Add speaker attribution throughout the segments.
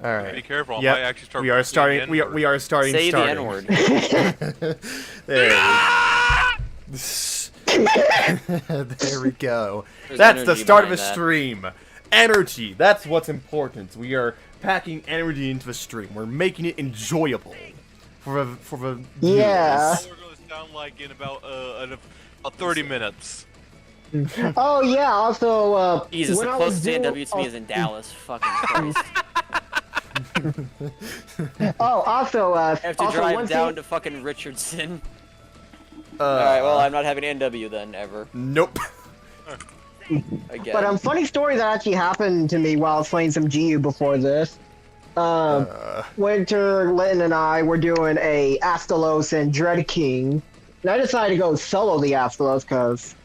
Speaker 1: All right.
Speaker 2: Be careful.
Speaker 1: Yep.
Speaker 2: I might actually start.
Speaker 1: We are starting. We are starting.
Speaker 3: Say the
Speaker 1: starting.
Speaker 3: N-word.
Speaker 1: There we go.
Speaker 3: There's
Speaker 1: That's the
Speaker 3: energy
Speaker 1: start of a
Speaker 3: behind that.
Speaker 1: stream. Energy. That's what's important. We are packing energy into the stream. We're making it enjoyable for the
Speaker 4: Yeah.
Speaker 1: viewers.
Speaker 2: We're going to sound like in about 30 minutes.
Speaker 4: Oh yeah. Also,
Speaker 3: Jesus,
Speaker 4: when
Speaker 3: the
Speaker 4: I was
Speaker 3: closest
Speaker 4: doing-
Speaker 3: AW to me is in Dallas. Fucking Christ.
Speaker 4: Oh, also,
Speaker 3: I have to
Speaker 4: also
Speaker 3: drive
Speaker 4: one
Speaker 3: down
Speaker 4: thing,
Speaker 3: to fucking Richardson. Alright, well, I'm not having NW then, ever.
Speaker 1: Nope.
Speaker 3: Again.
Speaker 4: but funny story that actually happened to me while I was playing some GU before this. Winter, Lynn, and I were doing a Astalos and Dread King, and I decided to go solo the Astalos because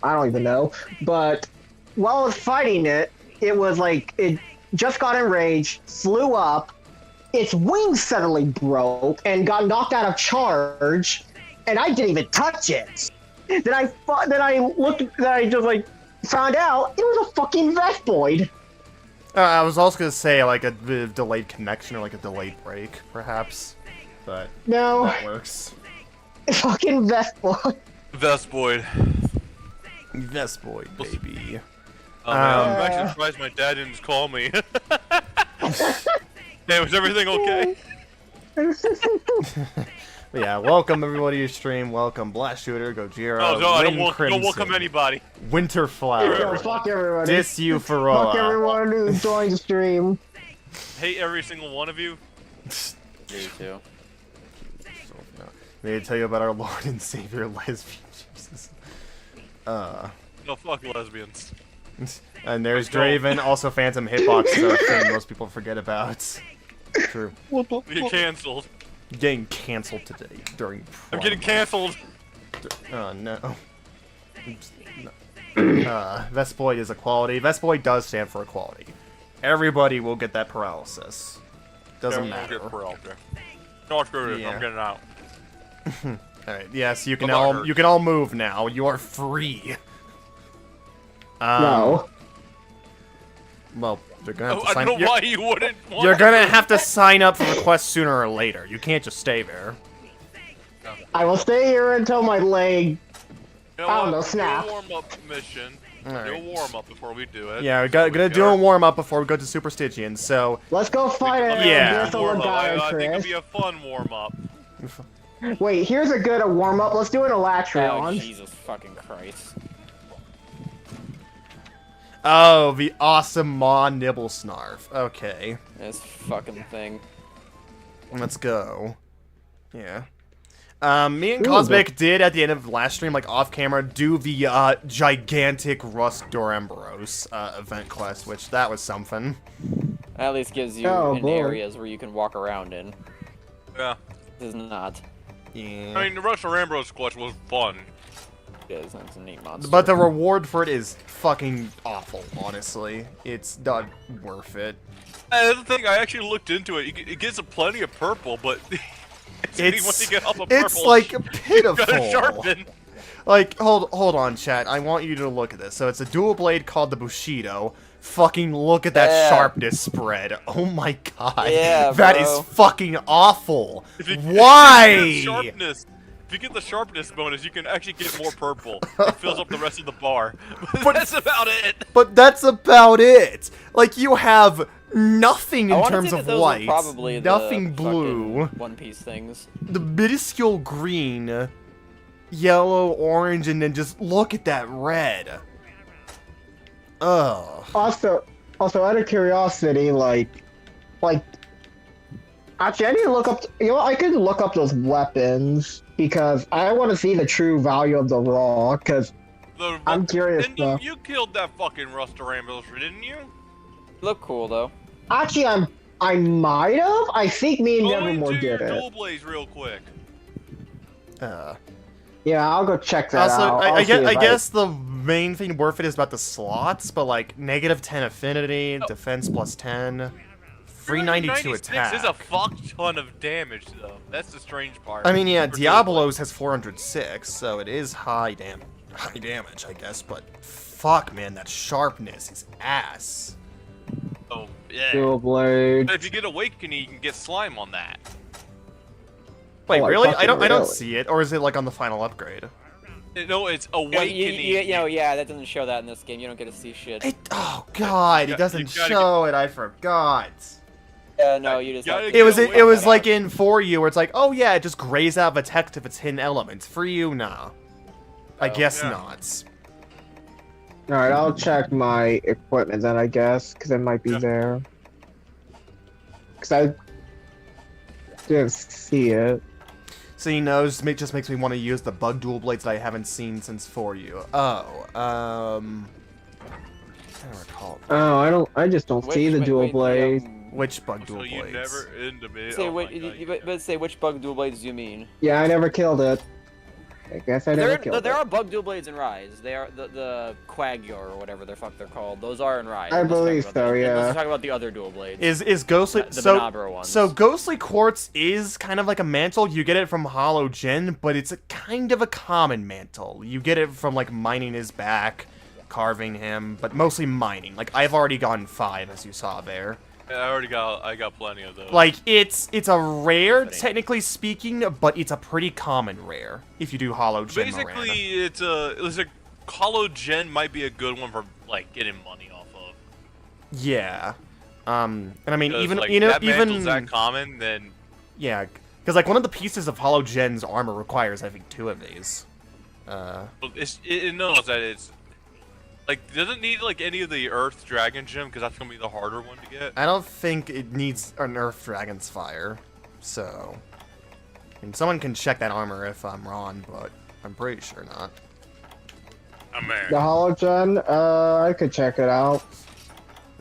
Speaker 4: I don't even know. But while I was fighting it, it was like it just got enraged, flew up, its wings suddenly broke, and got knocked out of charge, and I didn't even touch it. Then I just like found out it was a fucking Vespoid.
Speaker 1: I was also gonna say like a bit of delayed connection or like a delayed break, perhaps, but
Speaker 4: No,
Speaker 1: that works.
Speaker 4: fucking Vespoid.
Speaker 2: Vespoid.
Speaker 1: Vespoid, baby.
Speaker 2: Oh, man, I'm actually surprised my dad didn't just call me. Hey, was everything okay?
Speaker 1: But yeah, welcome everybody to your stream. Welcome Blast Shooter, Gojira,
Speaker 2: Oh, no, I don't
Speaker 1: Crimson,
Speaker 2: welcome anybody.
Speaker 1: Winterflower,
Speaker 4: Yo, fuck everybody.
Speaker 1: Dis You
Speaker 4: Fuck
Speaker 1: Faroa.
Speaker 4: everyone who joined the stream.
Speaker 2: Hate every single one of you.
Speaker 3: Me too.
Speaker 1: May I tell you about our Lord and Savior lesbian Jesus.
Speaker 2: No, fuck lesbians.
Speaker 1: And there's
Speaker 2: Let's go.
Speaker 1: Draven, also Phantom Hitbox, so a thing most people forget about. True.
Speaker 2: Get cancelled.
Speaker 1: Getting cancelled today during
Speaker 2: I'm getting cancelled.
Speaker 1: Oh no. Oops, no. Vespoid is equality. Vespoid does stand for equality. Everybody will get that paralysis. Doesn't matter.
Speaker 2: No, screw this.
Speaker 1: Yeah.
Speaker 2: I'm getting out.
Speaker 1: Alright, yes, you can
Speaker 2: My butt
Speaker 1: all
Speaker 2: hurts.
Speaker 1: you can all move now. You are free.
Speaker 4: No.
Speaker 1: Well, they're gonna have to
Speaker 2: I
Speaker 1: sign
Speaker 2: don't know why you wouldn't want
Speaker 1: You're gonna have to sign up for requests sooner or later. You can't just stay there.
Speaker 4: I will stay here until my leg.
Speaker 2: You know
Speaker 4: I don't
Speaker 2: what?
Speaker 4: know,
Speaker 2: Do
Speaker 4: snap.
Speaker 2: a warm-up mission.
Speaker 1: Alright.
Speaker 2: Do a warm-up before we do it.
Speaker 1: Yeah, we're gonna do a warm-up before we go to Super Stygian, so...
Speaker 4: Let's go fight a
Speaker 1: Yeah.
Speaker 4: Warm
Speaker 2: I
Speaker 4: guy,
Speaker 2: think it'll
Speaker 4: Chris.
Speaker 2: be a fun warm-up.
Speaker 4: Wait, here's a good warm up. Let's do an
Speaker 3: Oh,
Speaker 4: Elatreon.
Speaker 3: Jesus fucking Christ.
Speaker 1: Oh, the awesome Mah Nibblesnarf. Okay,
Speaker 3: This fucking thing.
Speaker 1: let's go. Yeah. Me and
Speaker 4: Ooh,
Speaker 1: Cosmic did, at the end of the last stream, like, off-camera, do the, gigantic Rust Dorembros, event quest, which, that was something.
Speaker 3: At least gives you
Speaker 4: Oh,
Speaker 3: in
Speaker 4: boy.
Speaker 3: areas where you can walk around in.
Speaker 2: Yeah.
Speaker 3: This is not.
Speaker 1: Yeah.
Speaker 2: I mean, the Rush Rambo's quest was fun.
Speaker 3: It is. It's a neat monster.
Speaker 1: But the reward for it is fucking awful, honestly. It's not worth it.
Speaker 2: And the thing, I actually looked into it. It gets plenty of purple, but once you get up a
Speaker 1: It's
Speaker 2: purple,
Speaker 1: like
Speaker 2: you
Speaker 1: pitiful.
Speaker 2: gotta sharpen.
Speaker 1: Like, hold on, chat. I want you to look at this. So it's a dual blade called the Bushido. Fucking look at that
Speaker 3: Yeah.
Speaker 1: sharpness spread. Oh my god.
Speaker 3: Yeah,
Speaker 1: That
Speaker 3: bro.
Speaker 1: is fucking awful.
Speaker 2: If you-
Speaker 1: Why?
Speaker 2: If you get the sharpness bonus, you can actually get more purple. It fills up the rest of the bar. But that's about it.
Speaker 1: But that's about it. Like, you have nothing
Speaker 3: I
Speaker 1: in
Speaker 3: wanna
Speaker 1: terms
Speaker 3: say
Speaker 1: of
Speaker 3: that those are
Speaker 1: white,
Speaker 3: probably
Speaker 1: nothing
Speaker 3: the
Speaker 1: blue.
Speaker 3: fucking One Piece things.
Speaker 1: The minuscule green, yellow, orange, and then just look at that red. Ugh.
Speaker 4: Also, out of curiosity, actually, I need to look up. You know, I could look up those weapons because I want to see the true value of the raw. Because I'm curious.
Speaker 2: You killed that fucking Ruster Rambos, didn't you?
Speaker 3: Look cool though.
Speaker 4: Actually, I might have. I think me and
Speaker 2: Go
Speaker 4: Nevermore
Speaker 2: into your
Speaker 4: did it.
Speaker 2: dual blaze real quick.
Speaker 4: Yeah, I'll go check that
Speaker 1: Also,
Speaker 4: out.
Speaker 1: I
Speaker 4: I'll see if
Speaker 1: guess the main thing worth it is about the slots, but like -10 affinity, defense +10, 392 attack.
Speaker 2: Is a fuck ton of damage though. That's the strange part.
Speaker 1: I mean, yeah,
Speaker 2: For
Speaker 1: Diablo's has 406, so it is high damage, I guess. But fuck, man, that sharpness is ass.
Speaker 2: Oh, Yeah.
Speaker 4: Dual blade.
Speaker 2: But if you get Awakening, you can get Slime on that.
Speaker 1: Wait,
Speaker 4: Oh,
Speaker 1: really?
Speaker 4: fucking
Speaker 1: I don't
Speaker 4: really?
Speaker 1: see it, or is it like on the final upgrade?
Speaker 2: No, it's Awakening.
Speaker 3: Yeah, that doesn't show that in this game. You don't get to see shit.
Speaker 1: Oh god, it doesn't show it. I forgot.
Speaker 3: No, you just. Have to
Speaker 1: It was
Speaker 3: out.
Speaker 1: like in For You, where it's like, oh yeah, it just grays out of a text if it's hidden elements. For You, nah. I guess
Speaker 2: yeah.
Speaker 1: not.
Speaker 4: Alright, I'll check my equipment then, I guess, because it might be there. Because I didn't see it.
Speaker 1: So he knows, it just makes me want to use the bug dual blades that I haven't seen since For You. Oh, I don't recall.
Speaker 4: Oh, I just don't see the dual blade.
Speaker 1: Which bug dual
Speaker 2: So you
Speaker 1: blades?
Speaker 2: never into me.
Speaker 3: Say,
Speaker 2: Oh my God.
Speaker 3: but say which bug dual blades do you mean?
Speaker 4: Yeah, I never killed it. I guess I never killed
Speaker 3: There
Speaker 4: it.
Speaker 3: are bug dual blades in Rise. They are the Quagyor or whatever the fuck they're called. Those are in Rise.
Speaker 4: I believe so, yeah.
Speaker 3: Let's talk about the other dual blades.
Speaker 1: Is Ghostly
Speaker 3: The
Speaker 1: so
Speaker 3: Monabra ones.
Speaker 1: so Ghostly Quartz is kind of like a mantle. You get it from Hollow Gen, but it's a kind of a common mantle. You get it from like mining his back, carving him, but mostly mining. Like I've already gotten 5, as you saw there.
Speaker 2: Yeah, I got plenty of those.
Speaker 1: Like it's a rare, technically speaking, but it's a pretty common rare if you do Hollow Gen.
Speaker 2: Basically,
Speaker 1: Moran.
Speaker 2: it's a Hollow Gen might be a good one for like getting money off of.
Speaker 1: Yeah. And I mean, even
Speaker 2: like,
Speaker 1: you know,
Speaker 2: that mantle's
Speaker 1: even
Speaker 2: that common, then
Speaker 1: yeah, because like one of the pieces of Hollow Gen's armor requires, I think, 2 of these.
Speaker 2: it knows that it's like doesn't need like any of the Earth Dragon Gem because that's gonna be the harder one to get.
Speaker 1: I don't think it needs an Earth Dragon's Fire, so. And someone can check that armor if I'm wrong, but I'm pretty sure not.
Speaker 4: The Hologen, I could check it out.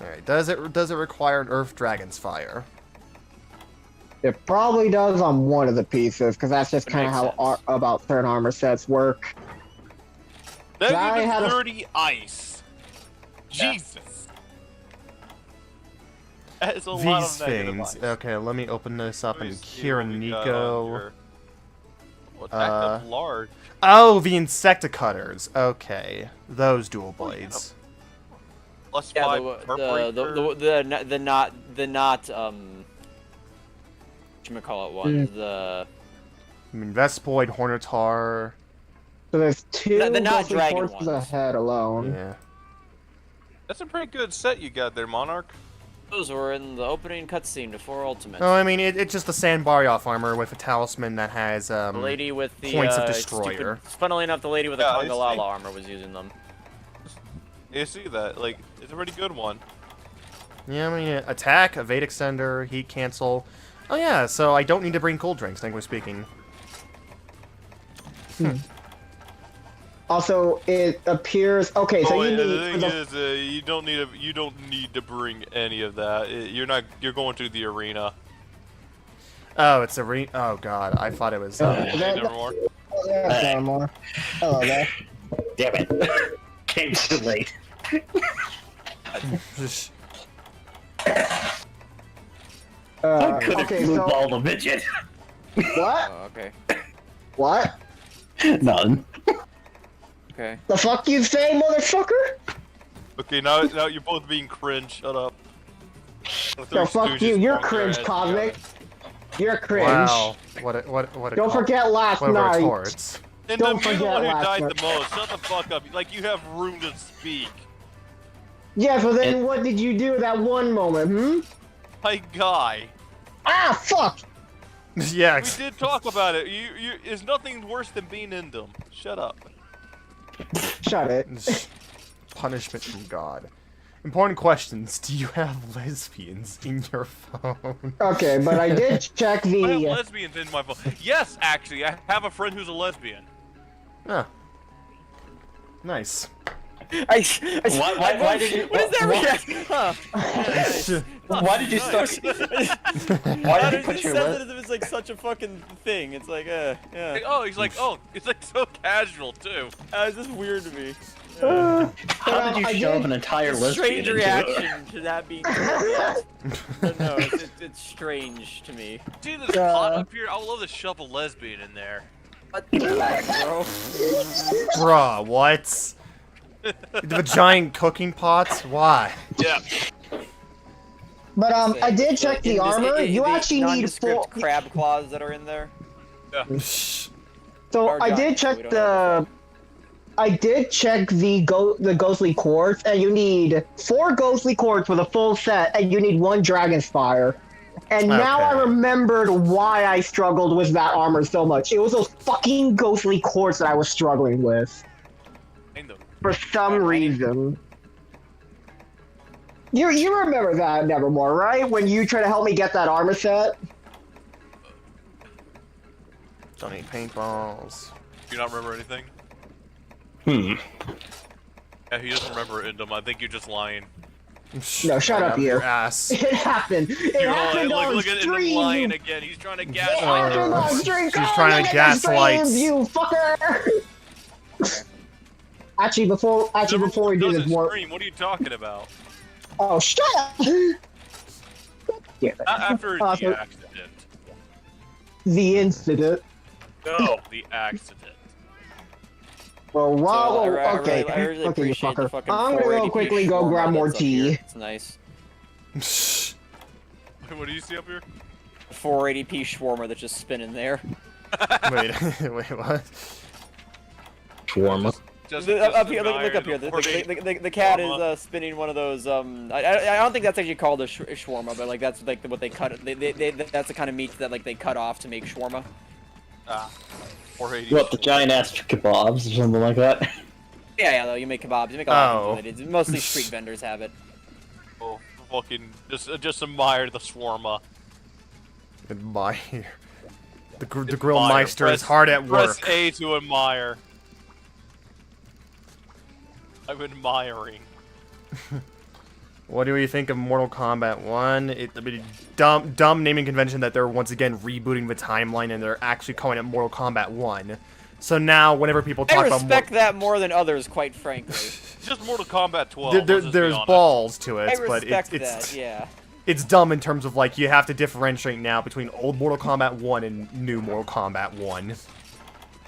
Speaker 1: All right, does it require an Earth Dragon's Fire?
Speaker 4: It probably does on one of the pieces, because that's just kind of
Speaker 3: makes
Speaker 4: how
Speaker 3: sense.
Speaker 4: about certain armor sets work. I had
Speaker 2: Negative
Speaker 4: a-
Speaker 2: 30 ice. Jesus. That is a lot
Speaker 1: These
Speaker 2: of negative
Speaker 1: things.
Speaker 2: ice.
Speaker 1: Okay, let me open this up
Speaker 2: Let me
Speaker 1: and
Speaker 2: see what we got on
Speaker 1: Nico.
Speaker 2: here. Well, attack large.
Speaker 1: Oh, the Insecticutters. Okay, those dual blades.
Speaker 2: Plus
Speaker 3: Yeah,
Speaker 2: 5
Speaker 3: the not whatchamacallit ones. The
Speaker 1: I mean, Vespoid, Hornitar.
Speaker 4: So there's 2
Speaker 3: The not
Speaker 4: ghostly
Speaker 3: dragon
Speaker 4: forces
Speaker 3: ones.
Speaker 4: ahead alone.
Speaker 1: Yeah.
Speaker 2: That's a pretty good set you got there, Monarch.
Speaker 3: those were in the opening cutscene to 4 Ultimate.
Speaker 1: Oh, I mean, it's just the Sandbarioth armor with a talisman that has
Speaker 3: The lady with the
Speaker 1: points of Destroyer.
Speaker 3: Funnily enough, the lady with the
Speaker 2: Yeah, I
Speaker 3: Kongalala
Speaker 2: see.
Speaker 3: armor was using them.
Speaker 2: You see that? Like, it's a pretty good one.
Speaker 1: Yeah, I mean, attack, evade extender, heat cancel. Oh yeah, so I don't need to bring cold drinks, technically speaking.
Speaker 4: Also, it appears. Okay, so you
Speaker 2: the
Speaker 4: need.
Speaker 2: thing is, you don't need to bring any of that. You're going to the arena.
Speaker 1: Oh, it's a oh god, I thought it was.
Speaker 2: Never more.
Speaker 4: Oh, yeah, more. Hello there.
Speaker 5: Damn it. Came too late. I could have
Speaker 4: Okay,
Speaker 5: moved
Speaker 4: so
Speaker 5: all the midget.
Speaker 4: what?
Speaker 3: Oh, okay.
Speaker 4: What?
Speaker 5: None.
Speaker 3: Okay.
Speaker 4: The fuck you say, motherfucker?
Speaker 2: Okay, now you're both being cringe. Shut up.
Speaker 4: No, fuck you. You're cringe, Cosmic. You're cringe.
Speaker 1: Wow, what a
Speaker 4: Don't forget last
Speaker 1: what a
Speaker 4: night.
Speaker 1: retort.
Speaker 2: And
Speaker 4: Don't
Speaker 2: you're the
Speaker 4: forget
Speaker 2: one who
Speaker 4: last
Speaker 2: died
Speaker 4: night.
Speaker 2: the most. Shut the fuck up. Like, you have room to speak.
Speaker 4: Yeah, so then what did you do that one moment,
Speaker 2: My guy.
Speaker 4: Ah, fuck!
Speaker 1: Yeah.
Speaker 2: We did talk about it. There's nothing worse than being in them. Shut up.
Speaker 4: Shut it.
Speaker 1: Punishment from God. Important questions. Do you have lesbians in your phone?
Speaker 4: Okay, but I did check
Speaker 2: I have
Speaker 4: the.
Speaker 2: lesbians in my phone. Yes, actually, I have a friend who's a lesbian.
Speaker 1: Ah. Nice.
Speaker 5: Why did you?
Speaker 3: What is that
Speaker 5: why-
Speaker 3: reaction? Huh. Yeah, nice.
Speaker 5: Why did you start? Why did you
Speaker 3: He
Speaker 5: put
Speaker 3: says
Speaker 5: your
Speaker 3: it
Speaker 5: list?
Speaker 3: as if it's like such a fucking thing. It's like, yeah.
Speaker 2: Like, oh, he's like, oh, it's like so casual too.
Speaker 3: It's just weird to me.
Speaker 5: How did you
Speaker 4: I
Speaker 5: shove
Speaker 4: did-
Speaker 5: an entire list?
Speaker 3: Strange reaction to that being. No, it's strange to me.
Speaker 2: See this pot up here? I would love to shove a lesbian in there.
Speaker 3: Bro.
Speaker 1: Bruh, what? The giant cooking pots? Why?
Speaker 2: Yeah.
Speaker 4: But I did check the armor. You actually need 4.
Speaker 3: nondescript crab claws that are in there.
Speaker 4: So
Speaker 3: Or
Speaker 4: I
Speaker 3: giant,
Speaker 4: did check
Speaker 3: we don't know
Speaker 4: the ghostly quartz, and you need 4 ghostly quartz for the full set, and you need 1 dragon's fire. And now I
Speaker 1: Okay.
Speaker 4: remembered why I struggled with that armor so much. It was those fucking ghostly quartz that I was struggling with.
Speaker 2: Kind of.
Speaker 4: For some reason. You remember that, Nevermore, right? When you tried to help me get that armor set?
Speaker 1: Don't eat paintballs.
Speaker 2: Do you not remember anything? Yeah, he doesn't remember Indom. I think you're just lying.
Speaker 4: No, shut up, you.
Speaker 1: Your ass.
Speaker 4: It happened. It happened on
Speaker 2: look at Indom
Speaker 4: stream.
Speaker 2: lying again. He's trying to
Speaker 4: It
Speaker 2: gaslight.
Speaker 4: happened on stream.
Speaker 1: She's
Speaker 4: Go
Speaker 1: trying
Speaker 4: look
Speaker 1: to
Speaker 4: at the stream,
Speaker 1: gaslight.
Speaker 4: you fucker. Actually, before we do this more.
Speaker 2: Stream. What are you talking about?
Speaker 4: Oh, shut up. Yeah.
Speaker 2: After the
Speaker 4: So,
Speaker 2: accident.
Speaker 4: the incident.
Speaker 2: No, the accident.
Speaker 4: Well, wow.
Speaker 3: So, I
Speaker 4: Okay,
Speaker 3: really
Speaker 4: okay, you
Speaker 3: appreciate the
Speaker 4: fucker.
Speaker 3: fucking
Speaker 4: I'm gonna go
Speaker 3: 480p
Speaker 4: quickly go
Speaker 3: shawarma
Speaker 4: grab more
Speaker 3: that's up
Speaker 4: tea.
Speaker 3: here. It's nice.
Speaker 2: What do you see up here?
Speaker 3: 480p shawarma that's just spinning there.
Speaker 1: Wait, wait, what?
Speaker 5: Shawarma.
Speaker 3: Up here, look up here. The cat is spinning one of those. I don't think that's actually called a shawarma, but like that's like what they cut. That's the kind of meat that like they cut off to make shawarma.
Speaker 2: 480.
Speaker 5: What, the giant ass kebabs or something like that?
Speaker 3: Yeah, though you make kebabs. You make a lot
Speaker 1: Oh.
Speaker 3: of things with it. Mostly street vendors have it.
Speaker 2: Oh, fucking just admire the shawarma.
Speaker 1: Admire. The grill meister is hard at work.
Speaker 2: Press A to admire. I'm admiring.
Speaker 1: What do we think of Mortal Kombat 1? I mean, dumb naming convention that they're once again rebooting the timeline and they're actually calling it Mortal Kombat 1. So now, whenever people talk
Speaker 3: I
Speaker 1: about
Speaker 3: respect that more than others, quite frankly.
Speaker 2: It's just Mortal Kombat 12. let's just be
Speaker 1: there's
Speaker 2: honest.
Speaker 1: balls to
Speaker 3: I
Speaker 1: it, but
Speaker 3: respect
Speaker 1: it's
Speaker 3: that, yeah.
Speaker 1: it's dumb in terms of like you have to differentiate now between old Mortal Kombat 1 and new Mortal Kombat 1.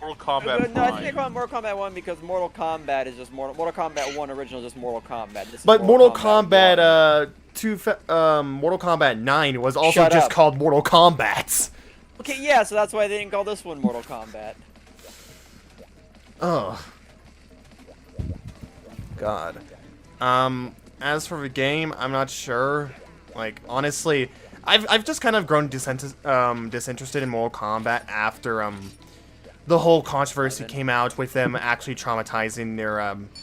Speaker 2: Mortal Kombat
Speaker 3: No, I think they
Speaker 2: Prime.
Speaker 3: call it Mortal Kombat 1 because Mortal Kombat is just Mortal Kombat 1 original is just Mortal Kombat. This is
Speaker 1: But Mortal
Speaker 3: 1.
Speaker 1: Kombat Mortal Kombat 9 was also
Speaker 3: Shut
Speaker 1: just
Speaker 3: up.
Speaker 1: called Mortal Kombat.
Speaker 3: Okay, yeah, so that's why they didn't call this one Mortal Kombat.
Speaker 1: Oh. God. As for the game, I'm not sure. Like, honestly, I've just kind of grown disinterested in Mortal Kombat after, the whole controversy came out with them actually traumatizing their,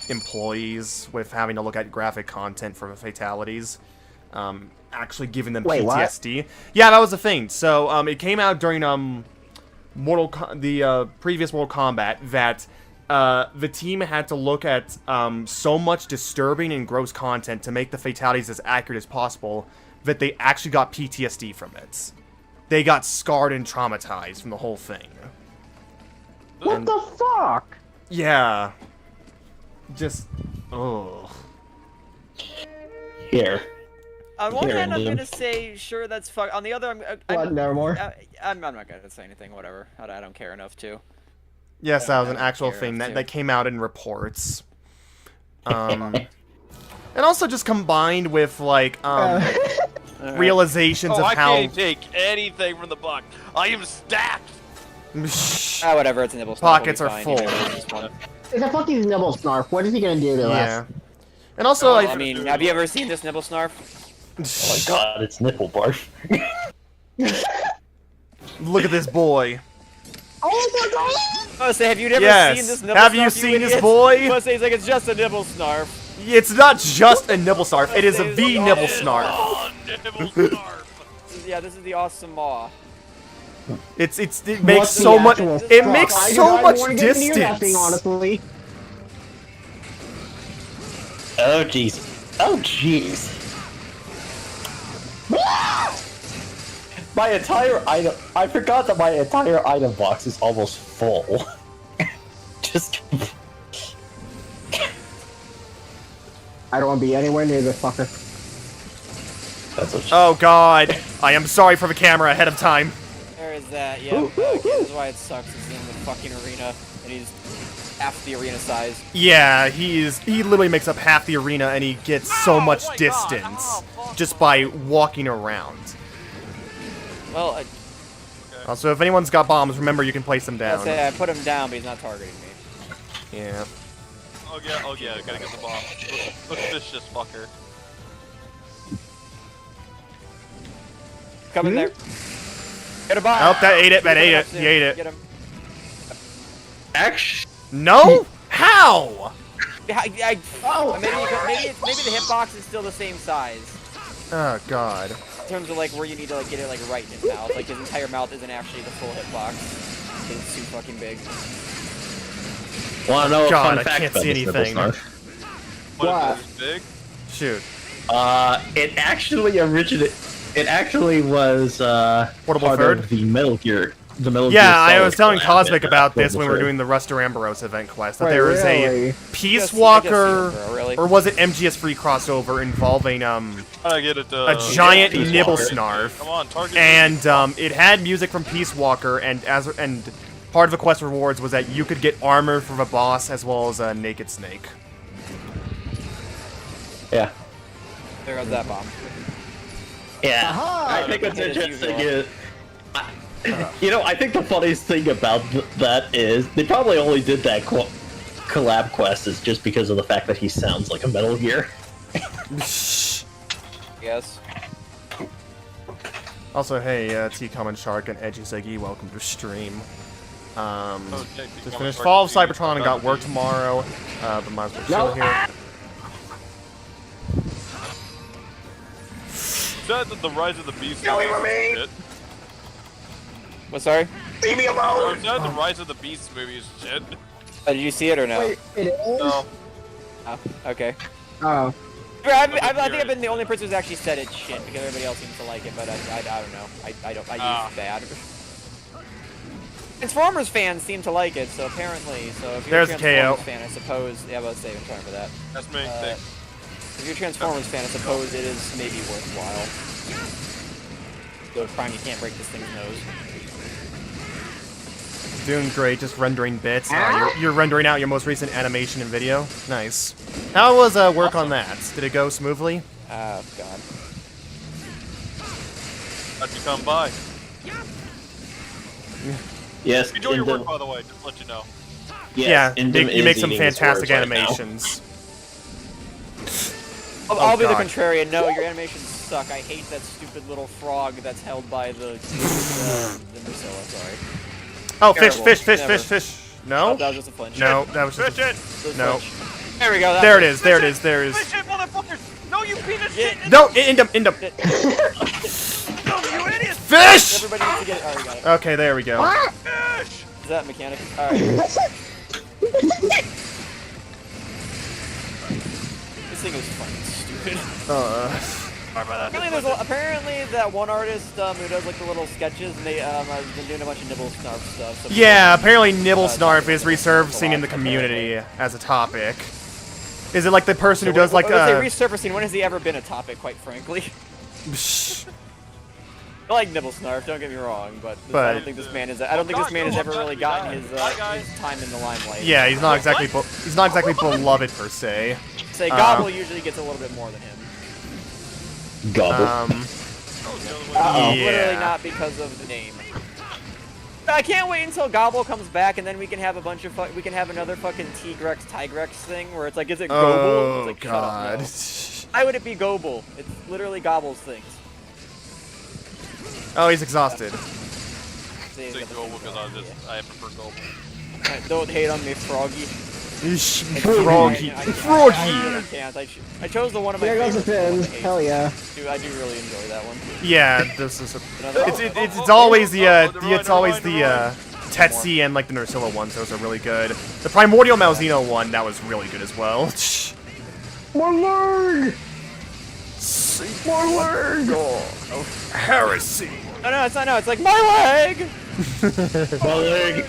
Speaker 1: employees with having to look at graphic content for the fatalities. Actually giving them
Speaker 4: Wait, what?
Speaker 1: PTSD. Yeah, that was the thing. So, it came out during, the previous Mortal Kombat that the team had to look at so much disturbing and gross content to make the fatalities as accurate as possible that they actually got PTSD from it. They got scarred and traumatized from the whole thing.
Speaker 4: What the fuck?
Speaker 1: Yeah. Just... ugh.
Speaker 5: Here.
Speaker 3: On one
Speaker 5: Here,
Speaker 3: hand, I'm
Speaker 5: Liam.
Speaker 3: gonna say, sure, that's fuck. On the other,
Speaker 4: What, Nevermore?
Speaker 3: I'm not gonna say anything, whatever. I don't care enough to.
Speaker 1: Yes, that was an
Speaker 3: I don't
Speaker 1: actual
Speaker 3: care
Speaker 1: thing
Speaker 3: if
Speaker 1: that,
Speaker 3: you-
Speaker 1: that came out in reports. And also just combined with, like, realizations
Speaker 2: Oh,
Speaker 1: of
Speaker 2: I
Speaker 1: how...
Speaker 2: can't take anything from the box. I am stacked.
Speaker 3: Whatever, it's a nibble.
Speaker 1: Pockets are full.
Speaker 4: It's a fucking nibble snarf. What is he gonna do to
Speaker 1: Yeah.
Speaker 4: us?
Speaker 1: And also,
Speaker 3: Well,
Speaker 1: like...
Speaker 3: I mean, have you ever seen this nibble snarf?
Speaker 5: Oh my god, it's nipple barf.
Speaker 1: Look at this boy.
Speaker 4: Oh my god!
Speaker 3: I was say, have you never
Speaker 1: Yes.
Speaker 3: seen this nibble
Speaker 1: Have
Speaker 3: snarf?
Speaker 1: you seen this
Speaker 3: idiots?
Speaker 1: boy?
Speaker 3: I was say, it's like, it's just a nibble snarf.
Speaker 1: It's not just a nibble snarf, it is a V nibble snarf.
Speaker 2: Oh, nibble snarf.
Speaker 3: Yeah, this is the awesome maw.
Speaker 1: It makes
Speaker 4: What's
Speaker 1: so
Speaker 4: the
Speaker 1: much
Speaker 4: actual
Speaker 1: it
Speaker 4: fuck?
Speaker 1: makes
Speaker 4: I
Speaker 1: so
Speaker 4: don't
Speaker 1: much
Speaker 4: wanna get near that thing,
Speaker 1: distance.
Speaker 4: honestly.
Speaker 5: Oh jeez. Oh jeez. My entire item. I forgot that my entire item box is almost full. Just.
Speaker 4: I don't want to be anywhere near this fucker.
Speaker 5: That's what.
Speaker 1: Oh god. I am sorry for the camera ahead of time.
Speaker 3: There is that, yeah. Okay, this is why it sucks. He's in the fucking arena, and he's half the arena size.
Speaker 1: Yeah, he literally makes up half the arena, and he gets so much
Speaker 2: my God.
Speaker 1: distance
Speaker 2: Fuck.
Speaker 1: just by walking around.
Speaker 3: Well,
Speaker 1: Also, if anyone's got bombs, remember you can place them
Speaker 3: I
Speaker 1: down.
Speaker 3: say I put him down, but he's not targeting me.
Speaker 1: Yeah.
Speaker 2: Oh yeah, gotta get the bomb. Look at this shit fucker.
Speaker 3: Coming there. Get a bomb.
Speaker 1: Oh, that ate it. That
Speaker 3: Get
Speaker 1: ate
Speaker 3: him
Speaker 1: it.
Speaker 3: up soon.
Speaker 1: He ate it.
Speaker 3: Get him.
Speaker 5: Actually,
Speaker 1: No? How?
Speaker 3: Maybe the hitbox is still the same size.
Speaker 1: Oh God.
Speaker 3: In terms of like where you need to like get it like right in his mouth. Like his entire mouth isn't actually the full hitbox. It's too fucking big.
Speaker 5: want to know a
Speaker 1: God,
Speaker 5: fun
Speaker 1: I
Speaker 5: fact
Speaker 1: can't
Speaker 5: about
Speaker 1: see
Speaker 5: this
Speaker 1: anything.
Speaker 5: Nibblesnarf?
Speaker 2: What is this big?
Speaker 1: Shoot.
Speaker 5: It actually originated. It actually was
Speaker 1: Portable
Speaker 5: part
Speaker 1: third?
Speaker 5: of the Metal Gear. The Metal Gear
Speaker 1: Yeah, I
Speaker 5: Solid
Speaker 1: was telling
Speaker 5: collab
Speaker 1: Cosmic
Speaker 5: in,
Speaker 1: about this
Speaker 5: Portable
Speaker 1: when we were
Speaker 5: Third.
Speaker 1: doing the Ruster Ambrose event quest. That
Speaker 4: Wait,
Speaker 1: there was
Speaker 4: really?
Speaker 1: a Peace
Speaker 3: I
Speaker 1: Walker,
Speaker 3: guess Zinogre, really.
Speaker 1: or was it MGS free crossover involving
Speaker 2: I get it.
Speaker 1: a giant
Speaker 5: Peace
Speaker 1: nibble
Speaker 5: Walker.
Speaker 1: snarf,
Speaker 2: Come on, target.
Speaker 1: and it had music from Peace Walker, and part of the quest rewards was that you could get armor from a boss as well as a naked snake.
Speaker 5: Yeah.
Speaker 3: There goes that bomb.
Speaker 5: Yeah.
Speaker 4: Aha!
Speaker 5: I think what's
Speaker 3: As
Speaker 5: interesting
Speaker 3: usual.
Speaker 5: is, you know, I think the funniest thing about that is they probably only did that collab quest is just because of the fact that he sounds like a Metal Gear.
Speaker 3: Yes.
Speaker 1: Also, hey, T Common Shark and Edgy Ziggy, welcome to stream. Just finished Fall of Cybertron and got work tomorrow, but might as well chill here.
Speaker 2: Said that the Rise of the Beast.
Speaker 4: Don't leave
Speaker 2: movie
Speaker 4: me!
Speaker 2: is shit.
Speaker 3: What? Sorry.
Speaker 4: Leave me
Speaker 2: I
Speaker 4: alone!
Speaker 2: said the Rise of the Beast movie is shit.
Speaker 3: Did you see it or no?
Speaker 4: Wait, it is?
Speaker 2: No.
Speaker 3: Oh, okay.
Speaker 4: Oh.
Speaker 3: I think I've been the only person who's actually said it's shit because everybody else seems to like it, but I don't know. I use bad. Transformers fans seem to like it, so apparently, so if you're
Speaker 1: There's
Speaker 3: a
Speaker 1: a
Speaker 3: Transformers
Speaker 1: KO.
Speaker 3: fan, I suppose. Yeah, let's say I'm sorry for that.
Speaker 2: That's me.
Speaker 3: If you're a Transformers fan, I suppose it is maybe worthwhile. Though it's fine, you can't break this thing's nose.
Speaker 1: Doing great, just rendering bits. You're rendering out your most recent animation and video. Nice. How was work on that? Did it go smoothly?
Speaker 3: Oh god.
Speaker 2: How'd you come by?
Speaker 5: Yes.
Speaker 2: Enjoy your
Speaker 5: Indom-
Speaker 2: work, by the way. Just to let you know.
Speaker 5: yes,
Speaker 1: Yeah,
Speaker 5: Indom
Speaker 1: you
Speaker 5: is
Speaker 1: make some
Speaker 5: eating his
Speaker 1: fantastic
Speaker 5: words right now.
Speaker 1: animations.
Speaker 3: I'll be the
Speaker 1: God.
Speaker 3: contrarian. No, your animations suck. I hate that stupid little frog that's held by the Drusilla, sorry.
Speaker 1: Oh,
Speaker 3: Terrible.
Speaker 1: fish.
Speaker 3: Never.
Speaker 1: No?
Speaker 3: Oh, that was just a flinch.
Speaker 1: No, that was
Speaker 2: Fish
Speaker 1: just
Speaker 2: it!
Speaker 3: Just a
Speaker 1: no.
Speaker 3: flinch. There we go.
Speaker 1: There it
Speaker 3: that's
Speaker 1: is, there it is, there it
Speaker 2: Fish
Speaker 1: is.
Speaker 2: it, motherfuckers! No, you piece of shit!
Speaker 1: No, end up.
Speaker 2: No, you idiot!
Speaker 1: Fish!
Speaker 3: Everybody needs to get it. Oh, we got it.
Speaker 1: Okay, there we go.
Speaker 2: Fish!
Speaker 3: Is that mechanic? Alright. This thing is fucking stupid. Apparently that one artist who does like the little sketches, and they has been doing a bunch of nibble snarf stuff. So
Speaker 1: Yeah, apparently Nibble Snarf is resurfacing in the community as a topic. Is it like the person who does like
Speaker 3: resurfacing. When has he ever been a topic? Quite frankly, I like nibble snarf. Don't get me wrong, but I don't think this man is. I don't think this man has ever really gotten his time in the limelight.
Speaker 1: Yeah, he's not exactly beloved per se.
Speaker 3: Say Gobble usually gets a little bit more than him.
Speaker 5: Gobble.
Speaker 3: Literally
Speaker 1: Yeah.
Speaker 3: not because of the name. I can't wait until Gobble comes back, and then we can have a bunch of we can have another fucking Tigrex thing where it's like, is it Goble?
Speaker 1: Oh
Speaker 3: It's like,
Speaker 1: God.
Speaker 3: shut up, no. Why would it be Goble? It's literally Gobble's things.
Speaker 1: Oh, he's exhausted.
Speaker 3: See,
Speaker 2: Say
Speaker 3: got the
Speaker 2: Goble
Speaker 3: things
Speaker 2: because
Speaker 3: going,
Speaker 2: I prefer Goble.
Speaker 3: yeah. Alright, don't hate on me, Froggy.
Speaker 1: Froggy.
Speaker 3: I
Speaker 1: Froggy.
Speaker 3: can't. I chose the one of my
Speaker 4: There goes the
Speaker 3: favorites.
Speaker 4: fins. Hell yeah.
Speaker 3: Dude, I do really enjoy that one.
Speaker 1: Yeah, this is.
Speaker 3: Another-
Speaker 1: It's always the Tetsi and like the Nursilla ones. Those are really good. The Primordial Malzeno one that was really good as well.
Speaker 4: More leg! More leg!
Speaker 1: Heresy.
Speaker 3: No, it's not. No, it's like my leg.
Speaker 5: My leg.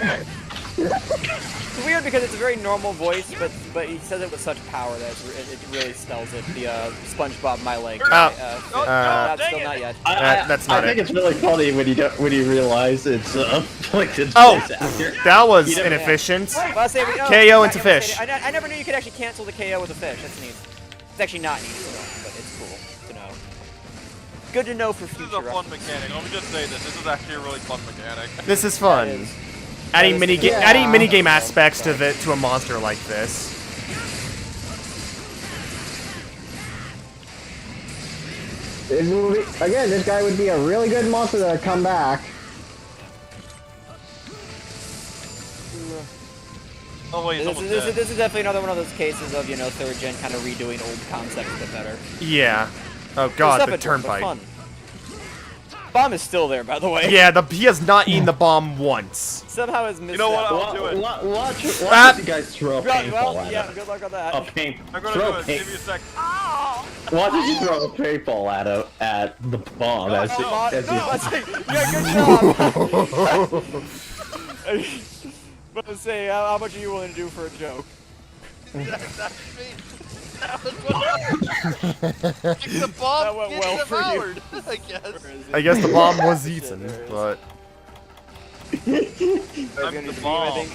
Speaker 3: It's weird because it's a very normal voice, but he says it with such power that it really spells it. The SpongeBob my leg. Still not yet.
Speaker 1: That's not
Speaker 5: I think it's really funny when you realize it's Plankton's
Speaker 1: Oh,
Speaker 5: voice actor.
Speaker 1: that was inefficient.
Speaker 3: Well,
Speaker 1: KO into fish.
Speaker 3: I never knew you could actually cancel the KO with a fish. That's neat. It's actually not neat to know, but it's cool to know. Good to know for future.
Speaker 2: This is a fun mechanic. Let me just say this. This is actually a really fun mechanic.
Speaker 1: This is fun. Adding minigame aspects to a monster like this.
Speaker 4: Again, this guy would be a really good monster to come back.
Speaker 2: Oh wait,
Speaker 3: This is definitely another one of those cases of, you know, third gen kind of redoing old concepts a bit better.
Speaker 1: Yeah. Oh god, the turnpike.
Speaker 3: Fun. Bomb is still there, by the way.
Speaker 1: Yeah, he has not eaten the bomb once.
Speaker 3: Somehow has missed.
Speaker 2: You know what? I'll do it.
Speaker 5: Watch you guys throw a paintball
Speaker 3: Well,
Speaker 5: at
Speaker 3: yeah,
Speaker 5: him.
Speaker 3: good luck on that.
Speaker 2: I'm gonna do it. Give me a sec.
Speaker 5: Watch you throw a paintball at the bomb as you.
Speaker 3: Yeah, good job. But to say, how much are you willing to do for a joke?
Speaker 2: The bomb
Speaker 3: That went well for you.
Speaker 2: I guess.
Speaker 1: I guess the bomb was eaten, but
Speaker 2: I'm the bomb.
Speaker 3: I think.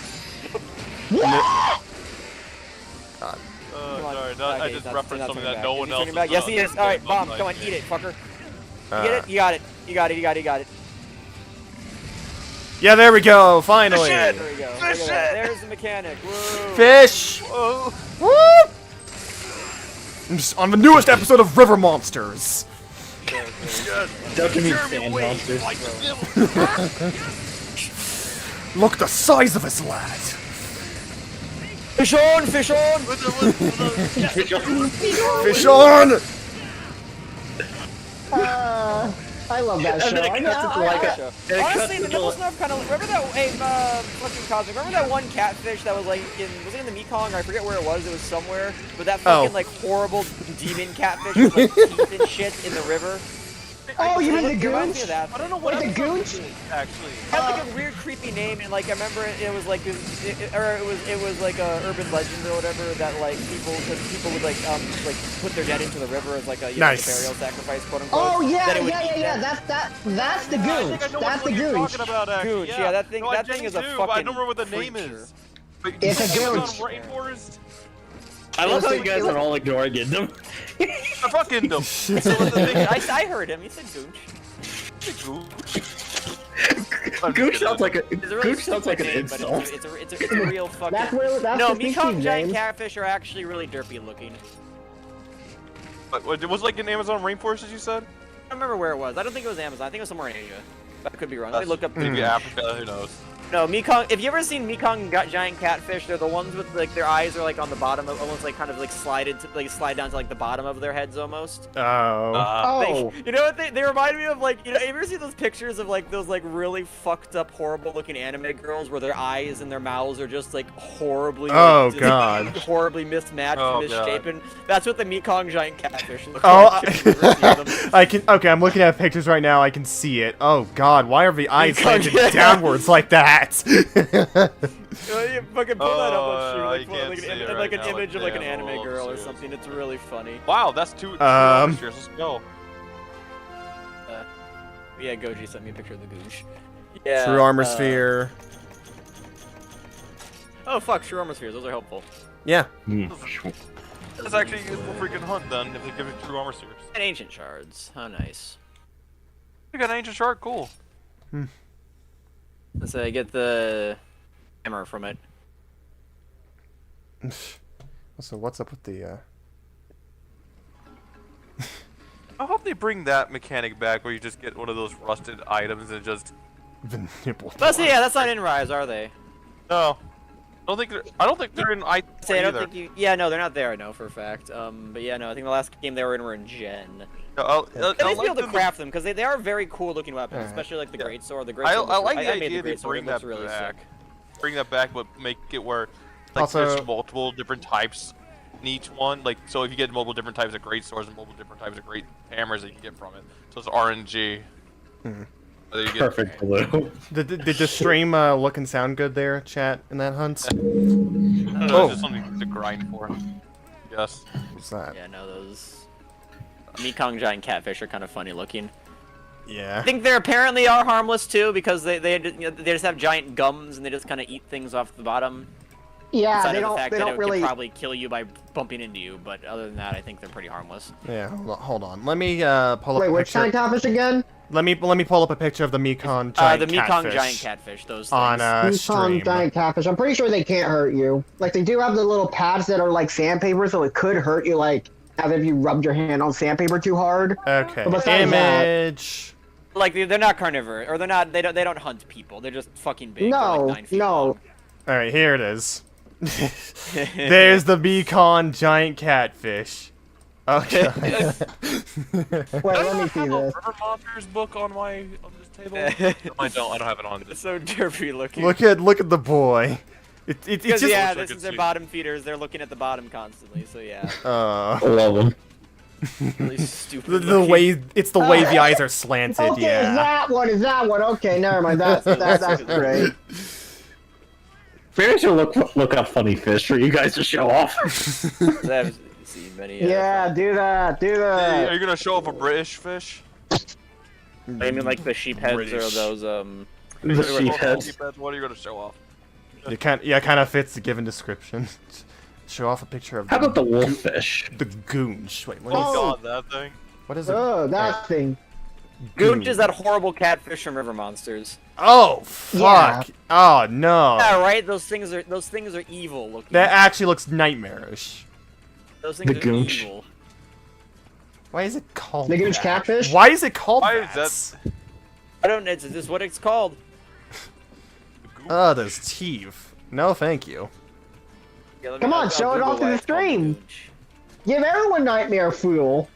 Speaker 2: Sorry, I just referenced something that no one else has
Speaker 3: Yes, he
Speaker 2: done.
Speaker 3: is. Alright, bomb, come on, eat it, fucker. You get it? You got it. You got it, you got it, you got it.
Speaker 1: yeah, there we go, finally.
Speaker 3: There we go. Look at that. There's the mechanic. Woo.
Speaker 1: Fish.
Speaker 2: Whoa.
Speaker 1: Woo! I'm just on the newest episode of River Monsters.
Speaker 5: Don't give me sand monsters.
Speaker 1: Look the size of his lad.
Speaker 3: Fish on, fish on.
Speaker 1: Fish on.
Speaker 4: I love that show.
Speaker 5: And then it cuts into like a.
Speaker 3: Honestly, the nibble snuff kind of. Remember that? Hey, fucking Cosmic. Remember that one catfish that was like in? Was it in the Mekong? Or I forget where it was. It was somewhere. But that fucking like horrible demon catfish with like teeth and shit in the river.
Speaker 4: Oh, you mean the
Speaker 3: Reminds me
Speaker 4: goonch?
Speaker 3: of that.
Speaker 2: I don't know what
Speaker 4: Like the goonch?
Speaker 2: actually.
Speaker 3: It had like a weird, creepy name, and like I remember it was like, it was like a urban legend or whatever that like people would like put their dead into the river as like a
Speaker 1: Nice.
Speaker 3: burial sacrifice, quote unquote.
Speaker 4: Oh
Speaker 3: That
Speaker 4: yeah,
Speaker 3: it would
Speaker 4: yeah,
Speaker 3: eat
Speaker 4: yeah,
Speaker 3: them.
Speaker 4: yeah. That's the
Speaker 2: I think I
Speaker 4: goonch.
Speaker 2: know
Speaker 4: That's the
Speaker 2: what you're
Speaker 4: goonch.
Speaker 2: talking about, actually.
Speaker 3: Gooch, yeah, that thing
Speaker 2: No, I
Speaker 3: is a
Speaker 2: do,
Speaker 3: fucking.
Speaker 2: but I don't remember what the name
Speaker 3: creature.
Speaker 2: is. But
Speaker 4: It's a
Speaker 2: Amazon
Speaker 4: goonch.
Speaker 2: Rainforest?
Speaker 5: I love how you guys are all ignoring it.
Speaker 2: I fucking them. So what's the thing?
Speaker 3: I heard him. He said gooch.
Speaker 5: Gooch sounds like a.
Speaker 3: It's a really
Speaker 5: Gooch sounds like an
Speaker 3: stupid name, but
Speaker 5: insult.
Speaker 3: it's a real fucking.
Speaker 4: That's
Speaker 3: No,
Speaker 4: the
Speaker 3: Mekong
Speaker 4: species
Speaker 3: giant
Speaker 4: name.
Speaker 3: catfish are actually really derpy looking.
Speaker 2: What, it was like in Amazon Rainforest, as you said?
Speaker 3: I don't remember where it was. I don't think it was Amazon. I think it was somewhere in Asia. But I could be wrong. Let me look up.
Speaker 2: Maybe Africa, who knows?
Speaker 3: No, Mekong. If you ever seen Mekong giant catfish, they're the ones with like their eyes are like on the bottom of, almost like kind of like slide down to like the bottom of their heads almost.
Speaker 1: Oh.
Speaker 4: Oh,
Speaker 3: You know what? They remind me of like, you know, have you ever seen those pictures of like those like really fucked up, horrible looking anime girls where their eyes and their mouths are just like horribly,
Speaker 1: Oh,
Speaker 3: like, just,
Speaker 1: God.
Speaker 3: horribly mismatched,
Speaker 2: Oh,
Speaker 3: misshapen. That's what the Mekong giant catfish look
Speaker 1: Oh,
Speaker 3: like. if you've ever seen them.
Speaker 1: I can. Okay, I'm looking at pictures right now. I can see it. Oh God, why are the eyes pointed downwards like that?
Speaker 3: You fucking pull that up on
Speaker 2: I
Speaker 3: shoot,
Speaker 2: can't
Speaker 3: like
Speaker 2: see it
Speaker 3: an
Speaker 2: right now,
Speaker 3: image of like an
Speaker 2: damn,
Speaker 3: anime
Speaker 2: hold on,
Speaker 3: girl or
Speaker 2: serious.
Speaker 3: something. It's really funny.
Speaker 2: Wow, that's two atmospheres. Let's go.
Speaker 3: Yeah, Goji sent me a picture of the gooch. Yeah.
Speaker 1: True armor sphere.
Speaker 3: Oh fuck, true armor spheres. Those are helpful.
Speaker 1: Yeah.
Speaker 2: That's actually a useful freaking hunt then, if they give you true armor spheres.
Speaker 3: And ancient shards. How nice.
Speaker 2: You got an ancient shark, cool.
Speaker 3: Let's say get the hammer from it.
Speaker 1: So what's up with the?
Speaker 2: I hope they bring that mechanic back where you just get one of those rusted items and just.
Speaker 1: The nipple.
Speaker 3: That's not in Rise, are they?
Speaker 2: No. I don't think they're in I
Speaker 3: Say, I don't
Speaker 2: either.
Speaker 3: think you. Yeah, no, they're not there. I know for a fact. But yeah, no, I think the last game they were in were in Gen.
Speaker 2: No,
Speaker 3: At least be able to craft them because they are very cool looking weapons,
Speaker 1: Alright.
Speaker 3: especially like the
Speaker 2: Yeah.
Speaker 3: great sword. The great
Speaker 2: I
Speaker 3: sword.
Speaker 2: like the
Speaker 3: I made
Speaker 2: idea they
Speaker 3: great sword,
Speaker 2: bring
Speaker 3: it looks
Speaker 2: that
Speaker 3: really
Speaker 2: back.
Speaker 3: sick.
Speaker 2: Bring that back, but make it where like
Speaker 1: Also-
Speaker 2: there's multiple different types in each one. Like so, if you get multiple different types of great swords and multiple different types of great hammers that you can get from it, so it's RNG. There you get
Speaker 5: Perfect blue.
Speaker 1: Did the stream look and sound good there, chat, in that hunt?
Speaker 2: I don't know, it's just something to grind for. Yes.
Speaker 1: What's that?
Speaker 3: Yeah, no, those Mekong giant catfish are kind of funny looking.
Speaker 1: Yeah.
Speaker 3: I think they apparently are harmless too because they just have giant gums and they just kind of eat things off the bottom.
Speaker 4: Yeah,
Speaker 3: Aside
Speaker 4: they
Speaker 3: of the
Speaker 4: don't.
Speaker 3: fact
Speaker 4: They
Speaker 3: that
Speaker 4: don't
Speaker 3: it
Speaker 4: really.
Speaker 3: could probably kill you by bumping into you, but other than that, I think they're pretty harmless.
Speaker 1: Yeah. Hold on. Let me pull up
Speaker 4: Wait,
Speaker 1: a
Speaker 4: which
Speaker 1: picture.
Speaker 4: giant catfish again?
Speaker 1: Let me pull up a picture of the Mekong giant
Speaker 3: The Mekong
Speaker 1: catfish
Speaker 3: giant catfish, those things.
Speaker 1: on
Speaker 4: Mekong
Speaker 1: stream.
Speaker 4: giant catfish. I'm pretty sure they can't hurt you. Like they do have the little pads that are like sandpaper, so it could hurt you. Like as if you rubbed your hand on sandpaper too hard.
Speaker 1: Okay.
Speaker 4: But besides that-
Speaker 1: Image.
Speaker 3: Like they're not carnivore, or they're not. They don't hunt people. They're just fucking big. They're
Speaker 4: No,
Speaker 3: like 9 feet
Speaker 4: no.
Speaker 3: long.
Speaker 1: All right, here it is. There's the Mekong giant catfish. Okay.
Speaker 4: Wait, let me see
Speaker 2: have a
Speaker 4: this.
Speaker 2: River Monsters book on this table. No, I don't. I don't have it on
Speaker 3: It's
Speaker 2: this.
Speaker 3: so derpy looking.
Speaker 1: look at the boy. It's
Speaker 3: Because
Speaker 1: just
Speaker 3: yeah,
Speaker 2: I
Speaker 3: this
Speaker 2: could
Speaker 3: is their
Speaker 2: see.
Speaker 3: bottom feeders. They're looking at the bottom constantly. So yeah,
Speaker 5: I love them.
Speaker 3: really stupid.
Speaker 1: the
Speaker 3: looking.
Speaker 1: way it's the way the eyes are slanted.
Speaker 4: Okay,
Speaker 1: Yeah.
Speaker 4: is that one? Okay, never mind. That's great.
Speaker 5: Maybe I should look up funny fish for you guys to show off.
Speaker 3: I haven't seen many.
Speaker 4: Yeah, do that. Do
Speaker 2: Hey,
Speaker 4: that.
Speaker 2: are you gonna show off a British fish?
Speaker 3: I mean, like the sheep heads or
Speaker 1: British.
Speaker 3: those
Speaker 5: The sheep heads.
Speaker 2: What are you gonna show off?
Speaker 1: It kind of fits the given description. Show off a picture of
Speaker 5: How about the wolf fish?
Speaker 1: the goonch. Wait, what
Speaker 2: Oh
Speaker 1: is,
Speaker 2: god, that thing.
Speaker 1: what is it?
Speaker 4: Oh, that thing.
Speaker 3: Goonch is that horrible catfish from River Monsters.
Speaker 1: Oh fuck! Oh no!
Speaker 3: Yeah, right. Those things are evil looking.
Speaker 1: That actually looks nightmarish.
Speaker 3: Those things
Speaker 5: The
Speaker 3: are
Speaker 5: goonch.
Speaker 3: evil.
Speaker 1: Why is it called
Speaker 4: The goonch
Speaker 1: that?
Speaker 4: catfish?
Speaker 1: Why is it called
Speaker 2: Why
Speaker 1: that?
Speaker 2: is that?
Speaker 3: I don't. It's just what it's called.
Speaker 1: Oh, those teeth. No, thank you.
Speaker 3: Yeah, let me-
Speaker 4: Come on,
Speaker 3: I'll
Speaker 4: show it
Speaker 3: Google
Speaker 4: off to
Speaker 3: why
Speaker 4: the
Speaker 3: it's called
Speaker 4: stream.
Speaker 3: goonch.
Speaker 4: Give everyone nightmare fuel.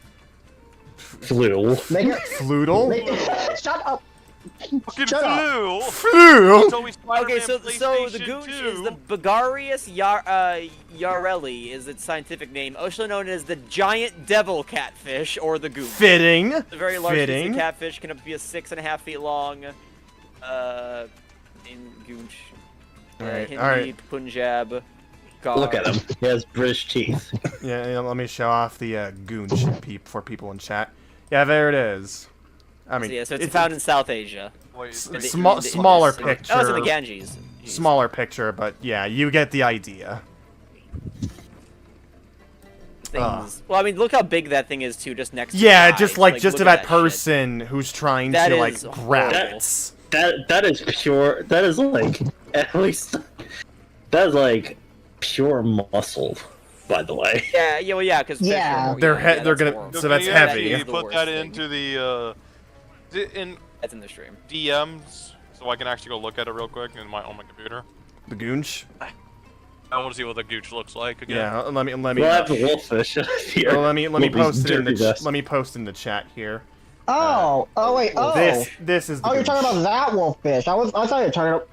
Speaker 5: Flu.
Speaker 4: Make it.
Speaker 1: Floodle?
Speaker 4: Shut up.
Speaker 2: Fucking
Speaker 4: Shut up.
Speaker 2: flew.
Speaker 1: Flu?
Speaker 2: Told me Spider-Man
Speaker 3: Okay, so the
Speaker 2: PlayStation
Speaker 3: goonch
Speaker 2: 2.
Speaker 3: is the Bagarius yareli is its scientific name, also known as the giant devil catfish or the goonch.
Speaker 1: Fitting.
Speaker 3: The very large piece
Speaker 1: Fitting.
Speaker 3: of catfish can up to be 6.5 feet long. In goonch.
Speaker 1: Alright,
Speaker 3: Hindi,
Speaker 1: alright.
Speaker 3: Punjab.
Speaker 5: Look at him. He has British teeth.
Speaker 1: Yeah, let me show off the goonch for people in chat. Yeah, there it is. I mean,
Speaker 3: Yeah, so it's found in South Asia.
Speaker 2: Wait,
Speaker 3: In the-
Speaker 1: Smaller
Speaker 3: in the Indus.
Speaker 1: picture.
Speaker 3: Oh, it's in the Ganges. Jeez.
Speaker 1: smaller picture, but yeah, you get the idea.
Speaker 3: Things. Well, I mean, look how big that thing is too, just next to
Speaker 1: Yeah,
Speaker 3: the
Speaker 1: just
Speaker 3: eye.
Speaker 1: like just
Speaker 3: look
Speaker 1: to
Speaker 3: at
Speaker 1: that
Speaker 3: shit.
Speaker 1: person who's trying
Speaker 3: That
Speaker 1: to like
Speaker 3: is
Speaker 1: grab
Speaker 3: horrible.
Speaker 1: it.
Speaker 5: That is pure. That is like at least. That is like pure muscle. By the way.
Speaker 3: Yeah, yeah, well, yeah, because
Speaker 4: Yeah.
Speaker 1: They're
Speaker 3: that's
Speaker 1: gonna-
Speaker 3: horrible.
Speaker 1: so that's
Speaker 2: Can you
Speaker 1: heavy.
Speaker 2: actually
Speaker 3: the
Speaker 2: put
Speaker 3: worst
Speaker 2: that
Speaker 3: thing.
Speaker 2: into the in
Speaker 3: That's in the stream.
Speaker 2: DMs so I can actually go look at it real quick on my computer.
Speaker 1: The goonch.
Speaker 2: I want to see what the gooch looks like again.
Speaker 1: Yeah, let me.
Speaker 5: We'll have the wolf fish here.
Speaker 1: Well, let me
Speaker 5: With these
Speaker 1: post it in the
Speaker 5: dirty vests.
Speaker 1: let me post in the chat here.
Speaker 4: Wait.
Speaker 1: This is the
Speaker 4: Oh, you're
Speaker 1: goonch.
Speaker 4: talking about that wolffish. I thought you were talking about.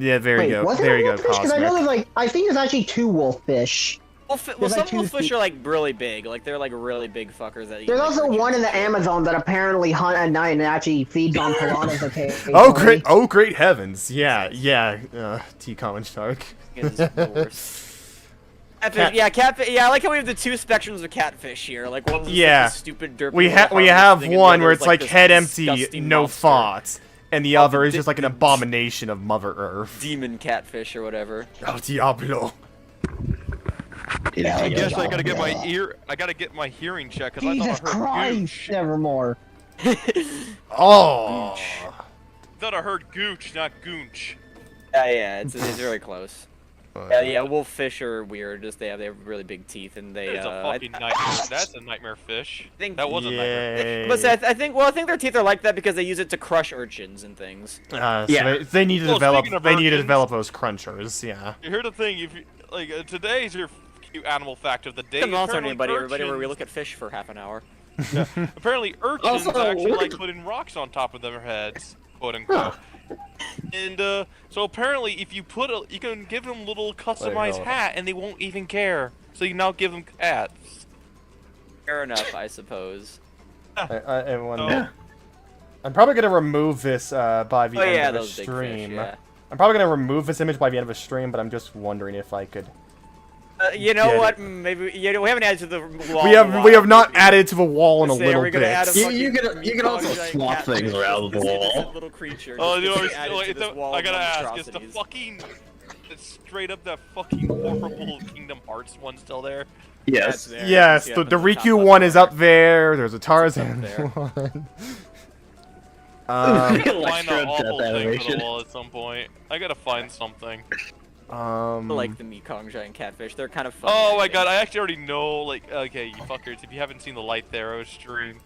Speaker 1: Yeah, there
Speaker 4: Wait,
Speaker 1: you go.
Speaker 4: was it
Speaker 1: There
Speaker 4: a
Speaker 1: you go,
Speaker 4: wolffish? Because I know
Speaker 1: Cosmic.
Speaker 4: there's like, I think there's actually two wolffish.
Speaker 3: Well,
Speaker 4: There's
Speaker 3: some
Speaker 4: like two
Speaker 3: wolffish
Speaker 4: species.
Speaker 3: are like really big. Like they're like really big fuckers that eat.
Speaker 4: There's
Speaker 3: like,
Speaker 4: also
Speaker 3: creatures.
Speaker 4: one in the Amazon that apparently hunt at night and actually feeds on piranhas. Okay.
Speaker 1: Oh great heavens! Yeah. T common shark.
Speaker 3: It's the worst. Catfish, yeah, catfish. Yeah, I like how we have the two spectrums of catfish here. Like one's just
Speaker 1: Yeah.
Speaker 3: like a stupid derpy.
Speaker 1: We
Speaker 3: little
Speaker 1: we
Speaker 3: harmless
Speaker 1: have
Speaker 3: thing, and the
Speaker 1: one where
Speaker 3: other's,
Speaker 1: it's like
Speaker 3: this
Speaker 1: head empty,
Speaker 3: disgusting
Speaker 1: no
Speaker 3: monster.
Speaker 1: thought, and the
Speaker 3: Oh,
Speaker 1: other is
Speaker 3: the
Speaker 1: just like an
Speaker 3: di-
Speaker 1: abomination of Mother Earth.
Speaker 3: Demon catfish or whatever.
Speaker 1: Oh Diablo!
Speaker 4: Yeah,
Speaker 2: I
Speaker 4: like
Speaker 2: guess
Speaker 4: a-
Speaker 2: I gotta get my ear. I gotta get my hearing checked because I
Speaker 4: Jesus
Speaker 2: thought I heard
Speaker 4: Christ!
Speaker 2: gooch.
Speaker 4: Nevermore.
Speaker 1: Oh.
Speaker 2: I thought I heard gooch, not goonch.
Speaker 3: Yeah, it's very close. Yeah, wolffish are weird. Just they have really big teeth and they.
Speaker 2: That's a fucking nightmare. That's a nightmare fish.
Speaker 3: think-
Speaker 2: That was a nightmare.
Speaker 1: Yay.
Speaker 3: But I think their teeth are like that because they use it to crush urchins and things.
Speaker 1: So
Speaker 5: Yeah.
Speaker 1: they need to
Speaker 2: Well,
Speaker 1: develop.
Speaker 2: speaking of
Speaker 1: They need to
Speaker 2: urchins-
Speaker 1: develop those crunchers. Yeah.
Speaker 2: Here's the thing: if you like, today's your cute animal fact of the day.
Speaker 3: Come on,
Speaker 2: apparently
Speaker 3: everybody, where we
Speaker 2: urchins-
Speaker 3: look at fish for half an hour.
Speaker 2: Apparently, urchins
Speaker 5: Also,
Speaker 2: actually
Speaker 5: what
Speaker 2: like
Speaker 5: the-
Speaker 2: putting rocks on top of their heads, quote unquote. And so apparently, if you you can give them little customized
Speaker 1: hold on.
Speaker 2: hat, and they won't even care. So you now give them hats.
Speaker 3: Fair enough, I suppose.
Speaker 1: Everyone.
Speaker 2: Oh.
Speaker 1: I'm probably gonna remove this by the end of the
Speaker 3: those big
Speaker 1: stream.
Speaker 3: fish, yeah.
Speaker 1: I'm probably gonna remove this image by the end of the stream, but I'm just wondering if I could.
Speaker 3: You know
Speaker 1: Get
Speaker 3: what?
Speaker 1: it.
Speaker 3: Maybe we haven't added to the wall.
Speaker 1: We have not added to the wall in a
Speaker 3: Say,
Speaker 1: little
Speaker 3: are we gonna add a
Speaker 1: bit.
Speaker 5: You can also
Speaker 3: giant
Speaker 5: swap
Speaker 3: catfish?
Speaker 5: things around the
Speaker 3: This
Speaker 5: wall.
Speaker 3: little creature.
Speaker 2: Oh,
Speaker 3: just
Speaker 2: you know,
Speaker 3: gets added to this wall
Speaker 2: I
Speaker 3: of
Speaker 2: gotta ask, is the
Speaker 3: monstrosities.
Speaker 2: fucking straight up that fucking horrible Kingdom Hearts one still there?
Speaker 5: Yes.
Speaker 3: There,
Speaker 1: Yes,
Speaker 3: you
Speaker 1: the
Speaker 3: can see up in the top
Speaker 1: Riku
Speaker 3: left
Speaker 1: one is
Speaker 3: corner.
Speaker 1: up there. There's a Tarzan
Speaker 3: there.
Speaker 1: one.
Speaker 2: Find
Speaker 5: Electro
Speaker 2: that awful
Speaker 5: death
Speaker 2: thing for the
Speaker 5: animation.
Speaker 2: wall at some point. I gotta find something.
Speaker 3: I like the Mekong giant catfish. They're kind of fun.
Speaker 2: Oh my god, I actually already know, like, okay, you fuckers, if you haven't seen the Light Arrow stream,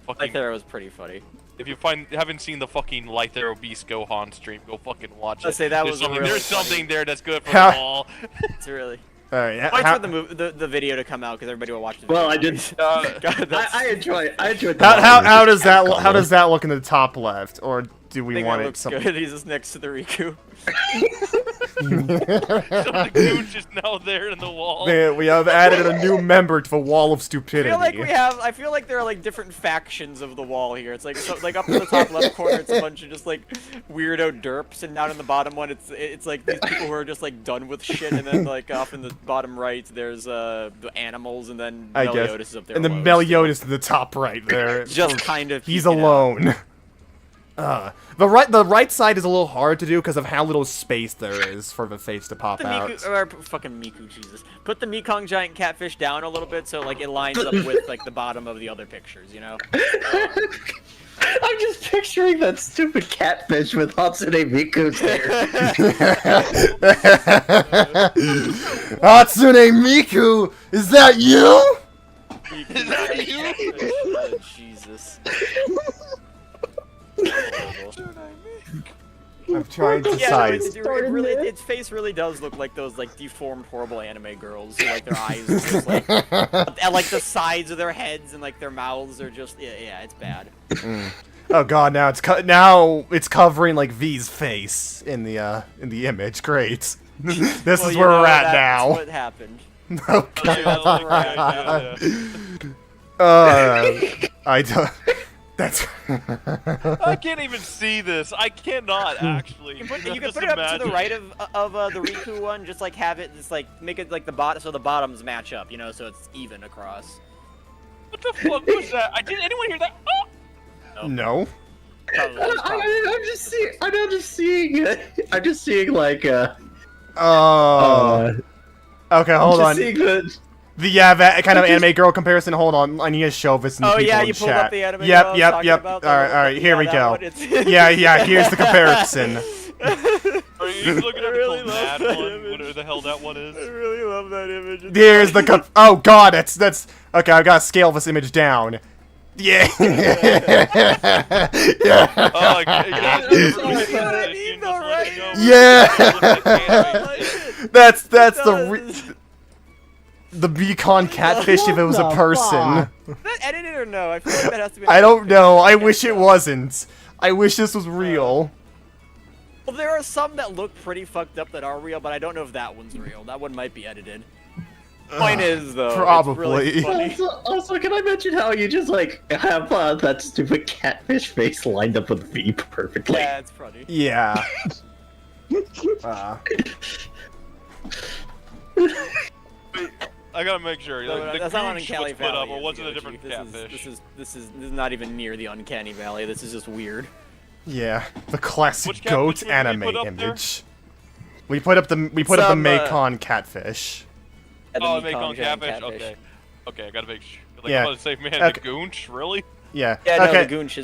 Speaker 2: fucking,
Speaker 3: Like there was pretty funny.
Speaker 2: if you haven't seen the fucking Light Arrow Beast Gohan stream, go fucking watch it.
Speaker 3: I'd say that
Speaker 2: There's
Speaker 3: was
Speaker 2: something,
Speaker 3: really
Speaker 2: there's
Speaker 3: funny.
Speaker 2: something there that's good for
Speaker 1: How-
Speaker 2: the wall.
Speaker 3: It's really.
Speaker 1: Alright,
Speaker 3: Wait
Speaker 1: how,
Speaker 3: for the video to come out because everybody will watch the
Speaker 5: Well,
Speaker 3: video.
Speaker 5: I did.
Speaker 3: God, that's,
Speaker 5: I enjoy the
Speaker 1: how does that
Speaker 5: comment.
Speaker 1: how does that look in the top left, or do
Speaker 3: I
Speaker 1: we
Speaker 3: think
Speaker 1: want
Speaker 3: that
Speaker 1: it
Speaker 3: looks
Speaker 1: some?
Speaker 3: good. He's just next to the Riku.
Speaker 2: So the gooch is now there in the wall.
Speaker 1: Man, we have added a new member to the wall of
Speaker 3: I
Speaker 1: stupidity.
Speaker 3: feel like I feel like there are like different factions of the wall here. It's like like up in the top left corner, it's a bunch of just like weirdo derps, and down in the bottom one, it's like these people who are just like done with shit, and then like off in the bottom right, there's the animals, and then
Speaker 1: I
Speaker 3: Meliodas
Speaker 1: guess.
Speaker 3: is up there.
Speaker 1: And the
Speaker 3: alone.
Speaker 1: Meliodas in the top right there.
Speaker 3: Just kind of.
Speaker 1: He's
Speaker 3: peeking out.
Speaker 1: alone. The right side is a little hard to do because of how little space there is for the face to pop
Speaker 3: The
Speaker 1: out.
Speaker 3: Miku, or fucking Miku, Jesus. Put the Mekong giant catfish down a little bit so like it lines up with like the bottom of the other pictures, you know?
Speaker 5: I'm just picturing that stupid catfish with Hatsune Miku's hair.
Speaker 1: Hatsune Miku, is that you?
Speaker 3: Is that you? Oh, Jesus.
Speaker 1: I'm trying to
Speaker 3: Yeah, no,
Speaker 1: decide.
Speaker 3: its face really does look like those like deformed, horrible anime girls. Who, like their eyes, are just, like, and like the sides of their heads and like their mouths are just yeah, it's bad.
Speaker 1: Oh god, now it's covering like V's face in the image. Great. This
Speaker 3: Well,
Speaker 1: is
Speaker 3: you
Speaker 1: where
Speaker 3: know,
Speaker 1: we're at
Speaker 3: that's
Speaker 1: now.
Speaker 3: what happened.
Speaker 1: Oh
Speaker 2: Yeah,
Speaker 1: god. I don't. That's.
Speaker 2: I can't even see this. I cannot actually.
Speaker 3: You can
Speaker 2: Just
Speaker 3: put it up to
Speaker 2: imagine.
Speaker 3: the right of the Riku one, just like have it, just like make it like the bottom, so the bottoms match up, you know, so it's even across.
Speaker 2: What the fuck was that? Anyone hear that? Oh!
Speaker 1: No.
Speaker 5: I'm just seeing like
Speaker 1: Oh. Okay, hold on.
Speaker 5: Seeing the
Speaker 1: That kind of anime girl comparison. Hold on, I need to show this in the
Speaker 3: Oh
Speaker 1: people
Speaker 3: yeah,
Speaker 1: in
Speaker 3: you pulled
Speaker 1: chat.
Speaker 3: up the anime.
Speaker 1: Yep,
Speaker 3: I was
Speaker 1: yep,
Speaker 3: talking
Speaker 1: yep.
Speaker 3: about,
Speaker 1: All right, here we
Speaker 3: that
Speaker 1: go.
Speaker 3: one, it's-
Speaker 1: Yeah, here's the comparison.
Speaker 2: Are you looking at
Speaker 3: really
Speaker 2: the
Speaker 3: love
Speaker 2: mad
Speaker 3: that
Speaker 2: one?
Speaker 3: image.
Speaker 2: Whatever the hell that one
Speaker 3: I
Speaker 2: is.
Speaker 3: really love that image.
Speaker 1: Here's the oh god, that's okay. I gotta scale this image down. Yeah. Yeah.
Speaker 2: Oh,
Speaker 1: Yeah. That's the Beacon catfish if it was a
Speaker 4: What the
Speaker 1: person.
Speaker 3: Is that edited or no? I feel like that has to be.
Speaker 1: I don't know. I wish it wasn't. I wish this was real.
Speaker 3: Well, there are some that look pretty fucked up that are real, but I don't know if that one's real. That one might be edited. Point is, though,
Speaker 1: probably.
Speaker 3: It's really funny.
Speaker 5: also, can I mention how you just like have that stupid catfish face lined up with V perfectly?
Speaker 3: Yeah, it's funny.
Speaker 1: Yeah.
Speaker 2: I gotta make sure.
Speaker 3: No,
Speaker 2: Like, the
Speaker 3: that's not
Speaker 2: gooch
Speaker 3: Uncanny
Speaker 2: was put up,
Speaker 3: Valley.
Speaker 2: or was it a
Speaker 3: Yoshi.
Speaker 2: different catfish?
Speaker 3: This is not even near the Uncanny Valley. This is just weird.
Speaker 1: Yeah. The classic
Speaker 2: Which
Speaker 1: goat
Speaker 2: catfish did we
Speaker 1: anime
Speaker 2: put up there?
Speaker 1: image. We put up the
Speaker 3: Some,
Speaker 1: Mekon catfish.
Speaker 3: And the
Speaker 2: Oh,
Speaker 3: Mekong
Speaker 2: Mekong
Speaker 3: giant
Speaker 2: catfish? Okay. Okay, I gotta make sure. Like,
Speaker 1: Yeah.
Speaker 2: I'm about to say, man,
Speaker 1: Okay.
Speaker 2: the goonch? Really?
Speaker 1: Yeah.
Speaker 3: Yeah, no,
Speaker 1: okay.
Speaker 3: the Goonch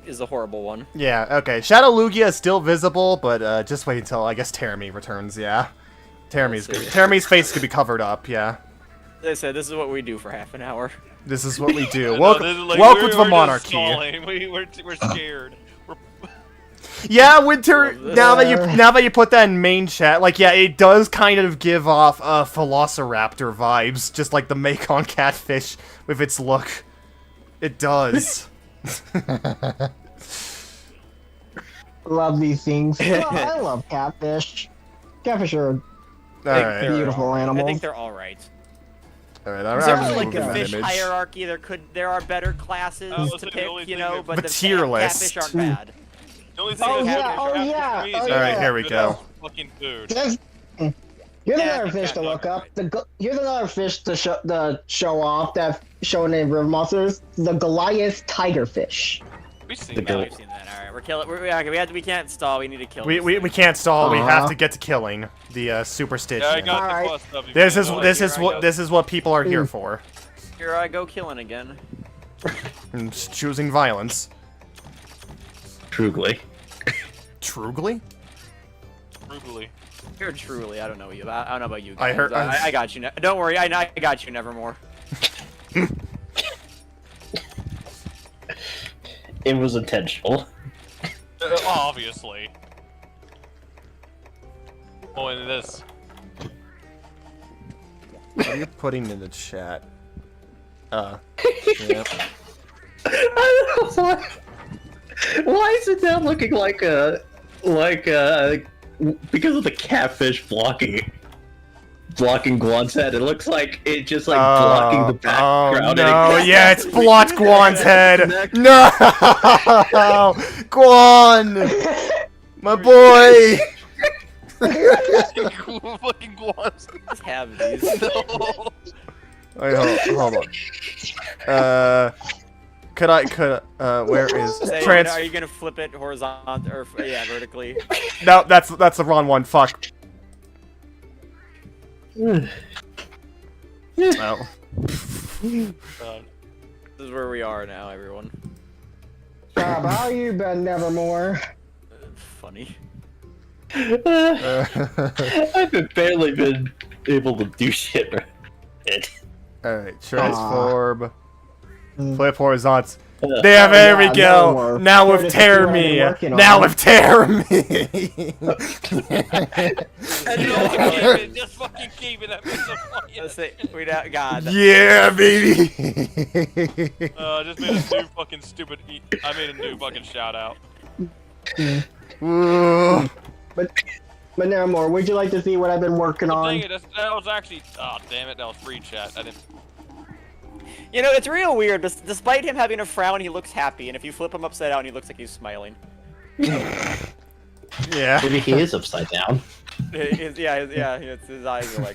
Speaker 3: is the horrible one.
Speaker 1: Yeah, okay. Shadow Lugia is still visible, but just wait until I guess Terami returns, yeah. Terami's face could be covered up, yeah.
Speaker 3: As I said, this is what we do for half an hour.
Speaker 1: This is what we do.
Speaker 2: No,
Speaker 1: Welcome,
Speaker 2: this is like,
Speaker 1: welcome
Speaker 2: we're-
Speaker 1: to the
Speaker 2: we're just
Speaker 1: monarchy.
Speaker 2: stalling. We're scared.
Speaker 1: Yeah, Winter.
Speaker 3: Love this.
Speaker 1: Now that you put that in main chat, like yeah, it does kind of give off Velociraptor vibes, just like the Mekon catfish with its look. It does.
Speaker 4: Love these things. Oh, I love catfish. Catfish are
Speaker 1: All right.
Speaker 4: beautiful
Speaker 3: I
Speaker 4: animals.
Speaker 3: think they're all right.
Speaker 1: Alright,
Speaker 3: There's like
Speaker 1: moving
Speaker 3: the
Speaker 1: that
Speaker 3: fish
Speaker 1: image.
Speaker 3: hierarchy. There are better classes
Speaker 2: was
Speaker 3: to
Speaker 2: the
Speaker 3: pick,
Speaker 2: only
Speaker 3: you
Speaker 2: thing
Speaker 3: know,
Speaker 2: that-
Speaker 3: but
Speaker 1: The
Speaker 3: the
Speaker 1: tier
Speaker 3: catfish
Speaker 1: list.
Speaker 3: aren't bad.
Speaker 2: The only thing
Speaker 4: Oh,
Speaker 2: that's
Speaker 4: yeah, oh, yeah,
Speaker 2: is
Speaker 4: oh,
Speaker 2: that
Speaker 1: Alright,
Speaker 4: yeah.
Speaker 1: here we
Speaker 2: good
Speaker 1: go.
Speaker 2: ass fucking food.
Speaker 4: Here's
Speaker 3: Yeah,
Speaker 4: another fish to look up.
Speaker 3: right.
Speaker 4: Here's another fish to show off that shown in River Monsters. The Goliath tigerfish.
Speaker 2: We've seen
Speaker 5: The
Speaker 2: that.
Speaker 5: girl-
Speaker 3: We've seen that. All right, we're killing. We can't stall. We need to kill.
Speaker 1: We
Speaker 3: this
Speaker 1: can't stall. We have
Speaker 4: Aw.
Speaker 1: to get to killing the super Stygian.
Speaker 2: Yeah, I got
Speaker 4: Alright.
Speaker 2: the quest up. if you
Speaker 1: This
Speaker 2: wanna
Speaker 1: is
Speaker 2: know.
Speaker 1: this is what people are here for.
Speaker 3: thing. Here I go killing again.
Speaker 1: And just choosing violence.
Speaker 5: Trugly.
Speaker 1: Trugly?
Speaker 2: Brutally.
Speaker 3: You're truly. I don't know you. I don't know about you. Guys.
Speaker 1: I heard-
Speaker 3: I got you. Don't worry. I got you. Nevermore.
Speaker 5: It was intentional.
Speaker 2: Obviously. Oh, and this.
Speaker 1: What are you putting in the chat? Yeah.
Speaker 5: I don't know why is it now looking like because of the catfish blocking Guan's head, it looks like it just like blocking the background.
Speaker 1: Oh no!
Speaker 5: and
Speaker 1: Yeah, it's blocked Guan's head. No, Guan, my boy.
Speaker 2: Fucking guans.
Speaker 3: Let's have these.
Speaker 2: No.
Speaker 1: Wait, hold on. Where is
Speaker 3: Say,
Speaker 1: trans?
Speaker 3: are you gonna flip it horizontal or vertically?
Speaker 1: No, that's the wrong one. Fuck. Oh.
Speaker 3: This is where we are now, everyone.
Speaker 4: Bob, how you been, Nevermore?
Speaker 3: Funny.
Speaker 5: I've barely been able to do shit.
Speaker 1: Alright, transform. Flip horizontal.
Speaker 5: Uh,
Speaker 1: There we
Speaker 4: yeah,
Speaker 1: go.
Speaker 4: no,
Speaker 1: Now
Speaker 4: we're
Speaker 1: with
Speaker 4: just
Speaker 1: tear
Speaker 4: what I've been
Speaker 1: me.
Speaker 4: working
Speaker 1: Now
Speaker 4: on.
Speaker 1: with tear me.
Speaker 2: Just fucking keep it. That makes it funny.
Speaker 3: Let's say we don't. God.
Speaker 1: Yeah, baby.
Speaker 2: I just made a new fucking stupid. I made a new fucking shout out.
Speaker 1: Ooh.
Speaker 4: But Nevermore, would you like to see what I've been working
Speaker 2: Dang
Speaker 4: on?
Speaker 2: it, that was actually. Oh damn it, that was free chat. I didn't.
Speaker 3: You know, it's real weird. Despite him having a frown, he looks happy, and if you flip him upside down, he looks like he's smiling.
Speaker 1: Yeah.
Speaker 5: Maybe he is upside down.
Speaker 3: His eyes are like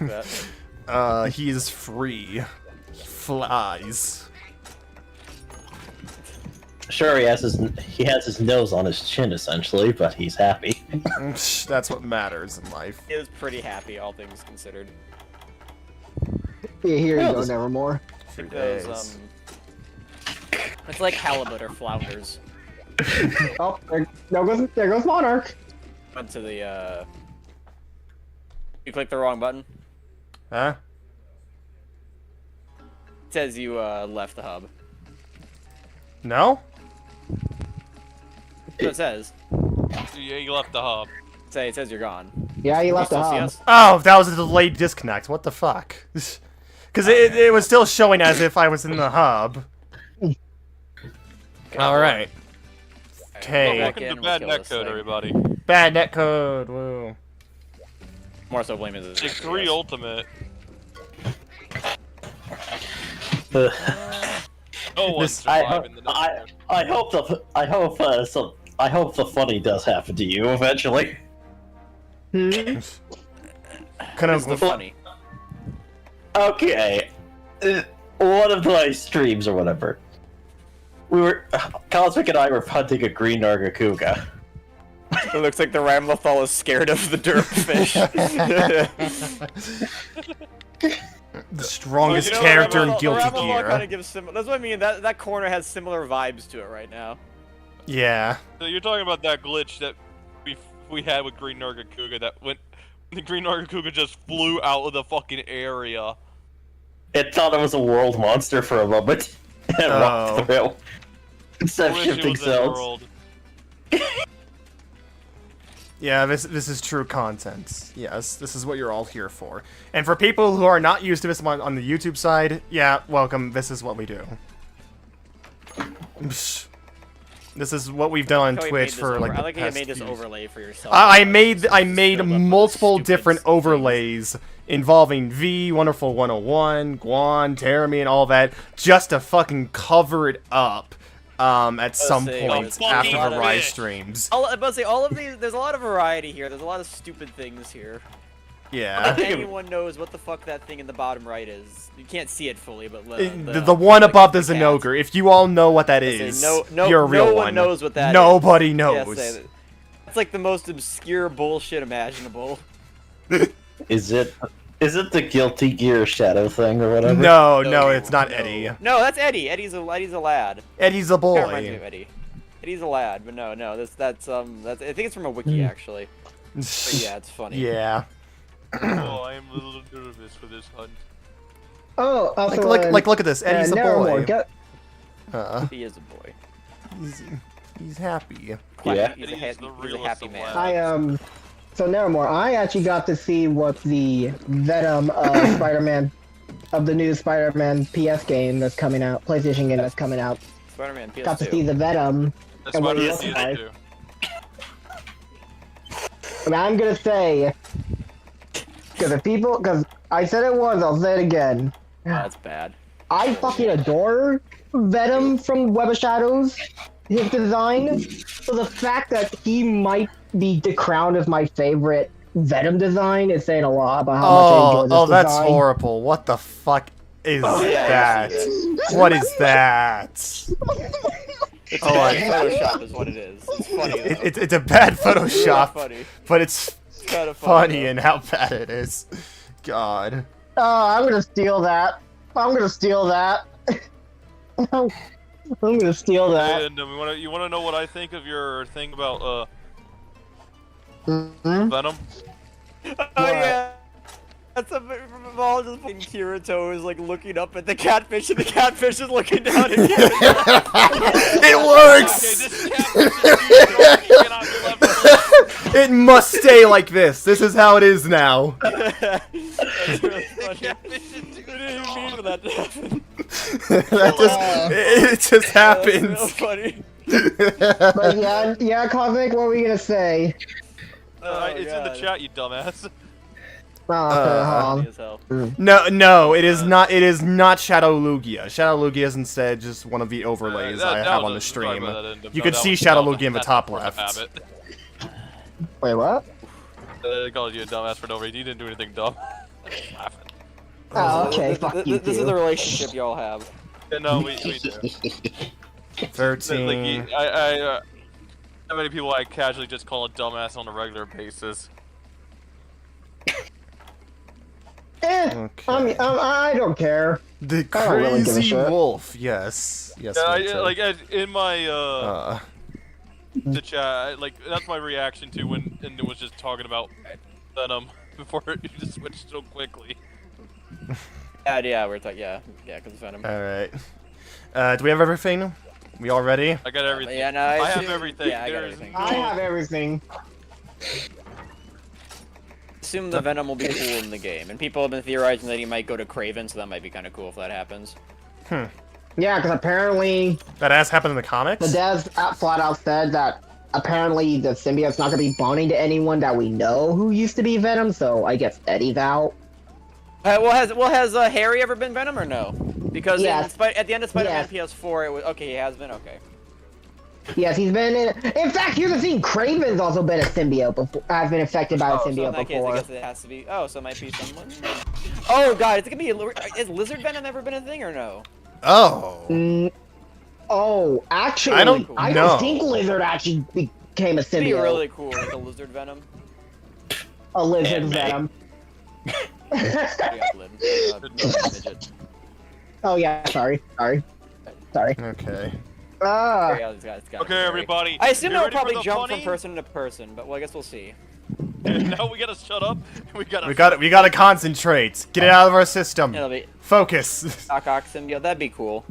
Speaker 3: that.
Speaker 1: He's free. He flies.
Speaker 5: Sure, he has his nose on his chin essentially, but he's happy.
Speaker 1: That's what matters in life.
Speaker 3: He is pretty happy, all things considered.
Speaker 4: Yeah, here you
Speaker 5: Yeah,
Speaker 4: go,
Speaker 5: this-
Speaker 4: Nevermore.
Speaker 3: Because, it's like halibut or flounders.
Speaker 4: Oh, there goes Monarch.
Speaker 3: Went to the, You clicked the wrong button.
Speaker 1: Huh?
Speaker 3: It says you, left the hub.
Speaker 1: No?
Speaker 3: That's what it says.
Speaker 2: Yeah, you left the hub.
Speaker 3: It says you're gone.
Speaker 4: Yeah, he left the
Speaker 3: Still see
Speaker 4: hub.
Speaker 3: us?
Speaker 1: Oh, that was a delayed disconnect. What the fuck? Because it was still showing as if I was in the hub. Alright. Okay.
Speaker 2: Welcome
Speaker 3: in,
Speaker 2: to
Speaker 3: we'll
Speaker 2: bad
Speaker 3: kill
Speaker 2: netcode,
Speaker 3: this thing.
Speaker 2: everybody.
Speaker 1: Bad netcode. Woo.
Speaker 3: More so blame is
Speaker 2: Take 3 ultimate.
Speaker 5: Uh,
Speaker 2: No one
Speaker 1: This-
Speaker 2: survived in the netcode.
Speaker 5: I hope the funny does happen to you eventually.
Speaker 3: It's the funny.
Speaker 5: Okay, one of my streams or whatever, Cosmic and I were hunting a green Nargacuga.
Speaker 3: It looks like the Ramlethal is scared of the derp fish.
Speaker 1: The strongest
Speaker 3: You know,
Speaker 1: character in
Speaker 3: the
Speaker 1: Guilty
Speaker 3: Ramlethal kind
Speaker 1: Gear.
Speaker 3: of gives that's what I mean. That corner has similar vibes to it right now.
Speaker 1: Yeah.
Speaker 2: So you're talking about that glitch that we had with Green Nargacuga that went. The Green Nargacuga just flew out of the fucking area.
Speaker 5: It thought it was a world monster for a moment and walked through instead of
Speaker 2: I wish it
Speaker 5: shifting
Speaker 2: was a
Speaker 5: cells.
Speaker 2: world.
Speaker 1: Yeah, this is true content. Yes, this is what you're all here for. And for people who are not used to this on the YouTube side, yeah, welcome. This is what we do. This is what we've done on
Speaker 3: How you
Speaker 1: Twitch
Speaker 3: made this
Speaker 1: for
Speaker 3: over-
Speaker 1: like
Speaker 3: I
Speaker 1: the
Speaker 3: like how you
Speaker 1: past
Speaker 3: made this
Speaker 1: few-
Speaker 3: overlay for yourself.
Speaker 1: I made
Speaker 3: Just filled up with
Speaker 1: multiple
Speaker 3: stupid
Speaker 1: different
Speaker 3: things.
Speaker 1: overlays involving V, Wonderful 101, Guan, Terami, and all that just to fucking cover it up at some
Speaker 3: say,
Speaker 1: point
Speaker 2: it's
Speaker 1: after
Speaker 2: fucking
Speaker 1: the Rise
Speaker 2: bitch.
Speaker 1: streams.
Speaker 3: I must say, all of these, there's a lot of variety here. There's a lot of stupid things here.
Speaker 1: Yeah.
Speaker 3: Anyone knows what the fuck that thing in the bottom right is. You can't see it fully, but
Speaker 1: The one above the Zinogre. If you all know what that is, you're a real
Speaker 3: no
Speaker 1: one.
Speaker 3: one knows what that is.
Speaker 1: Nobody knows.
Speaker 3: It's like the most obscure bullshit imaginable.
Speaker 5: Is it the Guilty Gear Shadow thing or whatever?
Speaker 1: No, it's not Eddie.
Speaker 3: No, that's Eddie. Eddie's a lad.
Speaker 1: Eddie's a
Speaker 3: Kinda reminds me
Speaker 1: boy.
Speaker 3: of Eddie. Eddie's a lad, but no, that's I think it's from a wiki actually. But yeah, it's funny.
Speaker 1: Yeah.
Speaker 2: Oh, I am a little nervous for this hunt.
Speaker 4: Oh, also,
Speaker 1: Look at this. Eddie's a boy.
Speaker 3: He is a boy.
Speaker 1: He's happy.
Speaker 5: Yeah.
Speaker 3: He's
Speaker 2: Eddie
Speaker 3: a,
Speaker 2: is the
Speaker 3: he's a
Speaker 2: realest
Speaker 3: happy
Speaker 2: of
Speaker 3: man.
Speaker 2: lads.
Speaker 4: So Nevermore, I actually got to see what the Venom Spider-Man of the new Spider-Man PS game that's coming out, PlayStation game that's coming out.
Speaker 3: Spider-Man PS2.
Speaker 4: Got to see the Venom.
Speaker 2: That's
Speaker 4: and
Speaker 2: why
Speaker 4: what he
Speaker 2: I
Speaker 4: looks
Speaker 2: see
Speaker 4: like.
Speaker 2: it too.
Speaker 4: And I'm gonna say, because I said it once, I'll say it again.
Speaker 3: Oh, that's bad.
Speaker 4: I fucking adore Venom from Web of Shadows, his design. So the fact that he might be decrowned as my favorite Venom design is saying a lot about how much I enjoy this
Speaker 1: that's
Speaker 4: design.
Speaker 1: horrible. What the fuck is
Speaker 3: yeah,
Speaker 1: that? What is that?
Speaker 3: It's
Speaker 1: Oh,
Speaker 3: bad Photoshop is what it is. It's funny though.
Speaker 1: It's a bad
Speaker 3: It's really
Speaker 1: Photoshop,
Speaker 3: funny.
Speaker 1: but it's
Speaker 3: Kind of
Speaker 1: funny in how bad it is. God.
Speaker 4: Oh, I'm gonna steal that. I'm gonna steal that. I'm gonna steal that.
Speaker 2: And you wanna know what I think of your thing about
Speaker 4: Mhm.
Speaker 2: Venom?
Speaker 3: Oh yeah. That's a bit from all just fucking Kirito is like looking up at the catfish and the catfish is looking down at Kirito.
Speaker 1: It
Speaker 2: Okay,
Speaker 1: works!
Speaker 2: this cat you cannot be left alone.
Speaker 1: It must stay like this. This is how it is now.
Speaker 3: That's really funny.
Speaker 2: Catfish is
Speaker 3: I didn't even mean for that to happen.
Speaker 1: It just
Speaker 3: That's real
Speaker 1: happens.
Speaker 3: funny.
Speaker 4: But yeah, Cosmic, what were we gonna say?
Speaker 2: It's in the
Speaker 3: God.
Speaker 2: chat, you dumbass.
Speaker 4: Oh, okay,
Speaker 3: Funny as hell.
Speaker 1: No, it is not. It is not Shadow Lugia. Shadow Lugia is instead just one of the overlays I have on the stream. You could see Shadow Lugia in the top left.
Speaker 4: Wait, what?
Speaker 2: They called you a dumbass for no reason. You didn't do anything dumb. Laughing.
Speaker 4: Oh, okay,
Speaker 3: This-
Speaker 4: fuck
Speaker 3: this,
Speaker 4: you
Speaker 3: this is
Speaker 4: too.
Speaker 3: the relationship y'all have.
Speaker 2: Yeah, no, we do.
Speaker 1: 13.
Speaker 2: How many people I casually just call a dumbass on a regular basis?
Speaker 1: Okay.
Speaker 4: I don't care.
Speaker 1: The
Speaker 4: I don't really give a
Speaker 1: crazy
Speaker 4: shit.
Speaker 1: wolf. Yes. Yes.
Speaker 2: Yeah,
Speaker 1: Walter.
Speaker 2: in my
Speaker 1: Uh,
Speaker 2: the chat, that's my reaction to when it was just talking about Venom before you just switched so quickly.
Speaker 3: Yeah, we're talking. Yeah, because Venom.
Speaker 1: all right. Do we have everything? We all ready?
Speaker 2: I got everything.
Speaker 3: Yeah, no,
Speaker 2: I have
Speaker 3: assume-
Speaker 2: everything.
Speaker 3: Yeah, I got
Speaker 2: There's
Speaker 3: everything.
Speaker 4: I have everything.
Speaker 3: Assume the Venom will be cool in the game, and people have been theorizing that he might go to Kraven, so that might be kind of cool if that happens.
Speaker 4: Yeah, because apparently
Speaker 1: That has happened in the comics.
Speaker 4: the devs flat out said that apparently the symbiote's not gonna be bonding to anyone that we know who used to be Venom. So I guess Eddie's out.
Speaker 3: Has Harry ever been Venom or no? Because
Speaker 4: Yes.
Speaker 3: at the end of Spider-Man
Speaker 4: Yes.
Speaker 3: PS4, it was okay. He has been okay.
Speaker 4: Yes, he's been in. In fact, here's the thing: Kraven's also been a symbiote before. Has been infected by a
Speaker 3: So in
Speaker 4: symbiote
Speaker 3: that case, I
Speaker 4: before.
Speaker 3: guess it has to be. Oh, so it might be someone. Oh God, is it gonna be? Has Lizard Venom ever been a thing or no?
Speaker 1: Oh.
Speaker 4: Oh, actually,
Speaker 1: I don't
Speaker 4: I
Speaker 1: know.
Speaker 4: don't think Lizard actually became a
Speaker 3: It'd be
Speaker 4: symbiote.
Speaker 3: really cool, like a Lizard Venom.
Speaker 4: A lizard
Speaker 5: Anime.
Speaker 4: Venom.
Speaker 3: Yeah, midget.
Speaker 4: Oh yeah, sorry.
Speaker 1: Okay.
Speaker 4: Ah,
Speaker 3: Yeah, it's got
Speaker 2: Okay, everybody.
Speaker 3: I assume
Speaker 2: you
Speaker 3: they'll
Speaker 2: ready for
Speaker 3: probably
Speaker 2: the
Speaker 3: jump
Speaker 2: funny?
Speaker 3: from person to person, but well, I guess we'll see.
Speaker 2: Now we gotta shut up. We
Speaker 1: We gotta concentrate. Get it out of our system.
Speaker 3: It'll be
Speaker 1: Focus.
Speaker 3: Doc Ock symbiote. That'd be cool.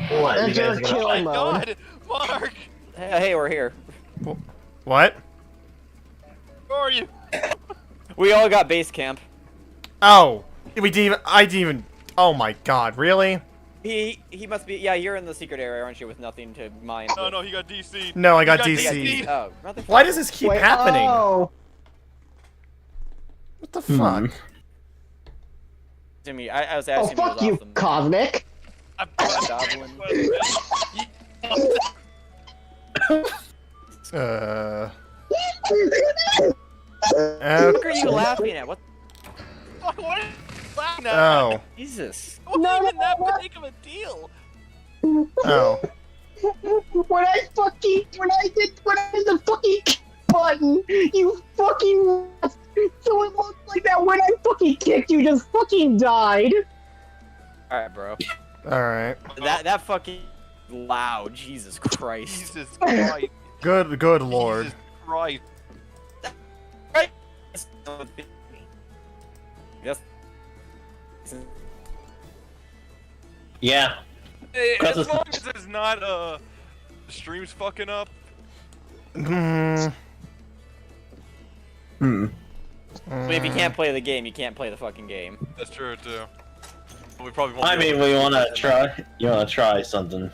Speaker 5: What? You
Speaker 4: enter
Speaker 5: guys gonna...
Speaker 2: Oh
Speaker 4: kill
Speaker 2: my
Speaker 4: mode.
Speaker 2: god, Mark!
Speaker 3: Hey, we're here.
Speaker 1: What?
Speaker 2: Where are you?
Speaker 3: We all got base camp.
Speaker 1: Oh. I didn't even. Oh my god. Really?
Speaker 3: He must be. Yeah, you're in the secret area, aren't you? With nothing to mine.
Speaker 2: No, no, he got DC.
Speaker 1: No, I got
Speaker 2: He
Speaker 1: DC.
Speaker 3: Oh,
Speaker 1: Why does this keep happening?
Speaker 4: Oh,
Speaker 1: What the fuck?
Speaker 3: Jimmy, I was
Speaker 4: oh
Speaker 3: asking.
Speaker 4: fuck you, Cosmic.
Speaker 3: What are you laughing at? What?
Speaker 2: What are you laughing at?
Speaker 1: Oh.
Speaker 3: Jesus.
Speaker 2: It wasn't even that big of a deal.
Speaker 1: Oh.
Speaker 4: When I did the fucking button, you fucking left. So it looked like that when I fucking kicked you, just fucking died.
Speaker 3: All right, bro.
Speaker 1: Alright.
Speaker 3: That fucking loud. Jesus Christ.
Speaker 2: Jesus Christ.
Speaker 1: Good lord.
Speaker 2: Jesus Christ.
Speaker 3: Yes.
Speaker 5: Yeah.
Speaker 2: As long as it's not the stream's fucking up.
Speaker 1: Hmm.
Speaker 3: I mean, if you can't play the game, you can't play the fucking game.
Speaker 2: That's true too. But we probably won't.
Speaker 5: I mean, we wanna try. You wanna try something?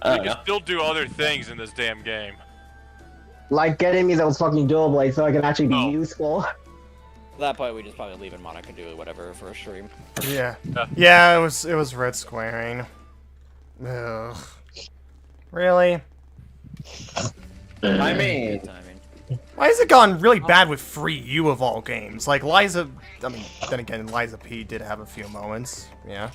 Speaker 5: I
Speaker 2: We
Speaker 5: don't know.
Speaker 2: can still do other things in this damn game.
Speaker 4: Like getting me those fucking dual blades so I can actually be
Speaker 2: Oh.
Speaker 4: useful.
Speaker 3: At that point, we just probably leave and Monarch and do whatever for a stream.
Speaker 1: Yeah.
Speaker 2: Yeah.
Speaker 1: Yeah, it was red squaring. Ugh. Really?
Speaker 5: I mean,
Speaker 3: Good timing.
Speaker 1: Why has it gone really bad with Free U of all games? Like Liza, I mean, then again, Liza P did have a few moments. Yeah.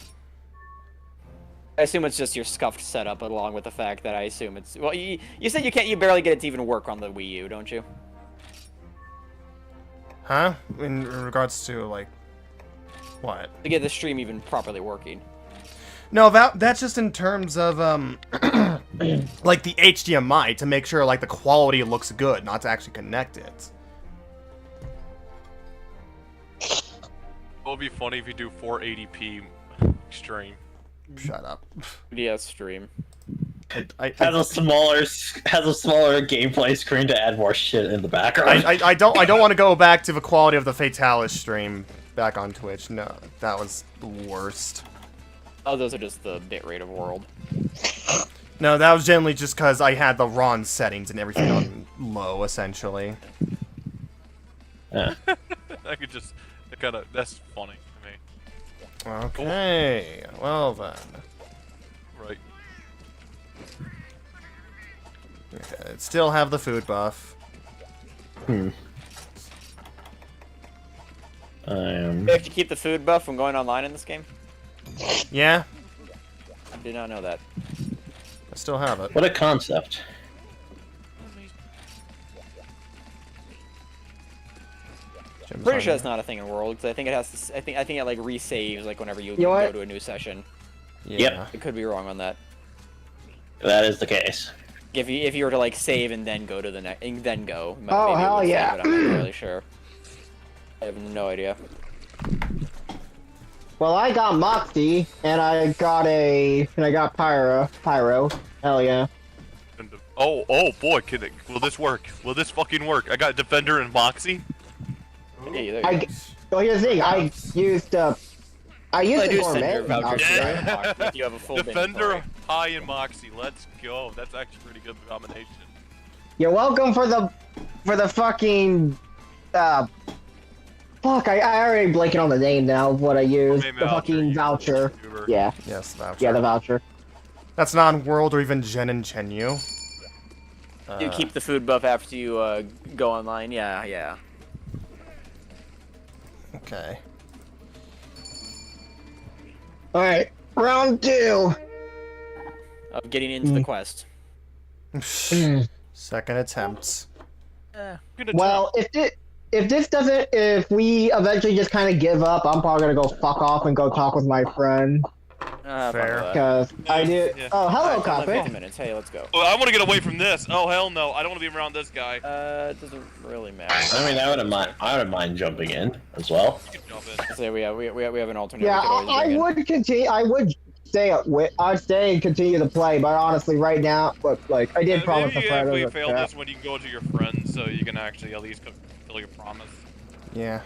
Speaker 3: I assume it's just your scuffed setup, along with the fact that I assume it's. Well, you said you barely get it to even work on the Wii U, don't you?
Speaker 1: Huh? In regards to like, what?
Speaker 3: To get the stream even properly working.
Speaker 1: No, that's just in terms of like the HDMI to make sure like the quality looks good, not to actually connect it.
Speaker 2: It would be funny if you do 480p stream.
Speaker 1: Shut up.
Speaker 3: Yeah, stream.
Speaker 1: I
Speaker 5: has a smaller gameplay screen to add more shit in the background.
Speaker 1: I don't want to go back to the quality of the Fatalis stream back on Twitch. No, that was the worst.
Speaker 3: Oh, those are just the bitrate of world.
Speaker 1: No, that was generally just because I had the RON settings and everything on low, essentially.
Speaker 5: Yeah.
Speaker 2: I could just, that's funny to me.
Speaker 1: Okay, well then.
Speaker 2: Right.
Speaker 1: Okay, still have the food buff.
Speaker 3: You have to keep the food buff from going online in this game?
Speaker 1: Yeah,
Speaker 3: I did not know that.
Speaker 1: I still have it.
Speaker 5: What a concept.
Speaker 1: Jim's
Speaker 3: Pretty
Speaker 1: on
Speaker 3: sure it's
Speaker 1: there.
Speaker 3: not a thing in World, because I think it has to. I think it like resaves like whenever you
Speaker 4: You know
Speaker 3: go
Speaker 4: what?
Speaker 3: to a new session.
Speaker 1: Yeah.
Speaker 5: Yep.
Speaker 3: I could be wrong on that.
Speaker 5: That is the case.
Speaker 3: If you were to like save and then go to the next, and then go.
Speaker 4: Oh,
Speaker 3: maybe it
Speaker 4: hell
Speaker 3: would save
Speaker 4: yeah.
Speaker 3: it, I'm not really sure. I have no idea.
Speaker 4: Well, I got Moxie, and I got Pyro. Hell yeah.
Speaker 2: Oh boy, will this work? Will this fucking work? I got Defender and Moxie.
Speaker 3: Hey, there you go.
Speaker 4: Well, here's the thing. I used
Speaker 3: I
Speaker 4: the
Speaker 3: do send
Speaker 4: gourmet.
Speaker 3: your voucher
Speaker 4: Moxie.
Speaker 2: Yeah.
Speaker 3: if you have a full
Speaker 2: Defender,
Speaker 3: inventory.
Speaker 2: High, and Moxie. Let's go. That's actually a pretty good combination.
Speaker 4: You're welcome for the fucking fuck. I already blanking on the name now of what I used.
Speaker 2: Name
Speaker 4: The fucking voucher.
Speaker 2: YouTuber.
Speaker 4: Yeah.
Speaker 1: Yes, voucher.
Speaker 4: Yeah, the voucher.
Speaker 1: That's non-world or even Gen and Chenyu.
Speaker 3: You keep the food buff after you go online. Yeah.
Speaker 1: Okay.
Speaker 4: Alright, round 2.
Speaker 3: Of getting into the quest.
Speaker 1: Second attempts.
Speaker 4: Well, if we eventually just kind of give up, I'm probably gonna go fuck off and go talk with my friend.
Speaker 1: Fair.
Speaker 4: Because I do.
Speaker 2: Yeah.
Speaker 4: Oh, hello,
Speaker 3: Alright, 50
Speaker 4: Copy.
Speaker 3: minutes. Hey, let's go.
Speaker 2: I want to get away from this. Oh hell no! I don't want to be around this guy.
Speaker 3: It doesn't really matter.
Speaker 5: I mean, I wouldn't mind jumping in as well.
Speaker 2: You can jump in.
Speaker 3: So we have an alternate.
Speaker 4: Yeah,
Speaker 3: we could always
Speaker 4: I
Speaker 3: bring in.
Speaker 4: would continue. I would I'd stay and continue to play, but honestly, right now, like I did promise
Speaker 2: Maybe
Speaker 4: a friend.
Speaker 2: if we
Speaker 4: I was
Speaker 2: fail
Speaker 4: like,
Speaker 2: this one, you can go to your friends, so you can actually at least fulfill your promise.
Speaker 1: Yeah.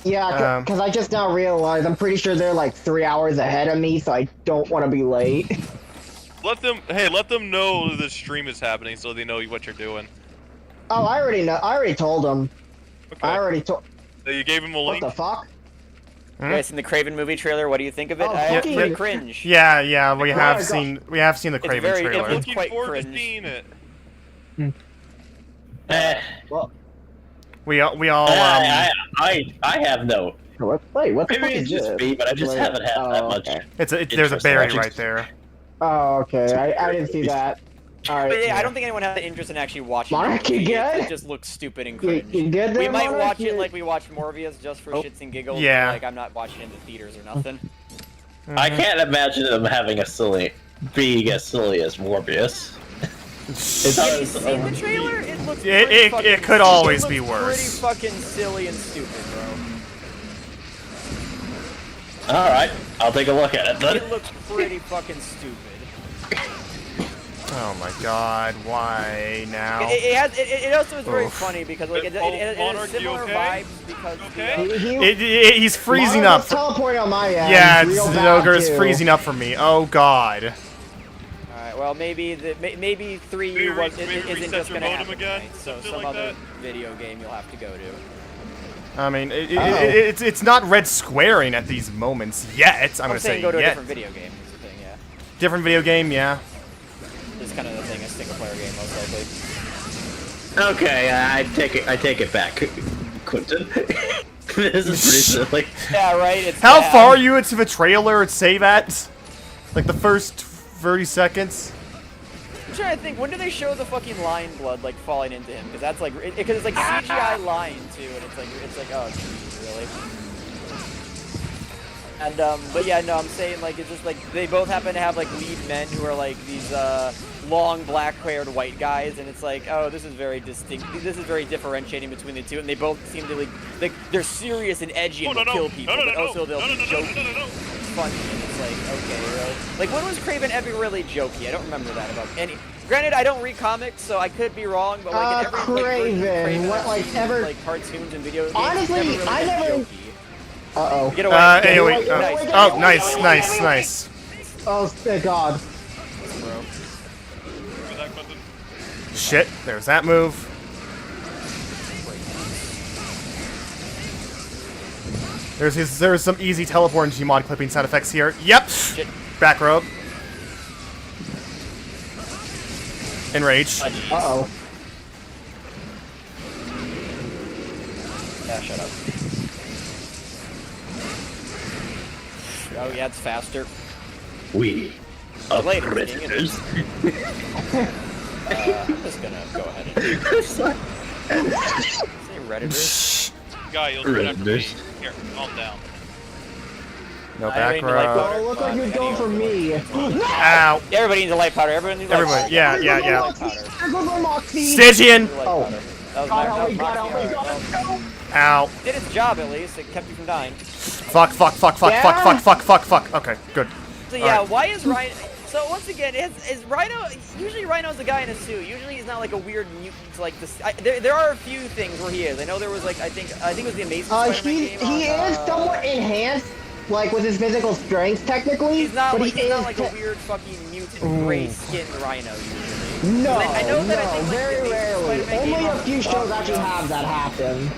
Speaker 4: Yeah, because I just now realized I'm pretty sure they're like 3 hours ahead of me, so I don't want to be late.
Speaker 2: Let them know the stream is happening so they know what you're doing.
Speaker 4: Oh, I already know. I already told them.
Speaker 2: Okay.
Speaker 4: I already told.
Speaker 2: So you gave him a
Speaker 4: What
Speaker 2: link?
Speaker 4: the fuck?
Speaker 3: You guys seen the Craven movie trailer? What do you think of it?
Speaker 4: Oh,
Speaker 3: It's
Speaker 4: fucking-
Speaker 3: pretty cringe.
Speaker 1: Yeah, we
Speaker 4: Oh
Speaker 1: have
Speaker 4: my
Speaker 1: seen the Craven
Speaker 3: very-
Speaker 1: trailer.
Speaker 2: I'm
Speaker 3: It's
Speaker 2: looking
Speaker 3: quite
Speaker 2: forward to
Speaker 3: cringe.
Speaker 2: seeing it.
Speaker 4: Well,
Speaker 1: We all
Speaker 5: I have no.
Speaker 4: wait, what the fuck
Speaker 5: Maybe
Speaker 4: is
Speaker 5: it's just
Speaker 4: this?
Speaker 5: me, but I just
Speaker 4: Wait,
Speaker 5: haven't had that much.
Speaker 4: okay.
Speaker 1: there's a
Speaker 5: Interest
Speaker 1: berry
Speaker 5: watching.
Speaker 1: right there.
Speaker 4: Oh, okay. I didn't see that. All
Speaker 3: But
Speaker 4: right.
Speaker 3: yeah, I don't think anyone has an interest in actually watching
Speaker 4: Monarchy,
Speaker 3: the movie.
Speaker 4: good?
Speaker 3: It just looks stupid and
Speaker 4: You,
Speaker 3: cringe.
Speaker 4: you good there,
Speaker 3: We might watch
Speaker 4: Monarchy?
Speaker 3: it like we watched Morbius just for
Speaker 4: Oh.
Speaker 3: shits and giggles.
Speaker 1: Yeah.
Speaker 3: But, like, I'm not watching it in the theaters or nothing.
Speaker 5: I can't imagine them having being as silly as Morbius. It's
Speaker 3: Have you seen the trailer? It looks
Speaker 1: It-
Speaker 3: pretty
Speaker 1: it-
Speaker 3: fucking,
Speaker 1: it could always
Speaker 3: it
Speaker 1: be
Speaker 3: looks
Speaker 1: worse.
Speaker 3: Pretty fucking silly and stupid, bro.
Speaker 5: All right, I'll take a look at it then.
Speaker 3: It looks pretty fucking stupid.
Speaker 1: Oh my god, why now?
Speaker 3: It also is very
Speaker 1: Oof.
Speaker 3: funny because like it has
Speaker 2: Monarch, you
Speaker 3: similar
Speaker 2: okay?
Speaker 3: vibes because
Speaker 2: Okay?
Speaker 1: He's freezing
Speaker 4: Monarch
Speaker 1: up.
Speaker 4: was teleporting on my end.
Speaker 1: Yeah,
Speaker 4: real bad,
Speaker 1: Zinogre is
Speaker 4: too.
Speaker 1: freezing up for me. Oh god.
Speaker 3: Alright, well maybe maybe 3U
Speaker 2: Maybe
Speaker 3: isn't
Speaker 2: reset
Speaker 3: just
Speaker 2: your
Speaker 3: gonna
Speaker 2: modem
Speaker 3: happen
Speaker 2: again,
Speaker 3: tonight, so
Speaker 2: something
Speaker 3: some
Speaker 2: like
Speaker 3: other
Speaker 2: that.
Speaker 3: video game you'll have to go to.
Speaker 1: I mean,
Speaker 4: Uh-oh.
Speaker 1: it's not red squaring at these moments yet. I'm gonna
Speaker 3: saying
Speaker 1: say
Speaker 3: go to a
Speaker 1: yet.
Speaker 3: different video game is the thing, yeah.
Speaker 1: Different video game, yeah.
Speaker 3: This kind of the thing, a single player game most likely.
Speaker 5: Okay, I take it back, Quentin. This is pretty silly.
Speaker 3: Yeah, right. It's
Speaker 1: How
Speaker 3: bad.
Speaker 1: far are you into the trailer at save at? Like the first 30 seconds?
Speaker 3: I'm trying to think, when do they show the fucking lion blood like falling into him? Because that's like, because it's like CGI lion too, and it's like, oh, geez, really? And but yeah, no, I'm saying like it's just like they both happen to have like lead men who are like these long black-haired white guys, and it's like, oh, this is very distinct. This is very differentiating between the two, and they both seem to like they're serious and edgy and will kill people, but also they'll be jokey, funny, and it's like, okay, really? Like when was Craven ever really jokey? I don't remember that about any. Granted, I don't read comics, so I could be wrong, but like in every like, version of
Speaker 4: Craven, what,
Speaker 3: I've
Speaker 4: like,
Speaker 3: seen,
Speaker 4: ever-
Speaker 3: like cartoons and video games,
Speaker 4: Honestly,
Speaker 3: he's never really
Speaker 4: I
Speaker 3: been
Speaker 4: never-
Speaker 3: jokey.
Speaker 4: Uh-oh.
Speaker 3: Get away.
Speaker 1: Anyway,
Speaker 3: Get away.
Speaker 1: oh, nice.
Speaker 4: Oh, thank God.
Speaker 3: Bro.
Speaker 2: Remember that, Quentin?
Speaker 1: Shit, there's that move. There's some easy teleport and Gmod clipping sound effects here. Yep.
Speaker 3: Shit.
Speaker 1: Back robe. Enrage.
Speaker 4: Uh-oh.
Speaker 3: Yeah, shut up. Oh yeah, it's faster.
Speaker 5: We are
Speaker 3: Later,
Speaker 5: predators.
Speaker 3: I'm just gonna go ahead and say Redditor.
Speaker 2: Guy, you'll do it after me.
Speaker 5: Reddish.
Speaker 2: Here, calm down.
Speaker 1: No
Speaker 3: I
Speaker 1: back
Speaker 3: mean, like,
Speaker 1: row.
Speaker 4: Oh, look like you're going for me.
Speaker 1: Ow.
Speaker 3: Everybody needs a light powder. Everybody needs a light
Speaker 1: Everybody,
Speaker 3: powder.
Speaker 1: yeah.
Speaker 4: There goes my Moxie.
Speaker 1: Stygian.
Speaker 3: Light
Speaker 4: Oh.
Speaker 3: powder. That was
Speaker 4: God,
Speaker 3: my,
Speaker 4: help me,
Speaker 3: that
Speaker 4: God,
Speaker 3: was
Speaker 4: help me,
Speaker 3: my
Speaker 4: God,
Speaker 3: well,
Speaker 1: Ow.
Speaker 3: did its job at least. It kept you from dying.
Speaker 1: Fuck. Okay, good.
Speaker 3: So yeah,
Speaker 1: Alright.
Speaker 3: why is Rhino? So once again, is Rhino? Usually Rhino's a guy in a suit. Usually he's not like a weird mutant like this. There are a few things where he is. I know there was like I think it was the Amazing Spider-Man game.
Speaker 4: He is somewhat enhanced, like with his physical strength, technically.
Speaker 3: He's not
Speaker 4: but
Speaker 3: like
Speaker 4: he
Speaker 3: he's
Speaker 4: is
Speaker 3: not like a weird fucking mutant gray-skinned Rhino usually.
Speaker 4: No,
Speaker 3: I know that I
Speaker 4: no,
Speaker 3: think, like,
Speaker 4: very
Speaker 3: the
Speaker 4: rarely.
Speaker 3: Spider-Man
Speaker 4: Only
Speaker 3: game
Speaker 4: a
Speaker 3: on-
Speaker 4: few shows actually have that happen.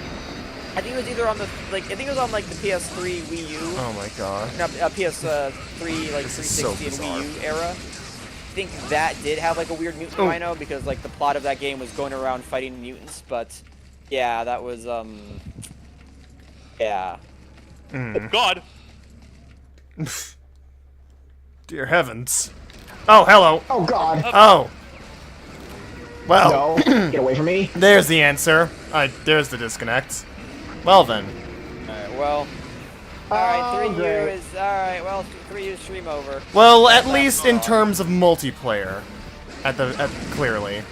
Speaker 3: I think it was either on the I think it was on like the PS3 Wii U.
Speaker 1: Oh my god.
Speaker 3: No, PS3 like
Speaker 1: This is so
Speaker 3: 360 and
Speaker 1: bizarre.
Speaker 3: Wii U era. I think that did have like a weird mutant
Speaker 1: Oh.
Speaker 3: Rhino because like the plot of that game was going around fighting mutants, but yeah, that was yeah.
Speaker 1: Mm.
Speaker 2: God!
Speaker 1: Dear heavens. Oh, hello.
Speaker 4: Oh God.
Speaker 1: Oh. Well,
Speaker 4: No, get away from me.
Speaker 1: there's the answer. There's the disconnect. Well then.
Speaker 3: Alright, well. Alright, 3U
Speaker 4: great.
Speaker 3: is alright, well 3U stream over.
Speaker 1: Well, at least in terms of multiplayer. Clearly.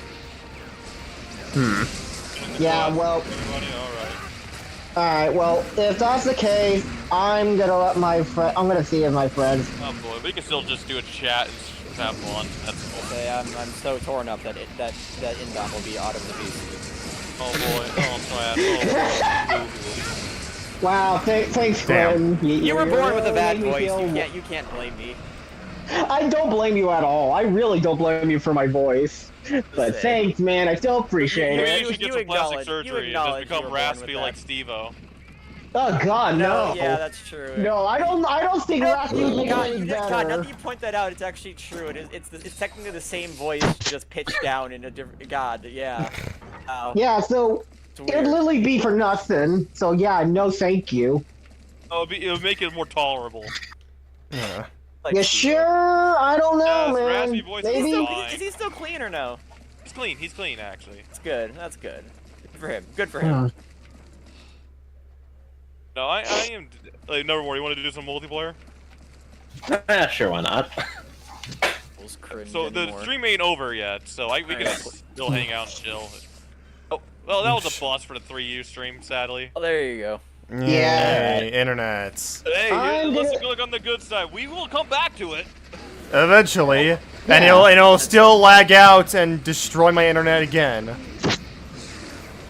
Speaker 4: Yeah, well,
Speaker 2: Everybody, alright.
Speaker 4: alright, well, if that's the case, I'm gonna let my friend, I'm gonna see if my friends.
Speaker 2: Oh boy, we can still just do a chat and have fun. That's cool.
Speaker 3: Say I'm so torn up that that inbound will be out of the beast.
Speaker 2: Oh boy, oh sad. Oh boy.
Speaker 4: Wow, thanks,
Speaker 1: Damn.
Speaker 4: Quinn.
Speaker 3: You were born with a bad
Speaker 4: made me
Speaker 3: voice.
Speaker 4: feel-
Speaker 3: You can't blame me.
Speaker 4: I don't blame you at all. I really don't blame you for my voice. But thanks, man. I still appreciate
Speaker 2: Maybe
Speaker 4: it.
Speaker 2: you should get some plastic surgery and just
Speaker 3: acknowledge you
Speaker 2: become
Speaker 3: were born with
Speaker 2: raspy
Speaker 3: that.
Speaker 2: like Steve-O.
Speaker 4: Oh God, no.
Speaker 3: Yeah, that's true.
Speaker 4: No, I don't think Rasmus makes
Speaker 3: God,
Speaker 4: it any
Speaker 3: God, now
Speaker 4: better.
Speaker 3: that you point that out, it's actually true. It's technically the same voice, just pitched down in a different. God, yeah. Wow.
Speaker 4: Yeah, so
Speaker 3: It's
Speaker 4: it would
Speaker 3: weird.
Speaker 4: literally be for nothing. So yeah, no, thank you.
Speaker 2: Oh, it would make it more tolerable.
Speaker 1: Yeah.
Speaker 3: Like
Speaker 4: Yeah,
Speaker 3: Steve-O.
Speaker 4: sure. I don't know,
Speaker 2: Yes,
Speaker 4: man.
Speaker 2: raspy voice is
Speaker 4: Maybe.
Speaker 2: fine.
Speaker 3: Is he still clean or no?
Speaker 2: He's clean. He's clean, actually.
Speaker 3: That's good. That's good. Good for him. Good for him.
Speaker 2: No, I am. Like, Nevermore, you want to do some multiplayer?
Speaker 5: Sure, why not?
Speaker 3: Those cringe
Speaker 2: So the
Speaker 3: anymore.
Speaker 2: stream ain't over yet, so we can still hang out and chill. Oh, well, that was a bust for the 3U stream, sadly.
Speaker 3: Oh, there you go.
Speaker 1: Yay, internets.
Speaker 2: Hey,
Speaker 4: I'm
Speaker 2: let's
Speaker 4: gonna-
Speaker 2: look on the good side. We will come back to it.
Speaker 1: Eventually.
Speaker 4: Yeah.
Speaker 1: And it'll still lag out and destroy my internet again.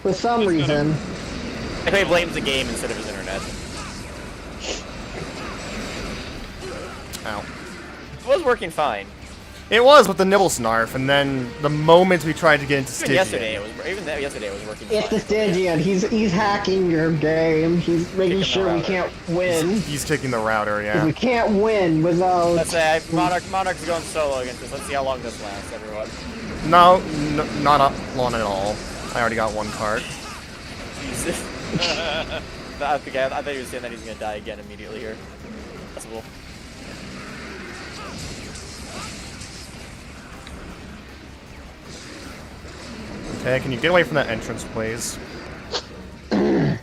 Speaker 4: For some reason.
Speaker 3: I think he blames the game instead of his internet.
Speaker 1: Ow.
Speaker 3: It was working fine.
Speaker 1: It was with the nibble snarf, and then the moment we tried to get into
Speaker 3: Even
Speaker 1: Stygian.
Speaker 3: yesterday it was working
Speaker 4: It's the
Speaker 3: fine.
Speaker 4: Stygian. He's hacking your game. He's making
Speaker 3: Kicking the
Speaker 4: sure we
Speaker 3: router.
Speaker 4: can't win.
Speaker 1: He's kicking the router,
Speaker 4: We
Speaker 1: yeah.
Speaker 4: can't win without.
Speaker 3: Let's say Monarch's going solo against this. Let's see how long this lasts, everyone.
Speaker 1: No, not up long at all. I already got one card.
Speaker 3: Jesus. I thought you were saying that he's gonna die again immediately here. Possible.
Speaker 1: Okay, can you get away from that entrance, please? Okay,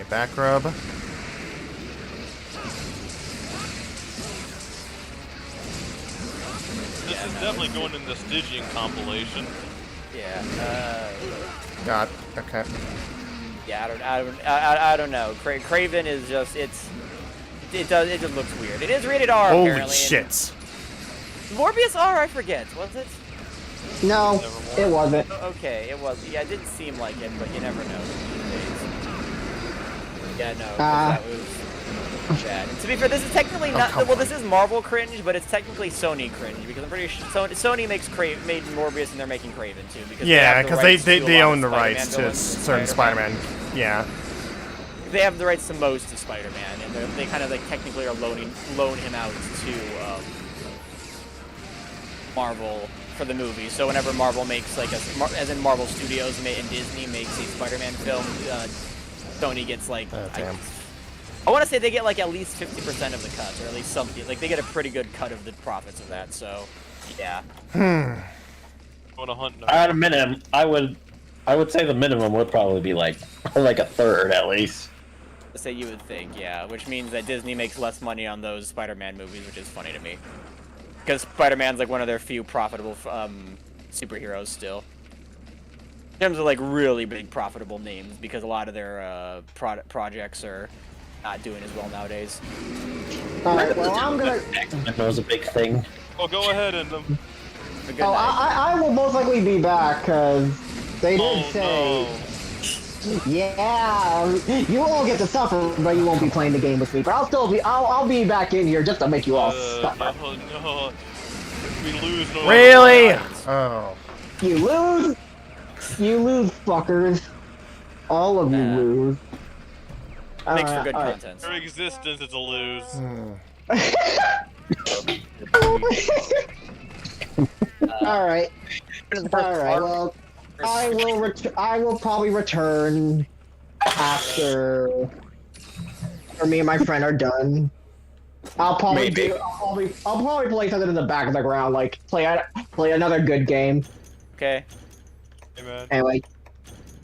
Speaker 1: back rub.
Speaker 2: This is definitely going in the Stygian compilation.
Speaker 3: Yeah.
Speaker 1: Got, okay.
Speaker 3: Yeah. I don't know. Craven is just it just looks weird. It is rated R
Speaker 1: Holy
Speaker 3: apparently.
Speaker 1: shit.
Speaker 3: And Morbius R, I forget. Was it?
Speaker 4: No, it wasn't.
Speaker 3: Okay, it was. Yeah, it didn't seem like it, but you never know these days. Yeah, no, 'cause that was bad. And to be fair, this is technically not.
Speaker 1: come
Speaker 3: Well,
Speaker 1: on.
Speaker 3: this is Marvel cringe, but it's technically Sony cringe because I'm pretty sure Sony makes made Morbius and they're making Craven too. Because
Speaker 1: Yeah,
Speaker 3: because
Speaker 1: they own the rights to certain Spider-Man. Yeah.
Speaker 3: They have the rights to most of Spider-Man, and they kind of like technically are loan him out to Marvel for the movie. So whenever Marvel makes like as in Marvel Studios and Disney makes a Spider-Man film, Sony gets like
Speaker 1: damn.
Speaker 3: I want to say they get like at least 50% of the cut, or at least something. Like they get a pretty good cut of the profits of that. So yeah.
Speaker 2: Going to hunt.
Speaker 5: At a minimum, I would say the minimum would probably be like a third at least.
Speaker 3: Let's say you would think, yeah, which means that Disney makes less money on those Spider-Man movies, which is funny to me. Because Spider-Man's like one of their few profitable superheroes still. In terms of like really big profitable names, because a lot of their projects are not doing as well nowadays.
Speaker 4: Alright, well, I'm gonna.
Speaker 5: X-Men was a big thing.
Speaker 2: Oh, go ahead and.
Speaker 3: A good
Speaker 4: Oh,
Speaker 3: night.
Speaker 4: I will most likely be back because they did say.
Speaker 2: no.
Speaker 4: Yeah, you all get to suffer, but you won't be playing the game with me. But I'll still be. I'll be back in here just to make you all suffer.
Speaker 2: No. We lose. No.
Speaker 1: Really? Oh.
Speaker 4: You lose, fuckers. All of you lose.
Speaker 3: Makes for good
Speaker 4: alright.
Speaker 3: content.
Speaker 2: Your existence is a lose.
Speaker 4: Alright. Alright, well, I will probably return after me and my friend are done. I'll probably
Speaker 5: Maybe.
Speaker 4: I'll probably play something in the back of the ground, like play another good game.
Speaker 3: Okay.
Speaker 2: Hey, man.
Speaker 4: Anyway,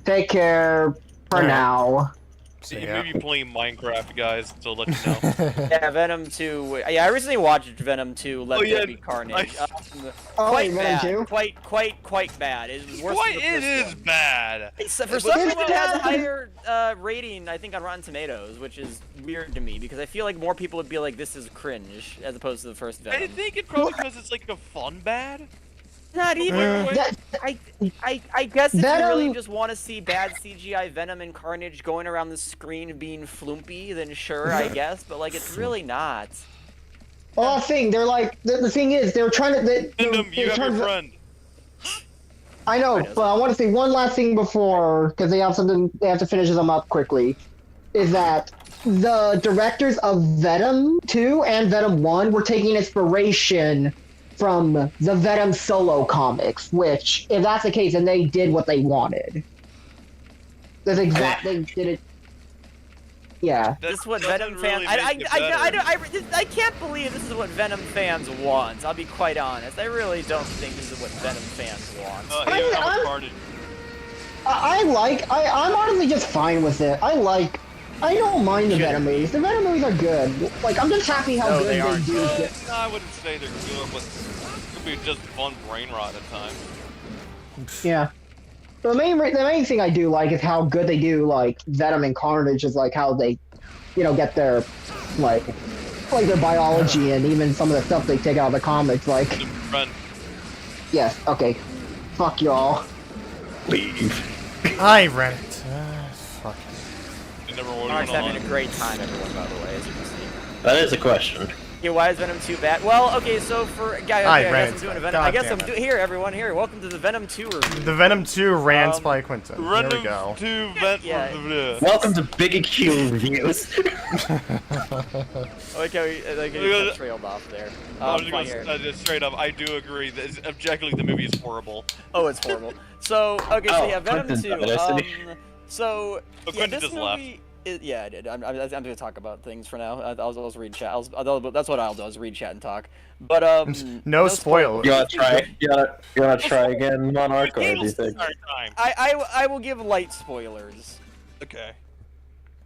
Speaker 4: take care for
Speaker 1: Alright.
Speaker 4: now.
Speaker 2: You
Speaker 1: Yeah.
Speaker 2: may be playing Minecraft, guys, to let you know.
Speaker 3: Yeah, Venom 2. Yeah, I recently watched Venom 2. Let
Speaker 2: Oh,
Speaker 3: There
Speaker 2: yeah,
Speaker 3: Be Carnage.
Speaker 2: I-
Speaker 4: Oh,
Speaker 3: Quite
Speaker 4: wait,
Speaker 3: bad.
Speaker 4: Venom 2?
Speaker 3: Quite bad. It was worse
Speaker 2: What?
Speaker 3: than the
Speaker 2: It
Speaker 3: first
Speaker 2: is
Speaker 3: one.
Speaker 2: bad.
Speaker 3: For some reason, it has a
Speaker 4: bad.
Speaker 3: higher rating, I think, on Rotten Tomatoes, which is weird to me because I feel like more people would be like, "This is cringe," as opposed to the first
Speaker 2: I
Speaker 3: Venom.
Speaker 2: think it's probably because it's like a fun bad.
Speaker 3: Not even.
Speaker 4: That-
Speaker 3: I guess if you really
Speaker 4: Venom-
Speaker 3: just want to see bad CGI Venom and Carnage going around the screen being flumpy, then sure, I guess. But like, it's really not.
Speaker 4: Well, the thing is, they're trying to.
Speaker 2: Venom, you have your friend.
Speaker 4: I know, but I want to say one last thing before, because they have to finish them up quickly, is that the directors of Venom 2 and Venom 1 were taking inspiration from the Venom solo comics, which, if that's the case, then they did what they wanted. They did it. Yeah.
Speaker 3: This is what
Speaker 2: Doesn't
Speaker 3: Venom
Speaker 2: really
Speaker 3: fans.
Speaker 2: make it better.
Speaker 3: I can't believe this is what Venom fans want. I'll be quite honest. I really don't think this is what Venom fans want.
Speaker 4: I'm honestly just fine with it. I don't mind the Venom movies. The Venom movies are good. Like, I'm just happy how
Speaker 3: No,
Speaker 4: good
Speaker 3: they
Speaker 4: they
Speaker 3: aren't.
Speaker 4: do.
Speaker 2: No, I wouldn't say they're good, but it could be just fun brain rot at times.
Speaker 4: Yeah. The main thing I do like is how good they do, like, Venom and Carnage is, like, how they, get their, like their biology and even some of the stuff they take out of the comics, like...
Speaker 2: Friend.
Speaker 4: Yes, okay. Fuck y'all.
Speaker 5: Leave.
Speaker 1: I read it. Fuck.
Speaker 3: Mark's having a great time, everyone, by the way, as you can see.
Speaker 5: That is a question.
Speaker 3: Yeah, why is Venom 2 bad? Well, okay, so for... Yeah, okay, I guess I'm doing a Venom... I guess I'm here, everyone, here. Welcome to the Venom 2 review.
Speaker 1: The Venom 2 rants by Quentin. There we go.
Speaker 5: Welcome to Big Q Reviews.
Speaker 3: I like how you trailed off there.
Speaker 2: Straight up, I do agree that objectively the movie is horrible.
Speaker 3: Oh, it's horrible. So, okay, so yeah, Venom
Speaker 5: Quentin
Speaker 3: 2.
Speaker 5: died, I see.
Speaker 3: So, yeah,
Speaker 2: Quentin
Speaker 3: this
Speaker 2: just
Speaker 3: movie... Yeah, I did. I'm going to talk about things for now. I'll read chat. That's what I'll do, is read chat and talk. But,
Speaker 1: no spoilers.
Speaker 5: You wanna try again, Monarch, or do you think?
Speaker 3: I will give light spoilers.
Speaker 2: Okay.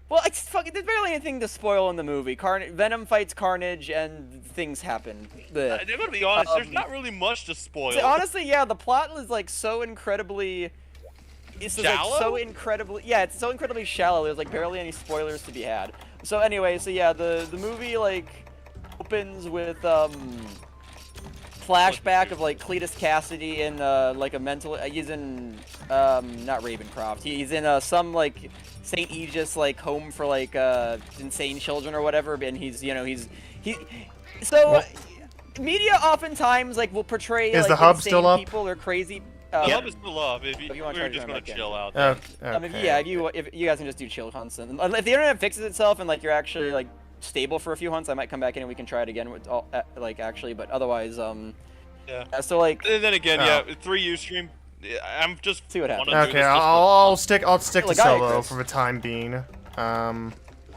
Speaker 3: Well, it's fucking. There's barely anything to spoil in the movie. Venom fights Carnage, and things happen.
Speaker 2: I'm gonna be honest. There's not really much to spoil.
Speaker 3: Honestly, yeah, the plot is like so incredibly. It's just, like, so incredibly. Yeah, it's so incredibly shallow. There's like barely any spoilers to be had. So anyway, so yeah, the movie like opens with flashback of like Cletus Cassidy in like a mental. He's in not Ravencroft. He's in some like St. Aegis like home for like insane children or whatever. And he's so. Media oftentimes like will portray
Speaker 1: Is
Speaker 3: like
Speaker 1: the hub
Speaker 3: insane
Speaker 1: still up?
Speaker 3: people or crazy.
Speaker 2: The hub is still up. If you we're just gonna chill out.
Speaker 1: Okay.
Speaker 3: If you guys can just do chill hunts, and if the internet fixes itself and like you're actually like stable for a few hunts, I might come back in and we can try it again with all like actually. But otherwise,
Speaker 2: yeah.
Speaker 3: So like.
Speaker 2: And then again, yeah, 3U stream. I'm just
Speaker 3: see what happens.
Speaker 1: Okay, I'll stick to solo for the time being.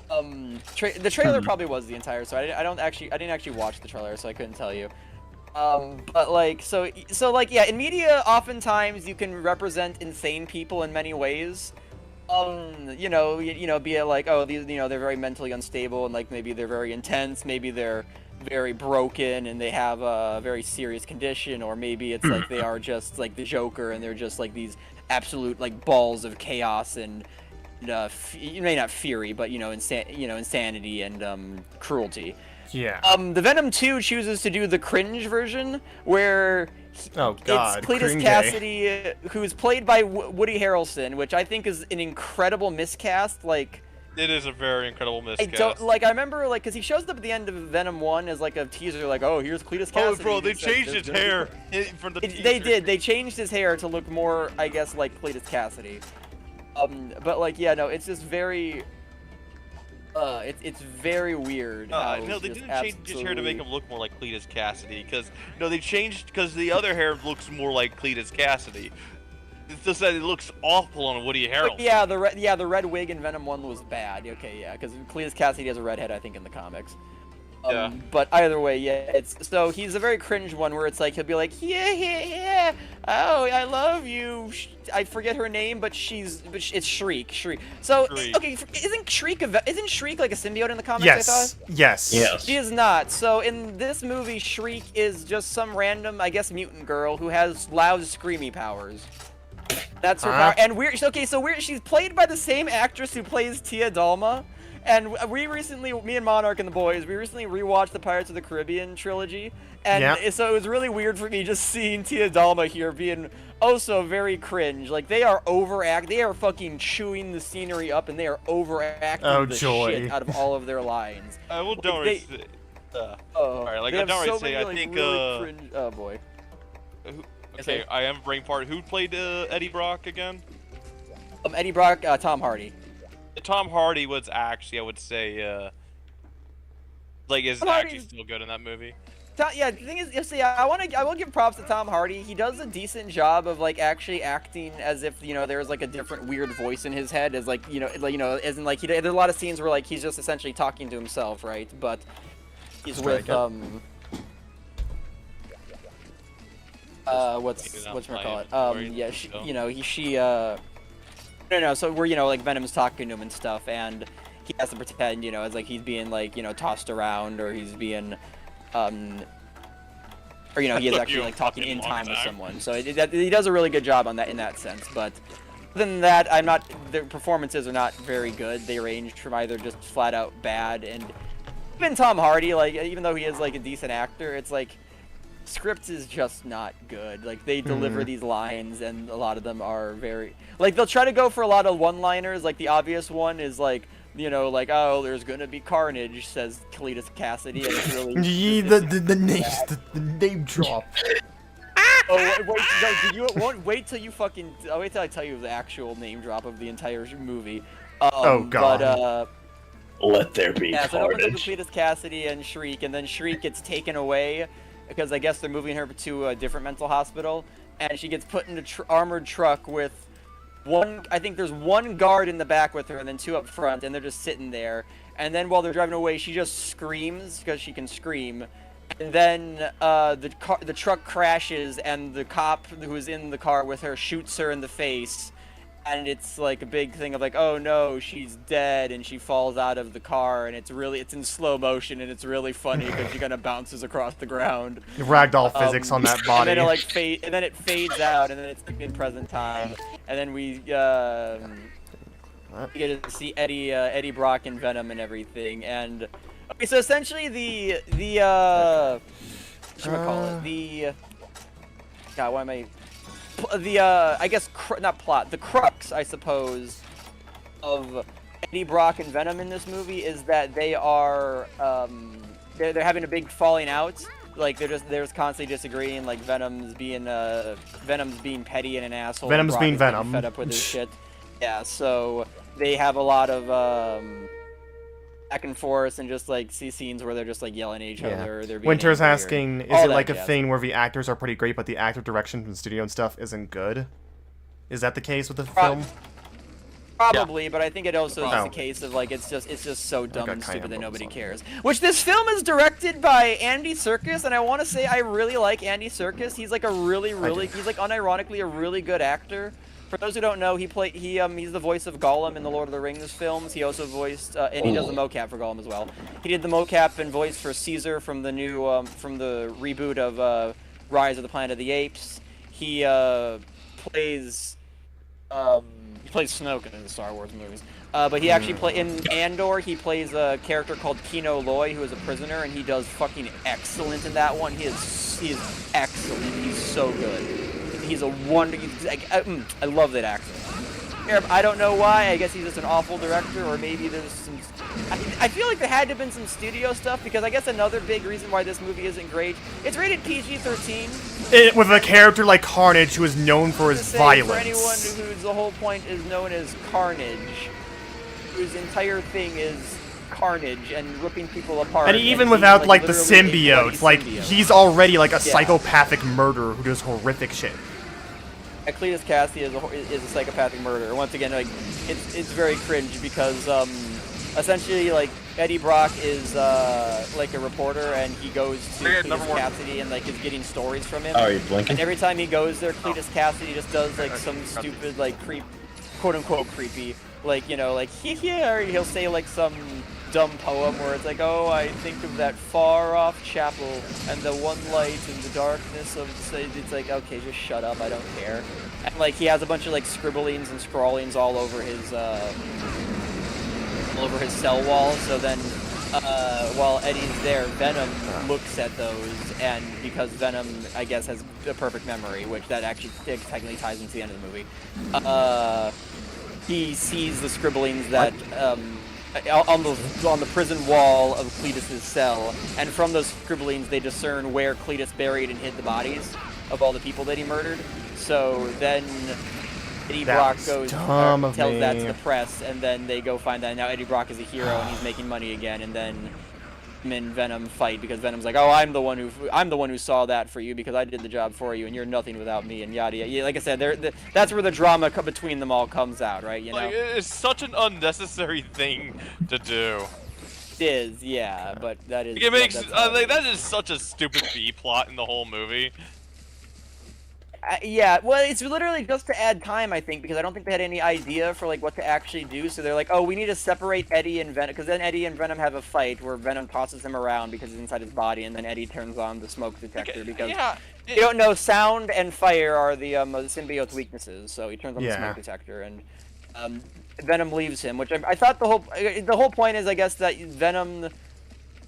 Speaker 3: The trailer probably was the entire, so I didn't actually watch the trailer, so I couldn't tell you. But like, so like, yeah, in media, oftentimes you can represent insane people in many ways. Be it like, oh, these, they're very mentally unstable, and like maybe they're very intense, maybe they're very broken, and they have a very serious condition, or maybe it's like they are just like the Joker, and they're just like these absolute like balls of chaos and. You may not fury, but insanity and cruelty.
Speaker 1: Yeah.
Speaker 3: The Venom 2 chooses to do the cringe version, where it's Cletus Cassidy, who's played by Woody Harrelson, which I think is an incredible miscast. Like,
Speaker 2: it is a very incredible miscast.
Speaker 3: I remember, like, because he shows up at the end of Venom 1 as like a teaser, like, oh, here's Cletus Cassidy.
Speaker 2: Oh, bro, they changed his hair from the teaser.
Speaker 3: They did. They changed his hair to look more, I guess, like Cletus Cassidy. But like, yeah, no, it's just very, it's very weird.
Speaker 2: No, they didn't change his hair to make him look more like Cletus Cassidy, because they changed because the other hair looks more like Cletus Cassidy. It's just that it looks awful on Woody Harrelson.
Speaker 3: The red wig in Venom 1 was bad. Okay, yeah, because Cletus Cassidy has a red head, I think, in the comics.
Speaker 2: Yeah.
Speaker 3: But either way, yeah, so he's a very cringe one where it's like he'll be like, yeah, oh, I love you. I forget her name, but it's Shriek. So
Speaker 2: Shriek.
Speaker 3: Okay, isn't Shriek like a symbiote in the comics? I thought?
Speaker 1: Yes.
Speaker 3: She is not. So in this movie, Shriek is just some random, I guess, mutant girl who has loud, screamy powers. That's her power. And weird. Okay, so weird. She's played by the same actress who plays Tia Dalma. And we recently, me and Monarch and the boys, we recently rewatched the Pirates of the Caribbean trilogy, and so it was really weird for me just seeing Tia Dalma here being also very cringe. Like, they are fucking chewing the scenery up, and they are overacting shit out of all of their lines.
Speaker 2: I will
Speaker 3: Alright,
Speaker 2: like, I don't
Speaker 3: so
Speaker 2: say,
Speaker 3: many,
Speaker 2: I think,
Speaker 3: really cringe, oh boy.
Speaker 2: Okay, I am brain part. Who played Eddie Brock again?
Speaker 3: Eddie Brock, Tom Hardy.
Speaker 2: Tom Hardy was actually, I would say, like, is actually still good in that movie.
Speaker 3: Yeah, the thing is, see, I will give props to Tom Hardy. He does a decent job of like actually acting as if there's like a different weird voice in his head, as like as in like there's a lot of scenes where like he's just essentially talking to himself, right? But he's with whatchamacallit? Yeah, so we're like Venom's talking to him and stuff, and he has to pretend as like he's being like tossed around, or he's being or he is actually like talking in time with someone. So he does a really good job on that in that sense. But other than that, the performances are not very good. They range from either just flat out bad, and even Tom Hardy, like, even though he is like a decent actor, it's like script is just not good. Like, they deliver these lines, and a lot of them are very like, they'll try to go for a lot of one-liners. Like, the obvious one is like, like, oh, there's gonna be carnage, says Cletus Cassidy, and it's really
Speaker 1: the name drop.
Speaker 3: Wait till you fucking wait till I tell you the actual name drop of the entire movie.
Speaker 1: Oh god.
Speaker 3: But
Speaker 5: let there be
Speaker 3: so it opens up with
Speaker 5: carnage.
Speaker 3: Cletus Cassidy and Shriek, and then Shriek gets taken away because I guess they're moving her to a different mental hospital, and she gets put in an armored truck with I think there's one guard in the back with her, and then two up front, and they're just sitting there. And then while they're driving away, she just screams because she can scream. And then the truck crashes, and the cop who's in the car with her shoots her in the face. And it's like a big thing of like, oh no, she's dead, and she falls out of the car, and it's in slow motion, and it's really funny because she kind of bounces across the ground.
Speaker 1: Ragdoll physics on that body.
Speaker 3: And then it fades out, and then it's in present time, and then we get to see Eddie Brock and Venom and everything. And okay, so essentially the I guess not plot, the crux, I suppose, of Eddie Brock and Venom in this movie is that they are they're having a big falling out. Like, they're just constantly disagreeing. Like, Venom's being petty and an asshole.
Speaker 1: Venom's
Speaker 3: Brock
Speaker 1: being Venom.
Speaker 3: Fed up with his shit. Yeah, so they have a lot of back and forth, and just like see scenes where they're just like yelling at each other. They're being
Speaker 1: Winter's
Speaker 3: angry,
Speaker 1: asking, is it like a thing where the actors are pretty great, but the actor direction from the studio and stuff isn't good? Is that the case with the film?
Speaker 3: Probably, but I think it also is the case of like it's just so dumb and stupid that nobody cares. Which this film is directed by Andy Serkis, and I want to say I really like Andy Serkis. He's like he's like unironically a really good actor. For those who don't know, he's the voice of Gollum in the Lord of the Rings films. He also voiced, and he does the mocap for Gollum as well. He did the mocap and voice for Caesar from the new, from the reboot of Rise of the Planet of the Apes. He plays Snoke in the Star Wars movies. But he actually in Andor, he plays a character called Kino Loy, who is a prisoner, and he does fucking excellent in that one. He is excellent. He's so good. He's a wonder. I love that actor. I don't know why. I guess he's just an awful director, or maybe there's some. I feel like there had to have been some studio stuff, because I guess another big reason why this movie isn't great. It's rated PG-13.
Speaker 1: With a character like Carnage, who is known for his violence.
Speaker 3: For anyone whose the whole point is known as Carnage, whose entire thing is carnage and ripping people apart.
Speaker 1: And even without like the symbiote, like he's already like a psychopathic murderer who does horrific shit.
Speaker 3: Cletus Cassidy is a psychopathic murderer. Once again, like it's very cringe because essentially like Eddie Brock is like a reporter, and he goes to Cletus Cassidy and like is getting stories from him.
Speaker 5: Oh, are you blinking?
Speaker 3: And every time he goes there, Cletus Cassidy just does like some stupid like quote unquote creepy, like like or he'll say like some dumb poem where it's like, oh, I think of that far off chapel and the one light in the darkness of it's like, okay, just shut up, I don't care. And like he has a bunch of like scribblings and scrawlings all over his all over his cell wall. So then, while Eddie's there, Venom looks at those, and because Venom, I guess, has a perfect memory, which that actually technically ties into the end of the movie. He sees the scribblings that on the prison wall of Cletus's cell, and from those scribblings they discern where Cletus buried and hid the bodies of all the people that he murdered. So then Eddie Brock goes tells that to the press, and then they go find that. And now Eddie Brock is a hero and he's making money again. And then him and Venom fight because Venom's like, "Oh, I'm the one who saw that for you because I did the job for you, and you're nothing without me." And yada yada. Like I said, that's where the drama between them all comes out, right? You know,
Speaker 2: like, it's such an unnecessary thing to do.
Speaker 3: It is, yeah, but that is.
Speaker 2: It makes like, that is such a stupid B plot in the whole movie.
Speaker 3: Yeah, well, it's literally just to add time, I think, because I don't think they had any idea for like what to actually do. So they're like, "Oh, we need to separate Eddie and Venom," because then Eddie and Venom have a fight where Venom tosses him around because he's inside his body, and then Eddie turns on the smoke detector because you don't know sound and fire are the symbiote's weaknesses. So he turns on the smoke detector, and Venom leaves him. Which I thought the whole point is, I guess, that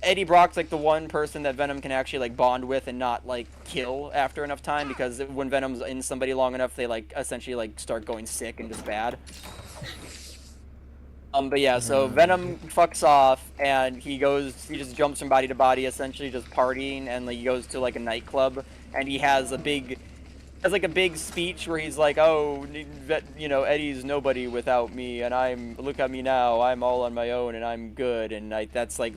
Speaker 3: Eddie Brock's like the one person that Venom can actually like bond with and not like kill after enough time, because when Venom's in somebody long enough, they like essentially like start going sick and just bad. But yeah, so Venom fucks off and he just jumps from body to body, essentially just partying, and like he goes to like a nightclub and he has a big speech where he's like, "Oh, you know, Eddie's nobody without me, and look at me now, I'm all on my own, and I'm good." And that's the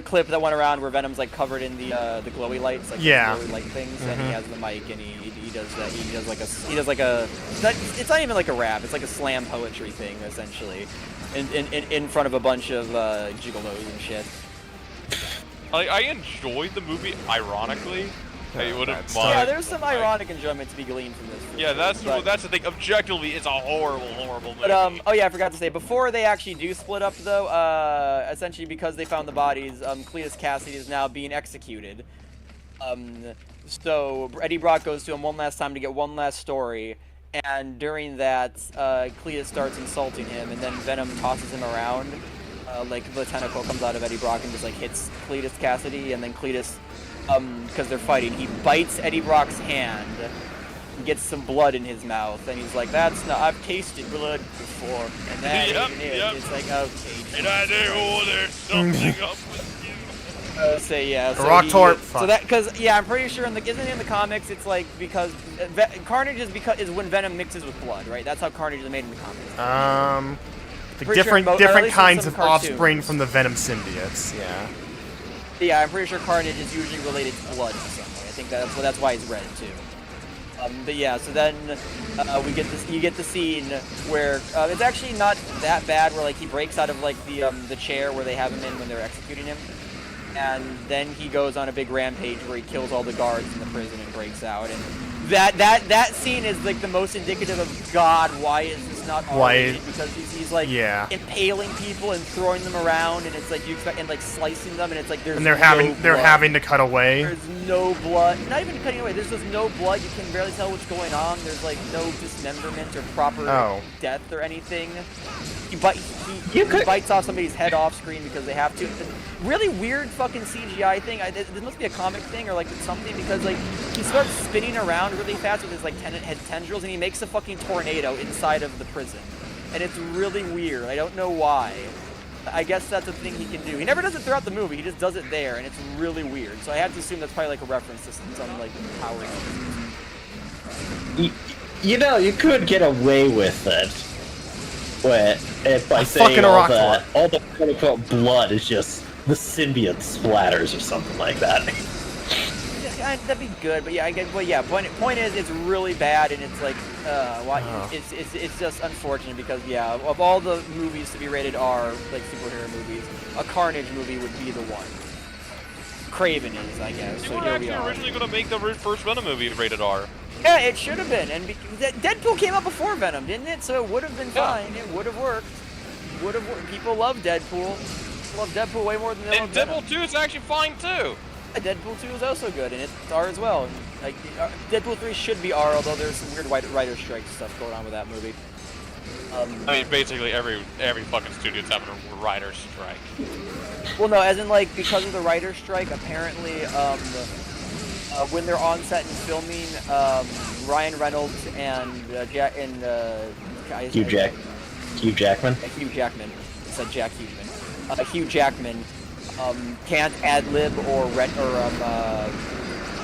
Speaker 3: clip that went around where Venom's like covered in the glowy lights, like the glowy light things, and he has the mic and he does that. He does like a it's not even like a rap, it's like a slam poetry thing essentially, in front of a bunch of gigolos and shit.
Speaker 2: I enjoyed the movie, ironically. I wouldn't mind.
Speaker 3: Yeah, there's some ironic enjoyment to be gleaned from this.
Speaker 2: Yeah, that's the thing. Objectively, it's a horrible movie.
Speaker 3: But oh yeah, I forgot to say, before they actually do split up though, essentially because they found the bodies, Cletus Cassidy is now being executed. So Eddie Brock goes to him one last time to get one last story, and during that, Cletus starts insulting him, and then Venom tosses him around. Like the tentacle comes out of Eddie Brock and just like hits Cletus Cassidy, and then Cletus, because they're fighting, he bites Eddie Brock's hand and gets some blood in his mouth, and he's like, "That's not, I've tasted blood before," and that it's like, okay.
Speaker 2: And I know there's something up with you.
Speaker 3: So yeah, so
Speaker 1: Rock Torp.
Speaker 3: So that, because yeah, I'm pretty sure isn't in the comics, it's like because Carnage is when Venom mixes with blood, right? That's how Carnage is made in the comics.
Speaker 1: Like different kinds of offspring from the Venom symbiotes. Yeah.
Speaker 3: Yeah, I'm pretty sure Carnage is usually related to blood in some way. I think that's why he's red too. But yeah, so then you get the scene where it's actually not that bad, where like he breaks out of like the chair where they have him in when they're executing him, and then he goes on a big rampage where he kills all the guards in the prison and breaks out. And that scene is like the most indicative of God. Why is this not R-rated? Because he's like impaling people and throwing them around, and it's like you expect, and like slicing them, and it's like they're
Speaker 1: having to cut away.
Speaker 3: There's no blood, not even cutting away. There's just no blood. You can barely tell what's going on. There's like no dismemberment or proper death or anything. He bites off somebody's head off screen because they have to. Really weird fucking CGI thing. This must be a comic thing or like something, because like he starts spinning around really fast with his like head tendrils, and he makes a fucking tornado inside of the prison, and it's really weird. I don't know why. I guess that's a thing he can do. He never does it throughout the movie. He just does it there, and it's really weird. So I have to assume that's probably like a reference to some like power.
Speaker 5: You know, you could get away with it. By saying all the quote-unquote blood is just the symbiote splatters or something like that.
Speaker 3: Yeah, that'd be good, but yeah, I guess. Well, yeah. Point is, it's really bad, and it's like, it's just unfortunate because yeah, of all the movies to be rated R, like superhero movies, a Carnage movie would be the one. Craven is, I guess.
Speaker 2: They were actually originally going to make the first Venom movie rated R.
Speaker 3: Yeah, it should have been, and Deadpool came out before Venom, didn't it? So it would have been fine. It would have worked. People love Deadpool. Love Deadpool way more than they love Venom.
Speaker 2: Deadpool 2 is actually fine too.
Speaker 3: Deadpool 2 is also good, and it's R as well. Like Deadpool 3 should be R, although there's some weird writer strike stuff going on with that movie.
Speaker 2: I mean, basically every fucking studio's having a writer's strike.
Speaker 3: Well, no, as in like because of the writer's strike, apparently, when they're on set and filming, Ryan Reynolds and
Speaker 5: Hugh Jackman.
Speaker 3: Hugh Jackman. I said Jack Hughman. Hugh Jackman can't ad lib or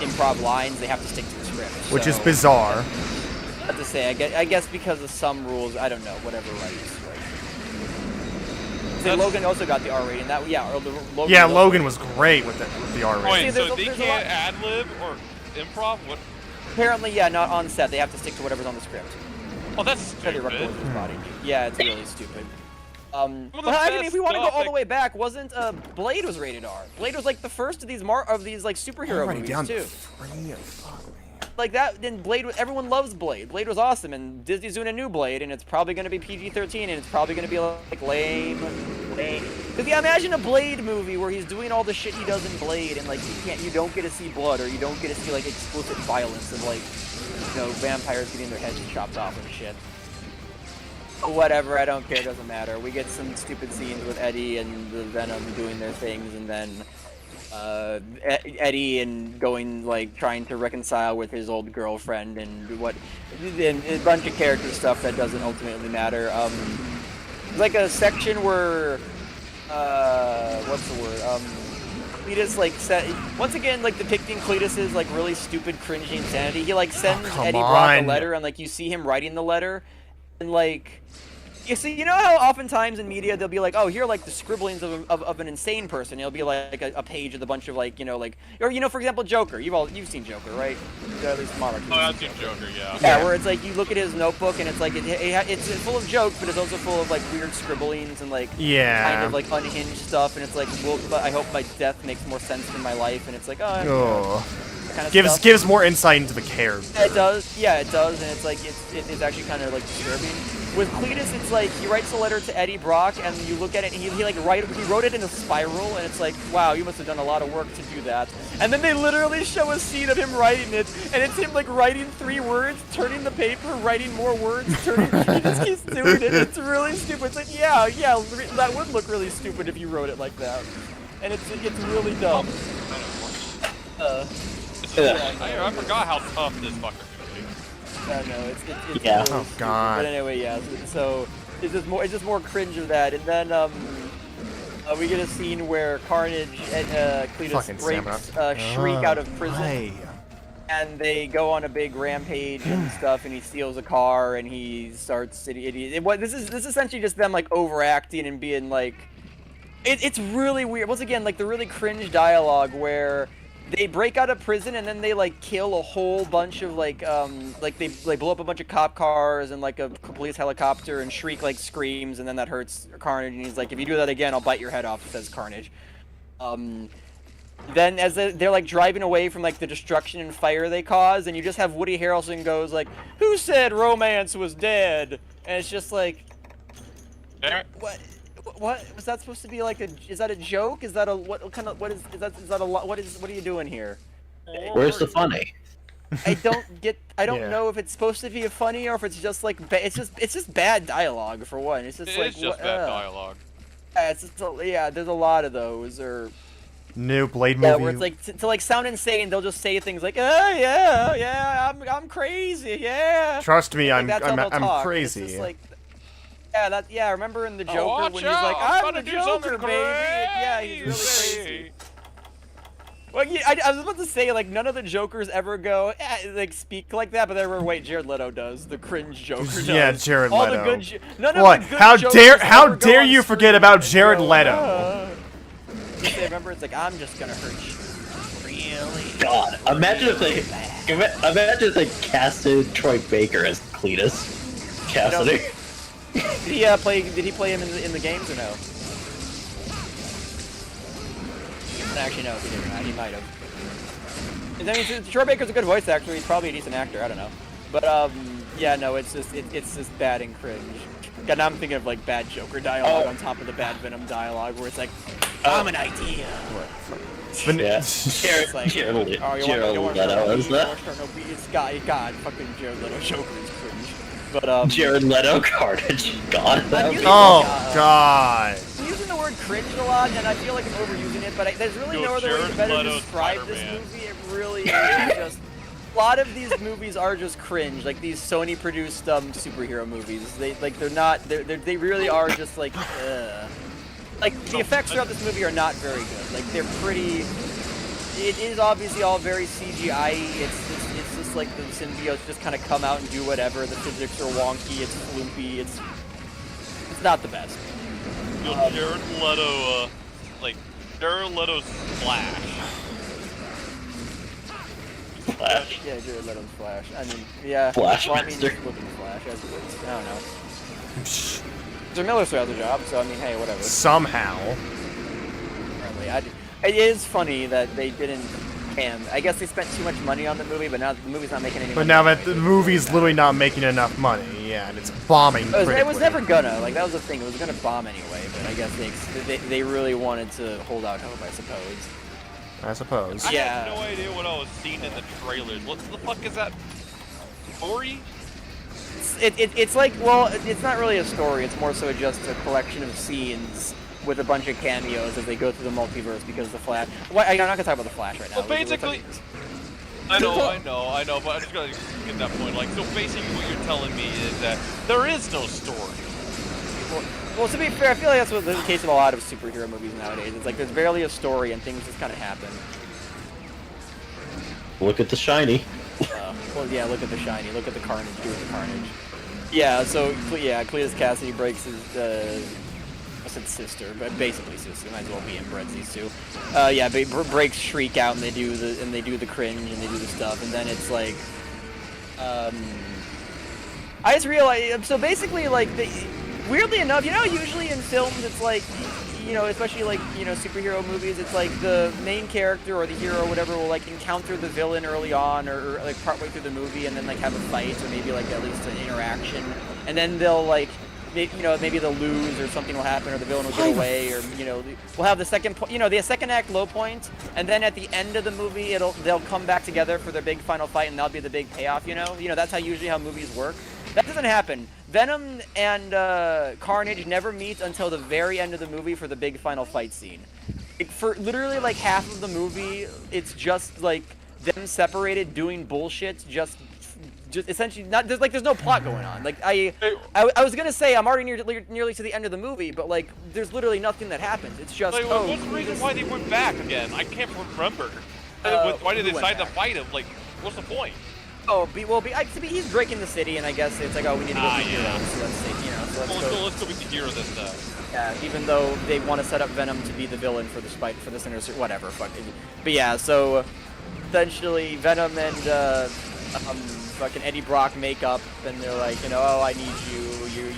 Speaker 3: improv lines. They have to stick to the script.
Speaker 1: Which is
Speaker 3: So,
Speaker 1: bizarre.
Speaker 3: I have to say, I guess because of some rules, I don't know, whatever rights. So Logan also got the R rating. That Logan.
Speaker 1: Yeah, Logan was great with the R rating.
Speaker 2: Wait, so
Speaker 3: there's
Speaker 2: they
Speaker 3: a
Speaker 2: can't ad lib or improv? What?
Speaker 3: Apparently, yeah, not on set. They have to stick to whatever's on the script.
Speaker 2: Oh, that's
Speaker 3: So they record
Speaker 2: stupid.
Speaker 3: with his body. Yeah, it's really stupid.
Speaker 2: Well,
Speaker 3: But I mean, if we want to go
Speaker 2: stuff,
Speaker 3: all the
Speaker 2: like-
Speaker 3: way back, wasn't Blade was rated R? Blade was like the first of these like superhero
Speaker 1: Already
Speaker 3: movies
Speaker 1: down
Speaker 3: too.
Speaker 1: 3. Fuck, man.
Speaker 3: Like that, then Blade. Everyone loves Blade. Blade was awesome, and Disney's doing a new Blade, and it's probably going to be PG-13, and it's probably going to be like lame. Because yeah, imagine a Blade movie where he's doing all the shit he does in Blade, and like you don't get to see blood, or you don't get to see like explicit violence of like, vampires getting their heads chopped off and shit. Whatever, I don't care, doesn't matter. We get some stupid scenes with Eddie and the Venom doing their things, and then Eddie and trying to reconcile with his old girlfriend and a bunch of character stuff that doesn't ultimately matter. There's like a section where what's the word? Cletus once again depicting Cletus's really stupid cringy insanity. He sends
Speaker 1: come
Speaker 3: Eddie Brock a
Speaker 1: on.
Speaker 3: letter, and you see him writing the letter, and you know how oftentimes in media they'll be like, oh, here are the scribblings of an insane person. It'll be like a page with a bunch of or for example Joker. You've seen Joker, right? At least Monarchy.
Speaker 2: Oh, I've seen Joker, yeah.
Speaker 3: Yeah, where it's you look at his notebook and it's it's full of jokes, but it's also full of weird scribblings and
Speaker 1: Yeah.
Speaker 3: kind of unhinged stuff, and it's but I hope my death makes more sense in my life, and it's
Speaker 1: Oh.
Speaker 3: kind of stuff.
Speaker 1: Gives more insight into the character.
Speaker 3: Yeah, it does. Yeah, it does, and it's actually kind of disturbing. With Cletus, it's he writes a letter to Eddie Brock, and you look at it, and he wrote it in a spiral, and it's wow, you must have done a lot of work to do that. And then they literally show a scene of him writing it, and it's him writing 3 words, turning the paper, writing more words, turning. He just keeps doing it. It's really stupid. It's yeah, that would look really stupid if you wrote it like that, and it's really dumb.
Speaker 2: I forgot how tough this fucker's gonna be.
Speaker 3: I know it's
Speaker 5: Yeah.
Speaker 3: really
Speaker 1: Oh,
Speaker 3: stupid.
Speaker 1: God.
Speaker 3: But anyway, yeah. So it's just more cringe of that, and then we get a scene where Carnage and Cletus
Speaker 1: Fucking
Speaker 3: breaks
Speaker 1: Samurai.
Speaker 3: Shriek out of prison,
Speaker 1: Why?
Speaker 3: and they go on a big rampage and stuff, and he steals a car, and he starts. This is essentially just them overacting and being it's really weird. Once again, the really cringe dialogue where they break out of prison and then they kill a whole bunch of they blow up a bunch of cop cars and a police helicopter, and Shriek screams, and then that hurts Carnage, and he's if you do that again, I'll bite your head off, says Carnage. Then as they're driving away from the destruction and fire they cause, and you just have Woody Harrelson goes who said romance was dead? And it's just what was that supposed to be is that a joke? Is that a what are you doing here?
Speaker 5: Where's the funny?
Speaker 3: I don't
Speaker 1: Yeah.
Speaker 3: know if it's supposed to be a funny or if it's just it's just bad dialogue for one. It's just
Speaker 2: It's just bad dialogue.
Speaker 3: Yeah, there's a lot of those, or
Speaker 1: New Blade
Speaker 3: yeah,
Speaker 1: movie.
Speaker 3: where it's to sound insane, they'll just say things oh yeah, I'm crazy, yeah.
Speaker 1: Trust me, I'm
Speaker 3: that's how they'll talk. It's
Speaker 1: crazy.
Speaker 3: just yeah, remember in the Joker
Speaker 2: watch
Speaker 3: when he's
Speaker 2: out,
Speaker 3: I'm
Speaker 2: gonna
Speaker 3: the
Speaker 2: do
Speaker 3: Joker,
Speaker 2: something
Speaker 3: baby. Yeah, he's really crazy. Well, I was about to say none of the Jokers ever go speak like that, but wait, Jared Leto does. The cringe Joker does.
Speaker 1: Yeah, Jared
Speaker 3: All
Speaker 1: Leto.
Speaker 3: The good, none
Speaker 1: What?
Speaker 3: Of the good
Speaker 1: How
Speaker 3: Jokers
Speaker 1: how
Speaker 3: ever go
Speaker 1: dare
Speaker 3: on
Speaker 1: you
Speaker 3: screen
Speaker 1: forget about
Speaker 3: and
Speaker 1: Jared
Speaker 3: go,
Speaker 1: Leto?
Speaker 3: Remember, it's I'm just gonna hurt you. Really?
Speaker 5: God, imagine if they casted Troy Baker as Cletus Cassidy.
Speaker 3: Did he play him in the games or no? Actually, no, he didn't. He might have. I mean, Troy Baker's a good voice actor. He's probably a decent actor. I don't know, but yeah, no, it's just bad and cringe. God, now I'm thinking of bad Joker dialogue on top of the bad Venom dialogue, where it's I'm an idea.
Speaker 5: Yeah.
Speaker 3: It's
Speaker 5: Jared
Speaker 3: oh, you
Speaker 5: Leto
Speaker 3: want
Speaker 5: is that?
Speaker 3: God, fucking Jared Leto Joker is cringe. But
Speaker 5: Jared Leto Carnage. God.
Speaker 3: I'm using,
Speaker 1: Oh god.
Speaker 3: I'm using the word cringe a lot, and I feel like I'm overusing it. But there's really no other way to better describe this movie. It really is just. A lot of these movies are just cringe, like these Sony-produced superhero movies. They really are just like the effects throughout this movie are not very good. Like they're pretty. It is obviously all very CGI. It's just like the symbiotes just kind of come out and do whatever. The physics are wonky. It's floopy. It's not the best.
Speaker 2: Jared Leto, Jared Leto's Flash.
Speaker 5: Flash.
Speaker 3: Yeah, Jared Leto's Flash. I mean, yeah.
Speaker 5: Flash
Speaker 3: well, I mean,
Speaker 5: master.
Speaker 3: he's looking Flash as it is. I don't know. Mr. Miller still has a job, so I mean, hey, whatever.
Speaker 1: Somehow.
Speaker 3: Apparently, it is funny that they didn't. I guess they spent too much money on the movie, but now the movie's not making any money.
Speaker 1: But now that the movie's literally not making enough money, yeah, and it's bombing.
Speaker 3: It was never gonna. Like that was the thing. It was gonna bomb anyway. But I guess they really wanted to hold out hope, I suppose.
Speaker 1: I suppose.
Speaker 2: I
Speaker 3: Yeah.
Speaker 2: had no idea what I was seeing in the trailers. What the fuck is that? Story?
Speaker 3: It's like, well, it's not really a story. It's more so just a collection of scenes with a bunch of cameos as they go through the multiverse because the Flash. I'm not gonna talk about the Flash right now.
Speaker 2: Well, basically, I know, but I just gotta get that point. Like, so basically, what you're telling me is that there is no story.
Speaker 3: Well, to be fair, I feel like that's what the case of a lot of superhero movies nowadays. It's like there's barely a story and things just kind of happen.
Speaker 5: Look at the shiny.
Speaker 3: Well, yeah, look at the shiny. Look at the Carnage doing the Carnage. Yeah, so, yeah, Cletus Cassidy breaks his, I said sister, but basically sister. Might as well be inbreds, these two. Yeah, breaks Shriek out and they do the cringe and they do the stuff, and then it's like, I just realized, so basically, like, weirdly enough, you know, usually in films it's like, you know, especially like, you know, superhero movies, it's like the main character or the hero or whatever will like encounter the villain early on or like partway through the movie and then like have a fight or maybe like at least an interaction, and then they'll like, you know, maybe they'll lose or something will happen or the villain will get away, or, you know, we'll have the second act low point, and then at the end of the movie they'll come back together for their big final fight and that'll be the big payoff, you know, that's how movies work. That doesn't happen. Venom and Carnage never meet until the very end of the movie for the big final fight scene. Like, for literally like half of the movie, it's just like them separated doing bullshit, just essentially not. There's no plot going on. Like I was gonna say I'm already nearly to the end of the movie, but like there's literally nothing that happens. It's just
Speaker 2: What's the reason why they went back again? I can't remember. Why did they decide to fight him? Like, what's the point?
Speaker 3: He's breaking the city, and I guess it's like, we need to go be heroes. So let's see, so
Speaker 2: let's go be the hero this time.
Speaker 3: Yeah, even though they want to set up Venom to be the villain for this fight, for this whatever, But yeah, so essentially Venom and fucking Eddie Brock make up, and they're like, I need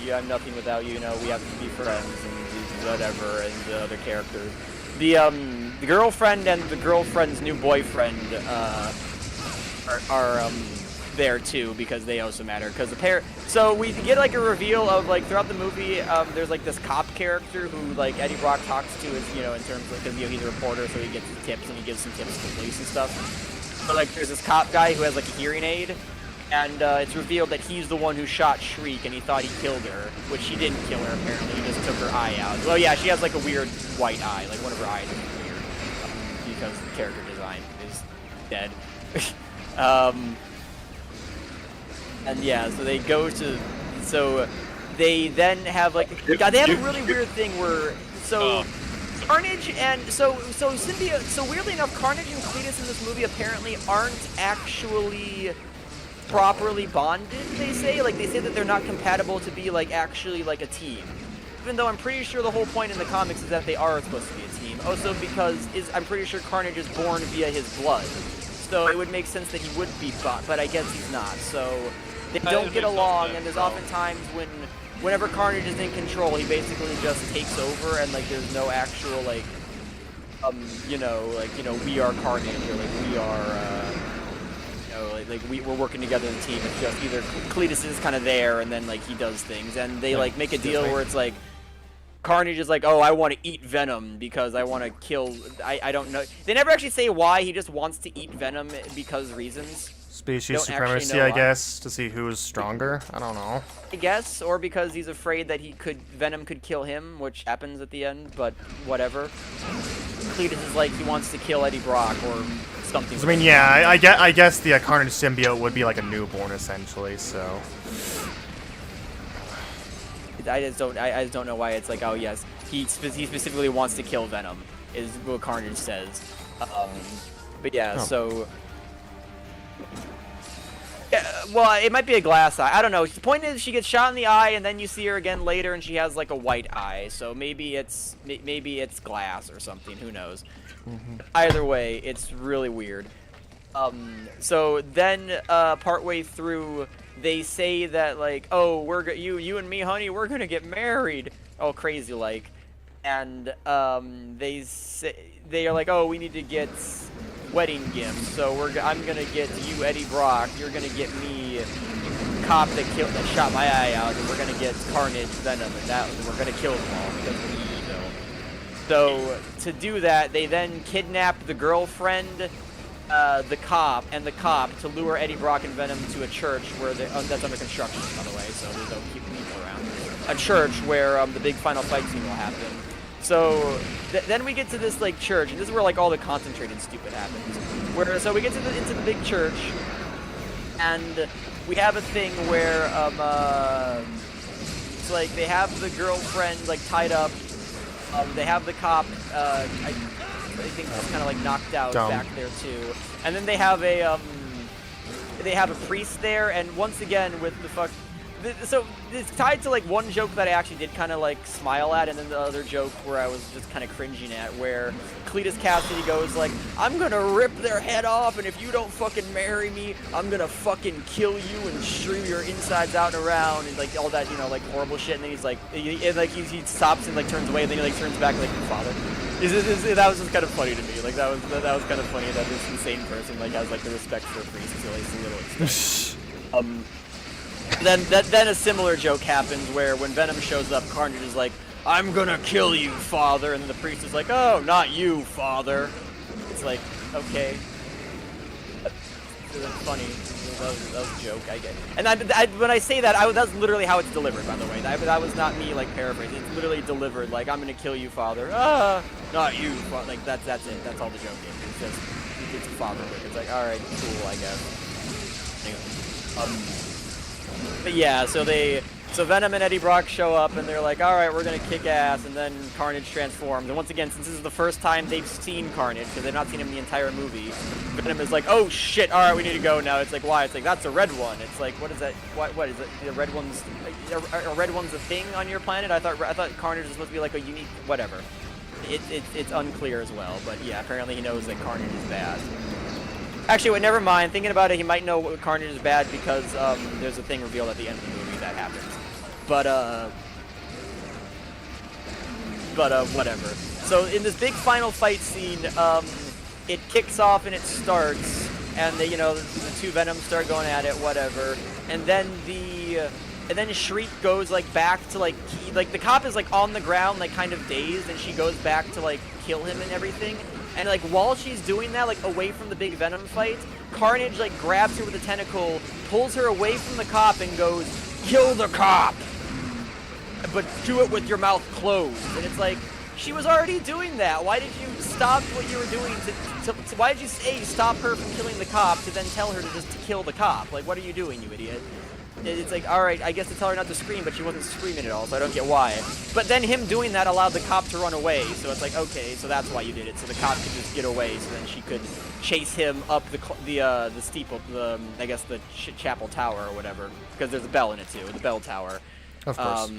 Speaker 3: you, I'm nothing without you, we have to be friends, and whatever, and the other characters. The girlfriend and the girlfriend's new boyfriend are there too, because they also matter, because so we get like a reveal of like throughout the movie, there's like this cop character who like Eddie Brock talks to, in terms of, because he's a reporter, so he gets tips and he gives some tips to the police and stuff. But like there's this cop guy who has like a hearing aid, and it's revealed that he's the one who shot Shriek, and he thought he killed her, which he didn't kill her apparently, he just took her eye out. Well, yeah, she has like a weird white eye, like one of her eyes is weird, because the character design is dead. And yeah, so they go to, so they then have like, they have a really weird thing where, Carnage and, so Symbiote, so weirdly enough, Carnage and Cletus in this movie apparently aren't actually properly bonded, they say. Like, they say that they're not compatible to be like, actually like a team. Even though I'm pretty sure the whole point in the comics is that they are supposed to be a team. Also because I'm pretty sure Carnage is born via his blood. So it would make sense that he would be bought, but I guess he's not. So they don't get along, and there's often times whenever Carnage is in control, he basically just takes over, and like there's no actual like, we are Carnage, or like we are, we're working together in a team. It's just either Cletus is kind of there, and then like he does things, and they like make a deal where it's like, Carnage is like, I want to eat Venom because I want to kill, I don't know. They never actually say why, he just wants to eat Venom because reasons.
Speaker 1: Species
Speaker 3: Don't actually
Speaker 1: supremacy,
Speaker 3: know
Speaker 1: I
Speaker 3: why.
Speaker 1: guess, to see who is stronger. I don't know.
Speaker 3: I guess, or because he's afraid that Venom could kill him, which happens at the end, but whatever. Cletus is like, he wants to kill Eddie Brock, or something.
Speaker 1: I mean, yeah, I guess the Carnage symbiote would be like a newborn, essentially, so...
Speaker 3: I just don't know why it's like, oh yes, he specifically wants to kill Venom, is what Carnage says. But yeah, so... Yeah, well, it might be a glass eye. I don't know. The point is, she gets shot in the eye, and then you see her again later, and she has like a white eye. So maybe it's glass or something. Who knows? Either way, it's really weird. So then, partway through, they say that like, oh, you and me, honey, we're gonna get married. Oh, crazy like, and they are like, oh, we need to get wedding gifts, so I'm gonna get you Eddie Brock, you're gonna get me cop that shot my eye out, and we're gonna get Carnage, Venom, and we're gonna kill them all because we're evil. So to do that, they then kidnap the girlfriend, the cop to lure Eddie Brock and Venom to a church where that's under construction, by the way, so there's no keeping people around. A church where the big final fight scene will happen. So then we get to this like church, and this is where like all the concentrated stupid happens. So we get into the big church, and we have a thing where it's like they have the girlfriend like tied up. They have the cop. I think he's kind of like knocked out back there too, and then they have a priest there, and once again with the fuck. So it's tied to like one joke that I actually did kind of like smile at, and then the other joke where I was just kind of cringing at, where Cletus Cassidy goes like, I'm gonna rip their head off, and if you don't fucking marry me, I'm gonna fucking kill you and strew your insides out and around, and like all that, you know, like horrible shit. And then he's like, he stops and like turns away, and then he like turns back like, father. That was just kind of funny to me. Like that was kind of funny that this insane person like has like the respect for priests to like a little extent. Then a similar joke happens where when Venom shows up, Carnage is like, I'm gonna kill you, father, and then the priest is like, oh, not you, father. It's like, okay. That's funny. That was a joke, I get. And when I say that, that's literally how it's delivered, by the way. That was not me, like, paraphrasing. It's literally delivered, like, I'm gonna kill you, father. Ah, not you, father. Like, that's it. That's all the joke is. It's just, it's a father. It's like, alright, cool, I guess. Anyway. But yeah, so Venom and Eddie Brock show up, and they're like, alright, we're gonna kick ass, and then Carnage transforms. And once again, since this is the first time they've seen Carnage, because they've not seen him in the entire movie, Venom is like, oh shit, alright, we need to go now. It's like, why? It's like, that's a red one. It's like, what is that? What is it? The red one's... Are red ones a thing on your planet? I thought Carnage was supposed to be like a unique... whatever. It's unclear as well, but yeah, apparently he knows that Carnage is bad. Actually, wait, never mind. Thinking about it, he might know Carnage is bad because there's a thing revealed at the end of the movie that happens. But whatever. So in this big final fight scene, it kicks off and it starts, and the two Venoms start going at it, whatever. And then Shriek goes like back to like the cop is like on the ground, like kind of dazed, and she goes back to like kill him and everything. And like while she's doing that, like away from the big Venom fight, Carnage like grabs her with a tentacle, pulls her away from the cop, and goes, "Kill the cop, but do it with your mouth closed." And it's like, she was already doing that. Why did you stop what you were doing why did you say stop her from killing the cop to then tell her to just kill the cop? Like, what are you doing, you idiot? It's like, alright, I guess to tell her not to scream, but she wasn't screaming at all, so I don't get why. But then him doing that allowed the cop to run away, so it's like, okay, so that's why you did it, so the cop could just get away, so then she could chase him up the steeple, I guess the chapel tower or whatever, because there's a bell in it too, the bell tower.
Speaker 1: Of course.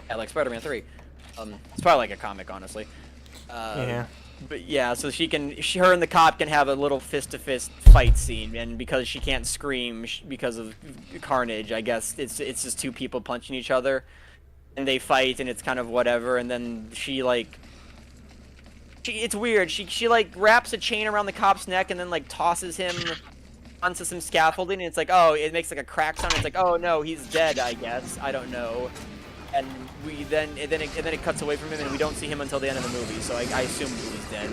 Speaker 3: Yeah, like Spider-Man 3. It's probably like a comic, honestly.
Speaker 1: Yeah.
Speaker 3: But yeah, so her and the cop can have a little fist-to-fist fight scene, and because she can't scream because of Carnage, I guess it's just two people punching each other, and they fight, and it's kind of whatever, and then it's weird, she like wraps a chain around the cop's neck and then like tosses him onto some scaffolding, and it's like, oh, it makes like a crack sound, it's like, oh no, he's dead, I guess, I don't know. And then it cuts away from him, and we don't see him until the end of the movie. So I assume he's dead.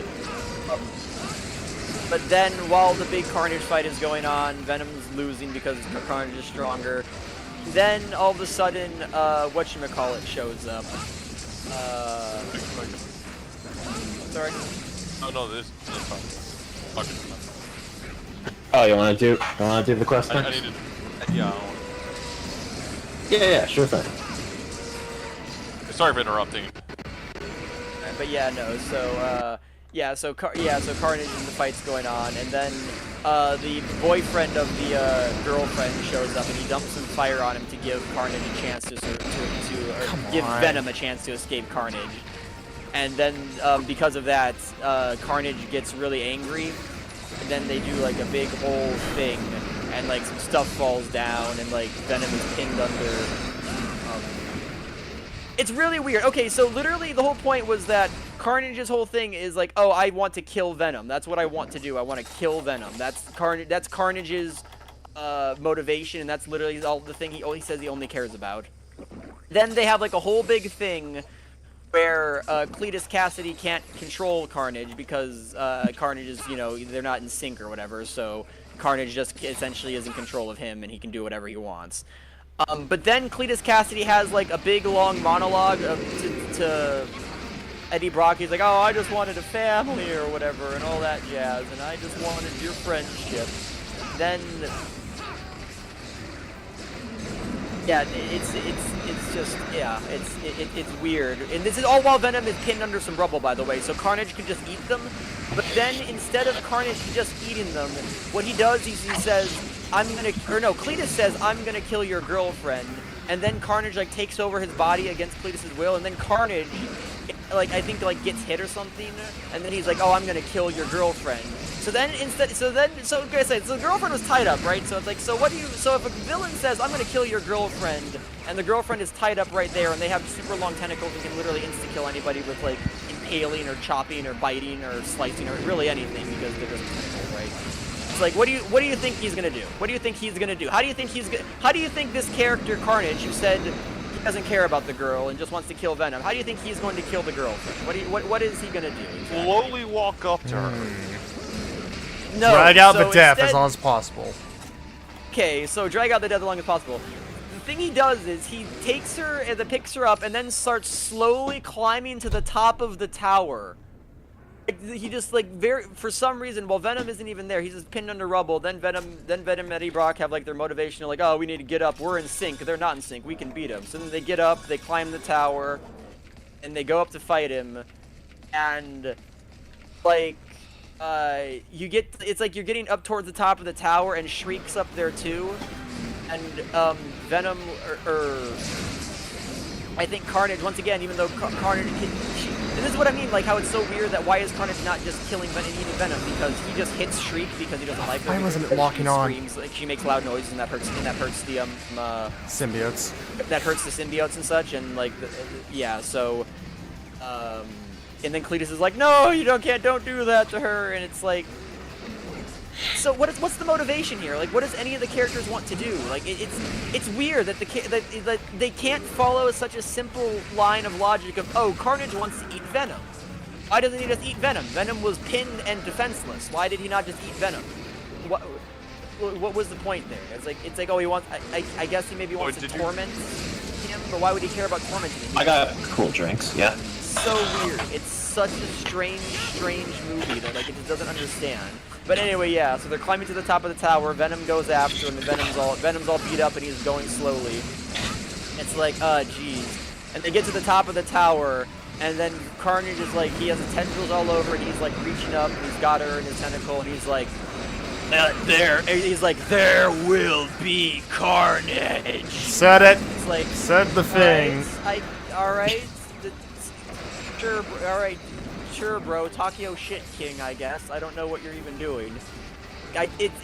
Speaker 3: But then, while the big Carnage fight is going on, Venom's losing because Carnage is stronger. Then, all of a sudden, whatchamacallit shows up. Sorry?
Speaker 2: Oh no, this is fine. Okay.
Speaker 5: Oh, you wanna do the quest
Speaker 2: I
Speaker 5: next?
Speaker 2: need to, yeah.
Speaker 5: Yeah, sure thing.
Speaker 2: Sorry for interrupting.
Speaker 3: But yeah, no. So Carnage and the fight's going on, and then the boyfriend of the girlfriend shows up, and he dumps some fire on him to give Carnage a chance to give Venom a chance to escape Carnage. And then because of that, Carnage gets really angry, and then they do like a big whole thing, and like some stuff falls down, and like Venom is pinned under. It's really weird. Okay, so literally the whole point was that Carnage's whole thing is like, oh, I want to kill Venom. That's what I want to do. I want to kill Venom. That's Carnage's motivation, and that's literally all the thing he says he only cares about. Then they have like a whole big thing where Cletus Cassidy can't control Carnage because Carnage is, they're not in sync or whatever. So Carnage just essentially is in control of him, and he can do whatever he wants. But then Cletus Cassidy has like a big long monologue to Eddie Brock. He's like, oh, I just wanted a family or whatever and all that jazz, and I just wanted your friendship. Then, yeah, it's weird. And this is all while Venom is pinned under some rubble, by the way, so Carnage can just eat them. But then instead of Carnage just eating them, what he does is he says, Cletus says, I'm gonna kill your girlfriend, and then Carnage like takes over his body against Cletus's will, and then Carnage, I think gets hit or something, and then he's like, oh, I'm gonna kill your girlfriend. So the girlfriend was tied up, right? So it's like, so if a villain says, I'm gonna kill your girlfriend, and the girlfriend is tied up right there, and they have super long tentacles and can literally insta-kill anybody with like impaling or chopping or biting or slicing or really anything because they're just tentacles, right? It's like, what do you think he's gonna do? What do you think he's gonna do? How do you think this character Carnage, who said he doesn't care about the girl and just wants to kill Venom, how do you think he's going to kill the girlfriend? What is he gonna do? Exactly?
Speaker 2: Slowly walk up to her.
Speaker 3: No.
Speaker 1: Drag out the death as long as possible.
Speaker 3: Okay, so drag out the death as long as possible. The thing he does is he takes her and then picks her up and then starts slowly climbing to the top of the tower. He just for some reason, while Venom isn't even there, he's just pinned under rubble. Then Venom and Eddie Brock have like their motivation, like, oh, we need to get up. We're in sync. They're not in sync. We can beat him. So then they get up, they climb the tower, and they go up to fight him. And it's like you're getting up towards the top of the tower, and Shriek's up there too. And Venom I think Carnage, once again, even though Carnage this is what I mean, like how it's so weird that why is Carnage not just killing Venom and eating Venom, because he just hits Shriek because he doesn't like her.
Speaker 1: Why wasn't it locking on?
Speaker 3: Screams, like she makes loud noises and that hurts the
Speaker 1: symbiotes.
Speaker 3: That hurts the symbiotes and such, and like so and then Cletus is like, no, you don't do that to her, and it's like, so what's the motivation here? Like, what does any of the characters want to do? Like, it's weird that that they can't follow such a simple line of logic of, oh, Carnage wants to eat Venom. Why doesn't he just eat Venom? Venom was pinned and defenseless. Why did he not just eat Venom? What was the point there? It's like oh, he wants. I guess he maybe wants to torment him, but why would he care about tormenting him?
Speaker 5: I got cool drinks. Yeah.
Speaker 3: So weird. It's such a strange movie that like it just doesn't understand. But anyway, yeah. So they're climbing to the top of the tower. Venom goes after him, and Venom's all beat up, and he's going slowly. It's like, geez. And they get to the top of the tower, and then Carnage is like, he has his tendrils all over, and he's like reaching up, and he's got her in his tentacle, and he's like, there will be carnage.
Speaker 1: Said it.
Speaker 3: It's like,
Speaker 1: said the thing.
Speaker 3: All right. Sure, all right. Sure, bro. Takio shit king, I guess. I don't know what you're even doing. He's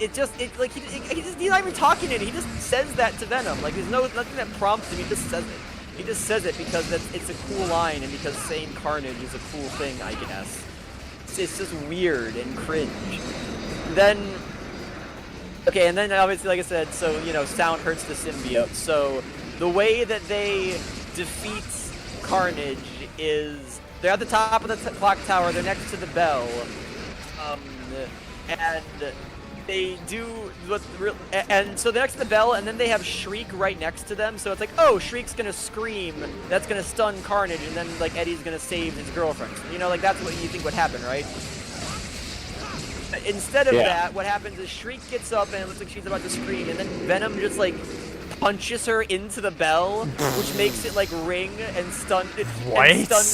Speaker 3: not even talking it. He just says that to Venom. Like, there's nothing that prompts him. He just says it. He just says it because it's a cool line, and because saying carnage is a cool thing, I guess. It's just weird and cringe. Then, okay, and then obviously, like I said, so, sound hurts the symbiote. So, the way that they defeat Carnage is, they're at the top of the clock tower, they're next to the bell. and they do and so they're next to the bell, and then they have Shriek right next to them. So it's like, oh, Shriek's gonna scream, that's gonna stun Carnage, and then like Eddie's gonna save his girlfriend. You know, like that's what you think would happen, right? Instead of that, what happens is Shriek gets up and it looks like she's about to scream, and then Venom just like punches her into the bell, which makes it like ring and stun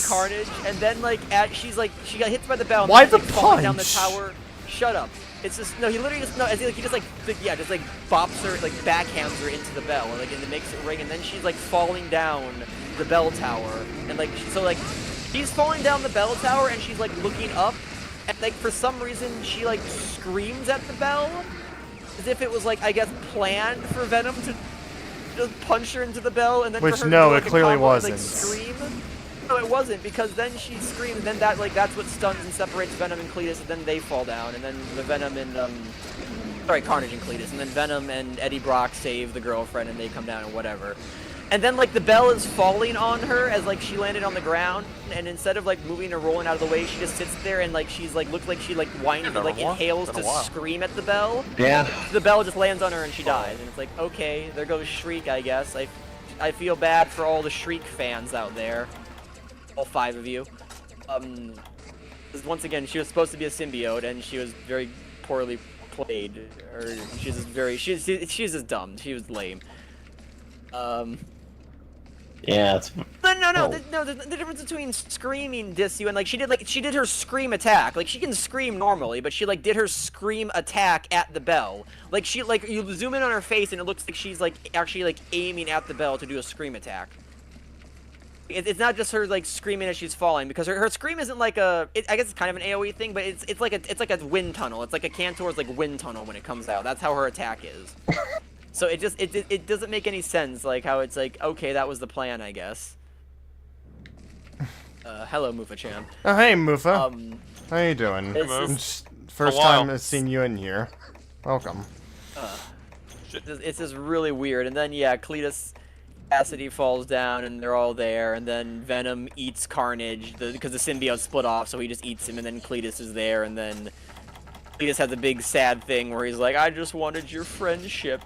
Speaker 3: Carnage. And then like she got hit by the bell.
Speaker 1: Why
Speaker 3: and
Speaker 1: the
Speaker 3: like, falling down the
Speaker 1: punch?
Speaker 3: tower. Shut up. It's just he literally just he just like bops her, like backhands her into the bell, and it makes it ring. And then she's like falling down the bell tower, and like she's falling down the bell tower, and she's like looking up, and like for some reason she like screams at the bell, as if it was like, I guess, planned for Venom to just punch her into the bell, and then
Speaker 1: Which,
Speaker 3: for her
Speaker 1: no,
Speaker 3: to do, like,
Speaker 1: it clearly
Speaker 3: a combo,
Speaker 1: wasn't.
Speaker 3: like, scream. No, it wasn't, because then she screams, and then that's what stuns and separates Venom and Cletus, and then they fall down, and then the Venom and Carnage and Cletus, and then Venom and Eddie Brock save the girlfriend, and they come down and whatever. And then like the bell is falling on her as like she landed on the ground, and instead of like moving or rolling out of the way, she just sits there and like she's like looks like she like whines, like inhales to scream at the bell.
Speaker 5: Yeah.
Speaker 3: The bell just lands on her and she dies, and it's like, okay, there goes Shriek, I guess. I feel bad for all the Shriek fans out there, all 5 of you. Once again, she was supposed to be a symbiote, and she was very poorly played, or she's just dumb. She was lame.
Speaker 5: Yeah, it's...
Speaker 3: No. The difference between screaming diss you and like she did her scream attack. Like she can scream normally, but she like did her scream attack at the bell. Like you zoom in on her face and it looks like she's like actually like aiming at the bell to do a scream attack. It's not just her like screaming as she's falling, because her scream isn't like I guess it's kind of an AoE thing, but it's like a wind tunnel. It's like a Cantor's like wind tunnel when it comes out. That's how her attack is. So it doesn't make any sense, like how it's like, okay, that was the plan, I guess. Hello, Mufa-chan.
Speaker 1: Oh, hey, Mufa. How you doing? First time I've seen you in here. Welcome.
Speaker 3: It's just really weird, and then yeah, Cletus Cassidy falls down, and they're all there, and then Venom eats Carnage because the symbiote split off, so he just eats him, and then Cletus is there, and then Cletus has a big sad thing where he's like, I just wanted your friendship.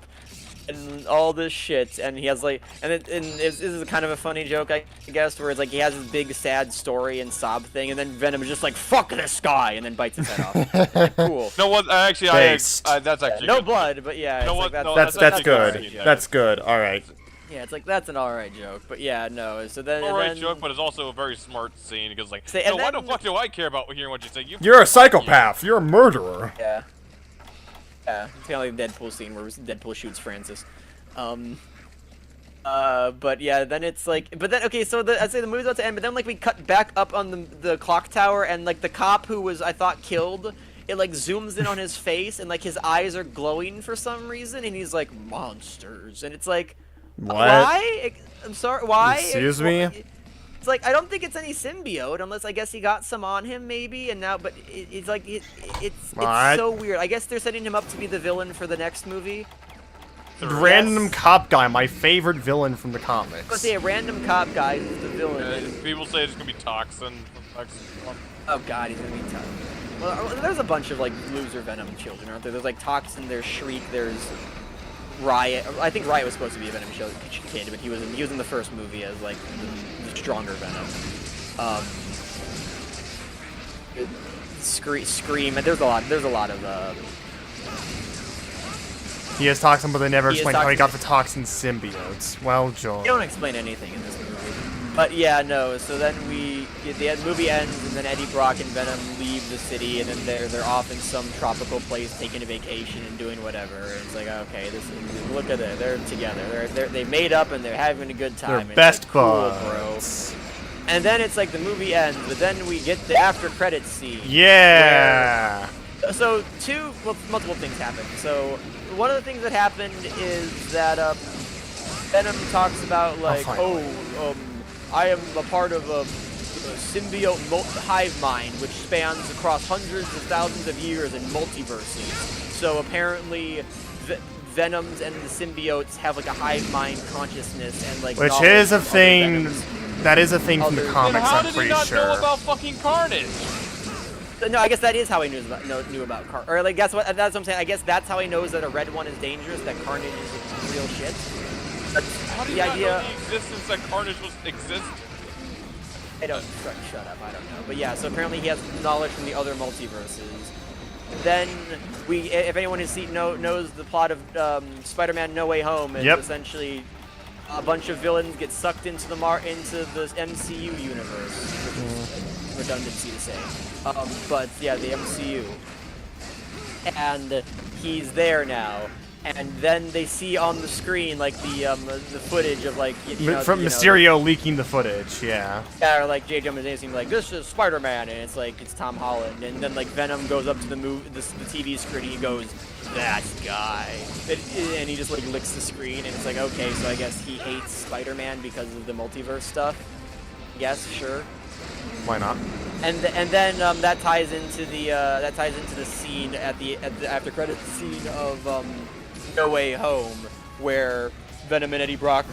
Speaker 3: And all this shit, and he has like, this is kind of a funny joke, I guess, where it's like he has this big sad story and sob thing, and then Venom is just like, fuck this guy, and then bites his head off. Like, cool.
Speaker 2: No, what? Actually, that's actually
Speaker 3: no
Speaker 2: good.
Speaker 3: blood, but yeah,
Speaker 2: No,
Speaker 3: like,
Speaker 1: that's good. That's good. All right.
Speaker 3: Yeah, it's like that's an alright joke, but yeah, no. So then,
Speaker 2: alright joke, but it's also a very smart scene because like, why the fuck do I care about hearing what you say?
Speaker 1: You're a psychopath. You're a murderer.
Speaker 3: Yeah. Yeah, it's kind of like the Deadpool scene where Deadpool shoots Francis. But yeah, then it's like, but then, okay, so I'd say the movie's about to end, but then like we cut back up on the clock tower, and like the cop who was, I thought, killed, it like zooms in on his face, and like his eyes are glowing for some reason, and he's like, monsters, and it's like,
Speaker 1: what?
Speaker 3: Why? I'm sorry, why?
Speaker 1: Excuse me?
Speaker 3: It's like, I don't think it's any symbiote, unless I guess he got some on him, maybe, and now, but it's like, it's so weird. I guess they're setting him up to be the villain for the next movie.
Speaker 1: Random cop guy, my favorite villain from the comics.
Speaker 3: Let's say a random cop guy is the villain.
Speaker 2: People say it's gonna be Toxin.
Speaker 3: Oh god, he's gonna be Toxin. Well, there's a bunch of like loser Venom children, aren't there? There's like Toxin, there's Shriek, there's Riot. I think Riot was supposed to be a Venom kid, but he was in the first movie as like the stronger Venom. Scream. There's a lot of.
Speaker 1: He has Toxin, but they never explain how he got the Toxin symbiotes. Well, Joel.
Speaker 3: They don't explain anything in this movie. But yeah, no. So then the movie ends, and then Eddie Brock and Venom leave the city, and then they're off in some tropical place taking a vacation and doing whatever. And it's like, okay, look at it. They're together. They made up and they're having a good time.
Speaker 1: They're best
Speaker 3: like, cool,
Speaker 1: buds.
Speaker 3: bro. And then it's like the movie ends, but then we get the after credits scene.
Speaker 1: Yeah.
Speaker 3: So multiple things happen. So one of the things that happened is that Venom talks about like, I am a part of a symbiote hive mind which spans across hundreds of thousands of years in multiverses. So apparently Venoms and the symbiotes have like a hive mind consciousness and like,
Speaker 1: which is a thing. That is a thing from the comics,
Speaker 2: how
Speaker 1: I'm
Speaker 2: did
Speaker 1: pretty
Speaker 2: he not
Speaker 1: sure.
Speaker 2: know about fucking Carnage?
Speaker 3: No, I guess that is how he knew about Carnage. Or like that's what I'm saying. I guess that's how he knows that a red one is dangerous. That Carnage is real shit.
Speaker 2: How do you not know the existence that Carnage exists?
Speaker 3: I don't. Shut up. I don't know. But yeah. So apparently he has knowledge from the other multiverses. Then if anyone has seen knows the plot of Spider-Man: No Way Home, is essentially a bunch of villains get sucked into the MCU universe, which is redundancy to say. But yeah, the MCU, and he's there now. And then they see on the screen like the footage of like
Speaker 1: from Mysterio leaking the footage, yeah.
Speaker 3: Yeah, or like J. Jonah Jameson like this is Spider-Man, and it's like it's Tom Holland, and then like Venom goes up to the TV screen, and he goes, that guy, and he just like licks the screen, and it's like okay, so I guess he hates Spider-Man because of the multiverse stuff. Yes, sure.
Speaker 1: Why not?
Speaker 3: And then that ties into the scene at the after credits scene of No Way Home, where Venom and Eddie Brock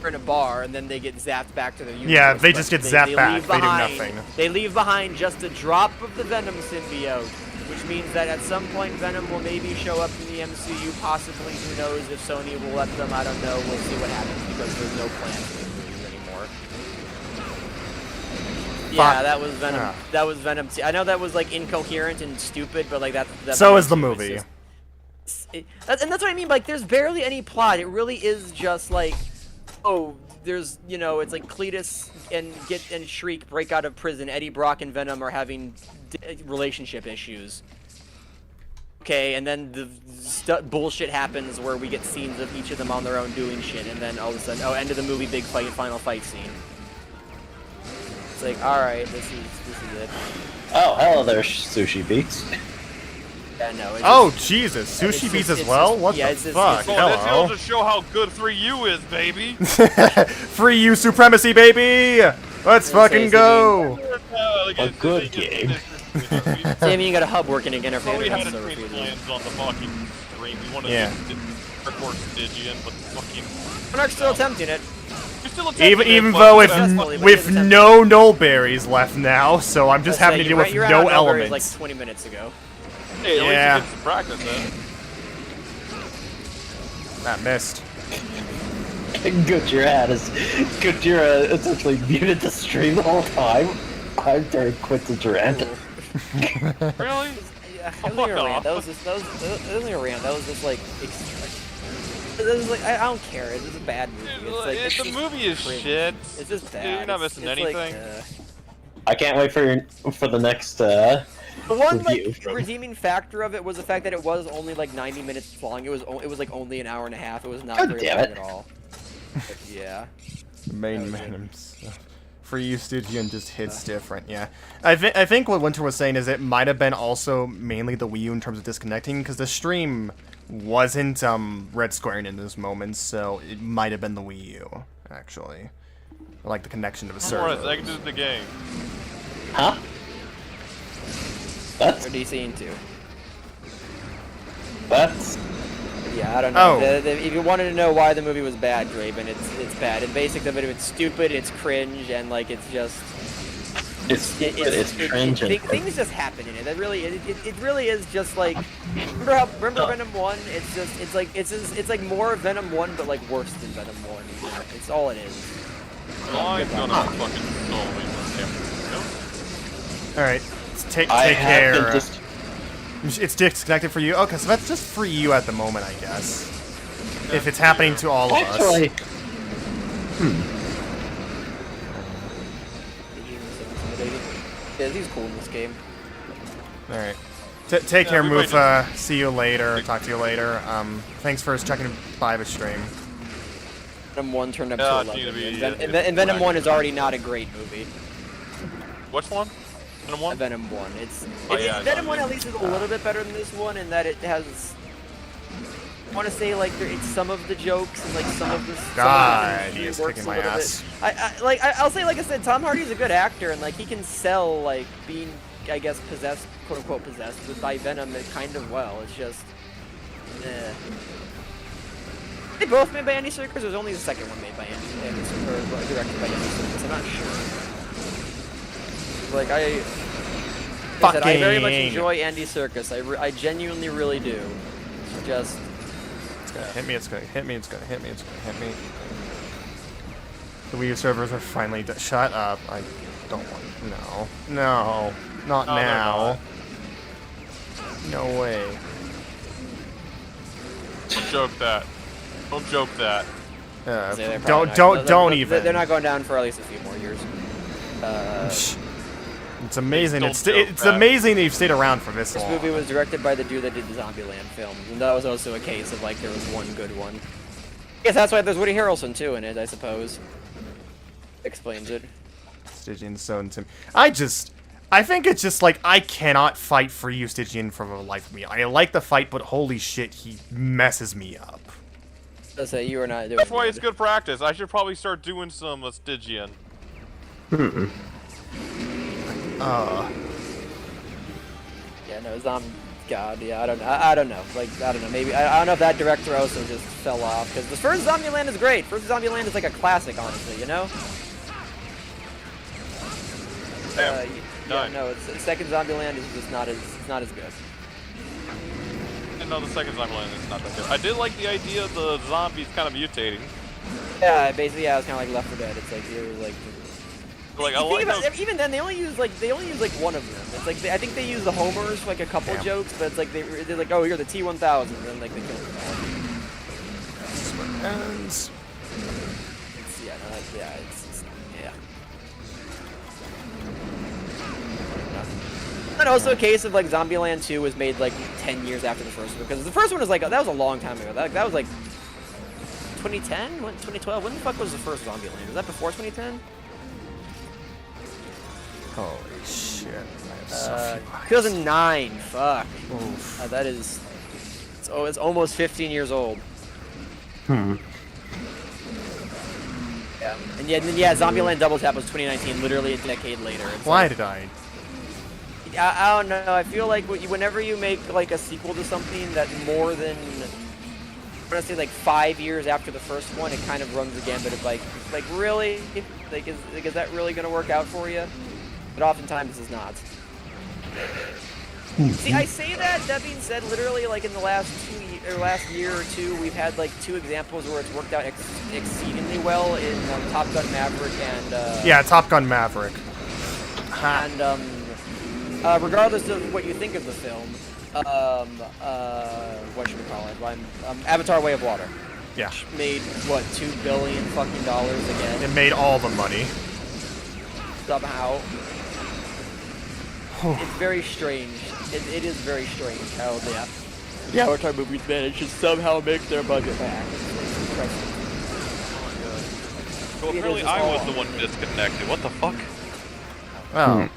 Speaker 3: are in a bar, and then they get zapped back to their universe.
Speaker 1: Yeah, they just get zapped back. They do nothing.
Speaker 3: They leave behind just a drop of the Venom symbiote, which means that at some point Venom will maybe show up in the MCU, possibly. Who knows if Sony will let them? I don't know. We'll see what happens because there's no plan for the movies anymore. Yeah, that was Venom.
Speaker 1: Yeah.
Speaker 3: That was Venom. I know that was like incoherent and stupid, but like that's
Speaker 1: so is the movie.
Speaker 3: And that's what I mean. Like, there's barely any plot. It really is just like, oh, there's it's like Cletus and Shriek break out of prison. Eddie Brock and Venom are having relationship issues. Okay, and then the bullshit happens where we get scenes of each of them on their own doing shit, and then all of a sudden, oh, end of the movie, big fight, final fight scene. It's like, all right, this is it.
Speaker 5: Oh, hello there, Sushi Beats.
Speaker 3: Yeah, no.
Speaker 1: Oh Jesus, Sushi Beats as well? What the fuck?
Speaker 2: Hello. This to show how good 3U is, baby.
Speaker 1: Free U supremacy, baby. Let's fucking go.
Speaker 5: A good game.
Speaker 3: Sammy, you got a hub working again. Our
Speaker 2: we had a
Speaker 3: server
Speaker 2: stream
Speaker 3: for you.
Speaker 2: plans on the fucking stream. We wanted to record Stygian, but fucking.
Speaker 3: Monarch's still attempting it.
Speaker 1: Even though with no nullberries left now, so I'm just having to deal with no elements.
Speaker 3: Like 20 minutes ago.
Speaker 2: Hey, at least you get some practice then.
Speaker 1: That missed.
Speaker 5: Gojira essentially muted the stream the whole time. I dared quit the Durant.
Speaker 2: Really?
Speaker 3: Yeah, that was a rant. That was only a rant. That was just like. It was like I don't care. It's just a bad movie. It's like
Speaker 2: the movie is shit.
Speaker 3: It's just bad.
Speaker 2: Dude, you're not missing anything.
Speaker 3: Like,
Speaker 5: I can't wait for the next.
Speaker 3: The one like redeeming factor of it was the fact that it was only like 90 minutes long. It was like only an hour and a half. It was not very long at all. But, yeah.
Speaker 1: The main Venom stuff. For you, Stygian just hits different. Yeah, I think what Winter was saying is it might have been also mainly the Wii U in terms of disconnecting, because the stream wasn't red squaring in those moments, so it might have been the Wii U actually, or like the connection to the server.
Speaker 2: Morris exited the game.
Speaker 5: Huh? That's
Speaker 3: Or DC into.
Speaker 5: That's.
Speaker 3: Yeah, I don't know.
Speaker 1: Oh.
Speaker 3: If you wanted to know why the movie was bad, Draven, it's bad. And basic of it, it's stupid, it's cringe, and like it's just.
Speaker 5: It's cringe.
Speaker 3: Things just happen in it. It really is just like. Remember Venom 1? It's like more Venom 1, but like worse than Venom 1. It's all it is.
Speaker 2: I'm gonna fucking
Speaker 1: All right, take care. It's disconnected for you. Okay, so that's just for you at the moment, I guess. If it's happening to all of us.
Speaker 3: Yeah, he's cool in this game.
Speaker 1: All right. Take care, Mufa. See you later. Talk to you later. Thanks for checking by the stream.
Speaker 3: Venom 1 turned up to 11. And Venom 1 is already not a great movie.
Speaker 2: Which one? Venom 1?
Speaker 3: Venom 1. Venom 1 at least is a little bit better than this one in that it has. I want to say like it's some of the jokes and like some of the.
Speaker 1: God, he is kicking my ass.
Speaker 3: I'll say, like I said, Tom Hardy's a good actor and like he can sell like being, I guess, possessed, quote unquote possessed by Venom kind of well. It's just. They both made by Andy Serkis. There's only the second one made by Andy Serkis, or directed by Andy Serkis. I'm not sure. Like
Speaker 1: Fucking.
Speaker 3: I very much enjoy Andy Serkis. I genuinely really do. Just.
Speaker 1: It's gonna hit me. It's gonna hit me. It's gonna hit me. It's gonna hit me. The Wii U servers are finally. Shut up. I don't want. No. No. Not now. No way.
Speaker 2: Don't joke that. Don't joke that.
Speaker 1: Don't even.
Speaker 3: They're not going down for at least a few more years.
Speaker 1: It's amazing. It's amazing they've stayed around for this long.
Speaker 3: This movie was directed by the dude that did the Zombieland film, and that was also a case of like there was one good one. Yes, that's why there's Woody Harrelson too in it, I suppose. Explains it.
Speaker 1: Stygian so into me. I think it's just like I cannot fight for you, Stygian, for the life of me. I like the fight, but holy shit, he messes me up.
Speaker 3: Let's say you are not doing.
Speaker 2: That's why it's good practice. I should probably start doing some Stygian.
Speaker 3: Yeah, no, God, yeah, I don't know. Like, I don't know. Maybe I don't know if that director also just fell off because the first Zombieland is great. First Zombieland is like a classic, honestly. You know. Yeah, no, it's second Zombieland is just not as good.
Speaker 2: And no, the second Zombieland is not that good. I did like the idea of the zombies kind of mutating.
Speaker 3: Yeah, basically, yeah, it's kind of like Left 4 Dead. It's like you're like.
Speaker 2: Like I like those...
Speaker 3: Even then, they only use like one of them. It's like I think they use the homers for like a couple jokes, but it's like they're like, oh, you're the T-1000, and then like they kill them all.
Speaker 1: Ends.
Speaker 3: And also a case of like Zombieland 2 was made like 10 years after the first one, because the first one was like that was a long time ago. That was like 2010, 2012. When the fuck was the first Zombieland? Was that before 2010?
Speaker 1: Holy shit. I have
Speaker 3: 2009. Fuck. That is. It's almost 15 years old. Yeah. And yeah, Zombieland Double Tap was 2019, literally a decade later.
Speaker 1: Why did I?
Speaker 3: I don't know. I feel like whenever you make like a sequel to something that more than, I'm gonna say like 5 years after the first one, it kind of runs the gambit of like really, like is that really gonna work out for you? But oftentimes it's not. See, I say that. That being said, literally, like in the last year or two, we've had like 2 examples where it's worked out exceedingly well in Top Gun Maverick and.
Speaker 1: Yeah, Top Gun Maverick.
Speaker 3: And regardless of what you think of the film, what should we call it? Avatar: Way of Water.
Speaker 1: Yeah.
Speaker 3: Made what, $2 billion fucking dollars again?
Speaker 1: It made all the money.
Speaker 3: Somehow. It's very strange. It is very strange how the Avatar movies managed to somehow make their budget back. It's impressive.
Speaker 2: So apparently I was the one disconnected. What the fuck?
Speaker 1: Oh.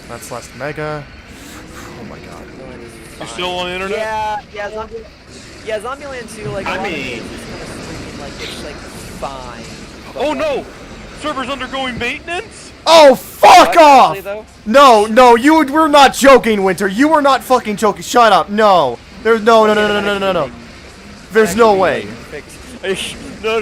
Speaker 1: That's last Mega. Oh my god.
Speaker 2: You still on the internet?
Speaker 3: Yeah, Zombieland 2, like, I mean, it's kind of streaming, like, it's, like, fine.
Speaker 2: Oh no! Server's undergoing maintenance?
Speaker 1: Oh, fuck
Speaker 3: What,
Speaker 1: off!
Speaker 3: actually,
Speaker 1: No, we're not joking, Winter. You were not fucking joking. Shut up. No. There's no. There's no way.
Speaker 3: No.
Speaker 1: Wait.
Speaker 2: No.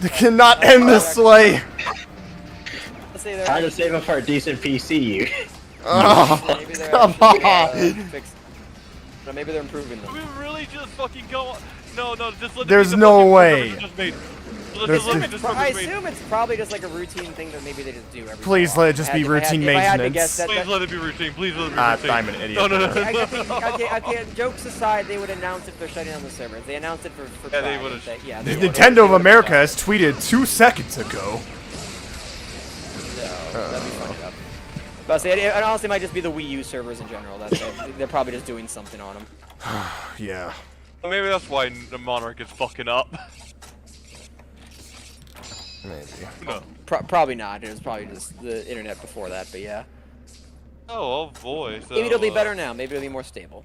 Speaker 1: They cannot end this way.
Speaker 5: Trying to save up for a decent PC, you.
Speaker 1: Oh, come on.
Speaker 3: No, maybe they're improving them.
Speaker 2: We really just fucking go on. No, just let
Speaker 1: There's no way.
Speaker 3: I assume it's probably just like a routine thing that maybe they just do every
Speaker 1: Please let it just be routine maintenance.
Speaker 2: Please let it be routine. Please let it be routine.
Speaker 1: I'm an idiot.
Speaker 2: No.
Speaker 3: Okay, jokes aside, they would announce if they're shutting down the servers. They announced it for
Speaker 2: yeah, they would have.
Speaker 3: Yeah,
Speaker 1: Nintendo of America has tweeted 2 seconds ago.
Speaker 3: That'd be funny enough. But it honestly might just be the Wii U servers in general. They're probably just doing something on them.
Speaker 1: Yeah.
Speaker 2: Maybe that's why the Monarch is fucking up.
Speaker 1: Maybe.
Speaker 2: No.
Speaker 3: Probably not. It was probably just the internet before that, but yeah.
Speaker 2: Oh boy. So,
Speaker 3: Maybe it'll be better now. Maybe it'll be more stable.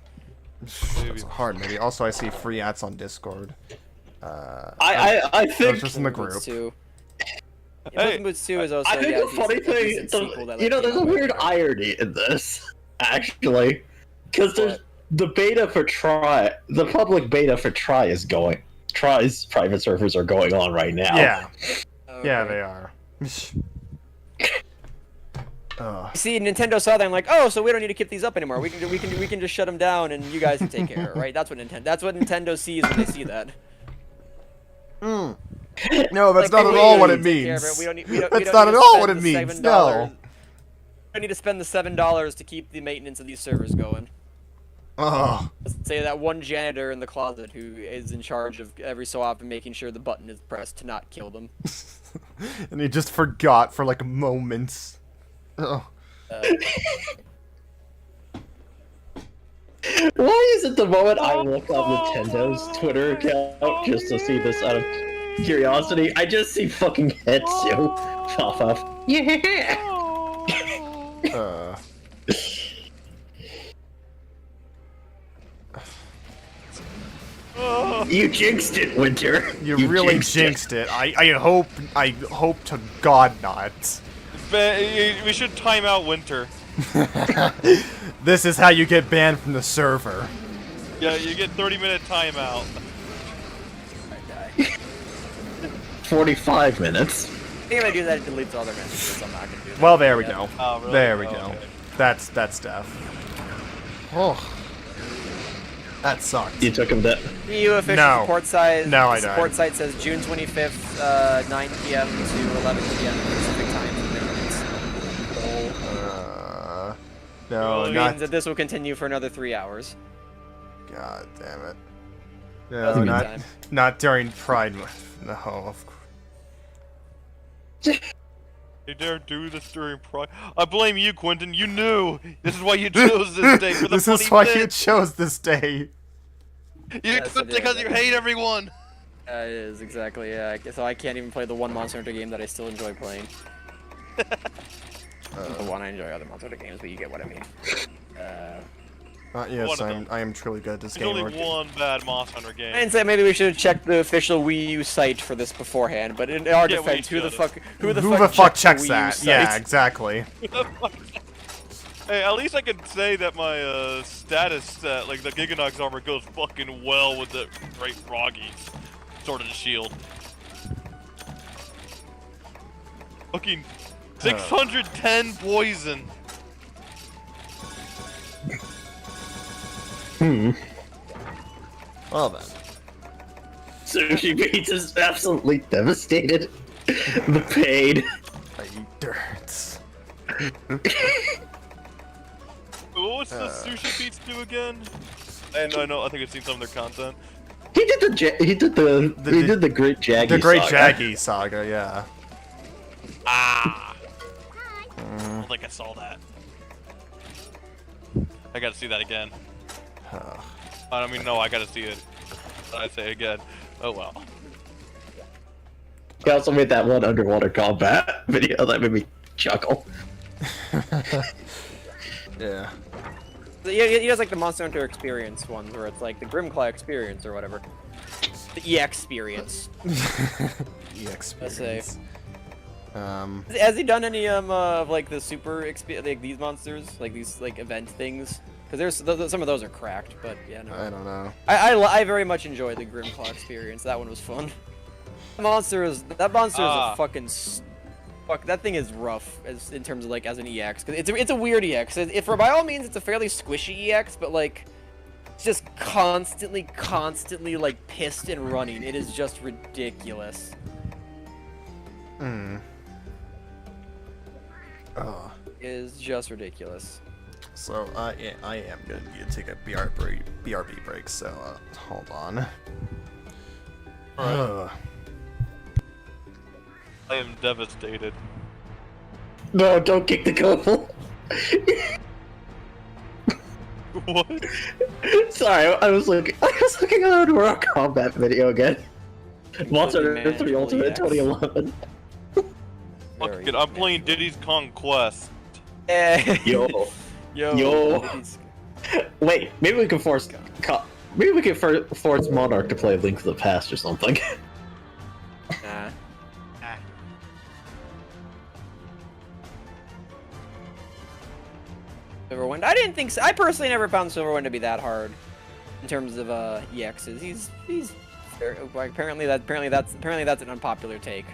Speaker 1: It's hard, maybe. Also, I see free ads on Discord.
Speaker 5: I think
Speaker 1: just in the group.
Speaker 3: Hey, Boots 2 is also,
Speaker 5: I think the funny thing, you know, there's a weird irony in this, actually, because the beta for Try, the public beta for Try is going. Try's private servers are going on right now.
Speaker 1: Yeah.
Speaker 3: Okay.
Speaker 1: Yeah, they are.
Speaker 3: See, Nintendo saw that and like, oh, so we don't need to keep these up anymore. We can just shut them down and you guys can take care of it, right? That's what Nintendo sees when they see that.
Speaker 1: No, that's
Speaker 3: Like,
Speaker 1: not
Speaker 3: maybe
Speaker 1: at all
Speaker 3: we
Speaker 1: what
Speaker 3: don't
Speaker 1: it
Speaker 3: need to take care of
Speaker 1: means.
Speaker 3: We don't need
Speaker 1: That's not
Speaker 3: to
Speaker 1: at all
Speaker 3: spend
Speaker 1: what it
Speaker 3: the
Speaker 1: means.
Speaker 3: $7.
Speaker 1: No.
Speaker 3: We don't need to spend the $7 to keep the maintenance of these servers going.
Speaker 1: Oh.
Speaker 3: Let's say that one janitor in the closet who is in charge of every so often making sure the button is pressed to not kill them.
Speaker 1: And he just forgot for like moments. Oh.
Speaker 5: Why is it the moment I look on Nintendo's Twitter account just to see this out of curiosity, I just see fucking Hetsu pop up. Yeah! You jinxed it, Winter.
Speaker 1: You really jinxed it. I hope to God not.
Speaker 2: We should time out Winter.
Speaker 1: This is how you get banned from the server.
Speaker 2: Yeah, you get 30-minute timeout.
Speaker 5: 45 minutes.
Speaker 3: I think if I do that, it deletes all their messages. I'm not gonna do that.
Speaker 1: Well, there we
Speaker 3: Yeah.
Speaker 1: go.
Speaker 2: Oh, really?
Speaker 1: There we
Speaker 2: Oh,
Speaker 1: go.
Speaker 2: okay.
Speaker 1: That's death. Oh. That sucked.
Speaker 5: You took him down.
Speaker 3: EU official
Speaker 1: No.
Speaker 3: support site.
Speaker 1: No, I
Speaker 3: support
Speaker 1: died.
Speaker 3: site says June 25th, 9 p.m. to 11 p.m. Pacific time for maintenance.
Speaker 1: No,
Speaker 3: Which
Speaker 1: not.
Speaker 3: means that this will continue for another 3 hours.
Speaker 1: God damn it.
Speaker 3: That's
Speaker 1: No,
Speaker 3: a good
Speaker 1: not
Speaker 3: time.
Speaker 1: not during Pride Month. No, of course.
Speaker 2: You dare do this during Pride? I blame you, Quentin. You knew. This is why you chose this day for the
Speaker 1: This is
Speaker 2: funny
Speaker 1: why you
Speaker 2: bits.
Speaker 1: chose this day.
Speaker 2: You
Speaker 3: Yes,
Speaker 2: put
Speaker 3: I did.
Speaker 2: because you hate everyone.
Speaker 3: It is, exactly, yeah. So I can't even play the one Monster Hunter game that I still enjoy playing. The one I enjoy other Monster Hunter games, but you get what I mean.
Speaker 1: Yes,
Speaker 2: One of them.
Speaker 1: I am truly good at this
Speaker 2: There's
Speaker 1: game.
Speaker 2: only one bad Monster Hunter game.
Speaker 3: And say maybe we should have checked the official Wii U site for this beforehand, but in our
Speaker 2: Yeah, we
Speaker 3: defense, who the
Speaker 2: should've.
Speaker 3: fuck
Speaker 1: checks
Speaker 3: the Wii U
Speaker 1: that?
Speaker 3: site?
Speaker 1: Yeah, exactly.
Speaker 2: Hey, at least I can say that my status set, like the Giganox armor, goes fucking well with the Great Froggy's Sword of the Shield. Fucking 610 poison.
Speaker 1: Well then.
Speaker 5: Sushi Beats is absolutely devastated. The pain.
Speaker 1: I eat dirt.
Speaker 2: What's the Sushi Beats do again? And I know, I think I've seen some of their content.
Speaker 5: He did the Great Jaggy
Speaker 1: The Great
Speaker 5: Saga.
Speaker 1: Jaggy Saga, yeah.
Speaker 2: Ah! I don't think I saw that. I gotta see that again. I mean, no, I gotta see it. I say again. Oh well.
Speaker 5: He also made that one underwater combat video that made me chuckle.
Speaker 1: Yeah.
Speaker 3: He does like the Monster Hunter Experience ones, where it's like the Grimclaw Experience or whatever. The EX Experience.
Speaker 1: Experience.
Speaker 3: Has he done any of like the super like these monsters, like these like event things? Because there's some of those are cracked, but yeah, no.
Speaker 1: I don't know.
Speaker 3: I very much enjoyed the Grimclaw Experience. That one was fun. That monster is a fucking fuck. That thing is rough as in terms of like as an EX. Cause it's a weird EX. For by all means, it's a fairly squishy EX, but like it's just constantly like pissed and running. It is just ridiculous.
Speaker 1: Oh.
Speaker 3: It is just ridiculous.
Speaker 1: So I am gonna need to take a BRB break. So hold on.
Speaker 2: Alright. I am devastated.
Speaker 5: No, don't kick the goal.
Speaker 2: What?
Speaker 5: Sorry, I was looking at a Raw Combat video again. Monster Hunter 3 Ultimate 2011.
Speaker 2: Fuck it, I'm playing Diddy's Conquest.
Speaker 5: Yo.
Speaker 3: Yo.
Speaker 5: Wait, maybe we can force Monarch to play Link to the Past or something.
Speaker 3: Nah. Ever wonder Silverwind. I didn't think so. I personally never found Silverwind to be that hard in terms of EXs. He's apparently that's an unpopular take.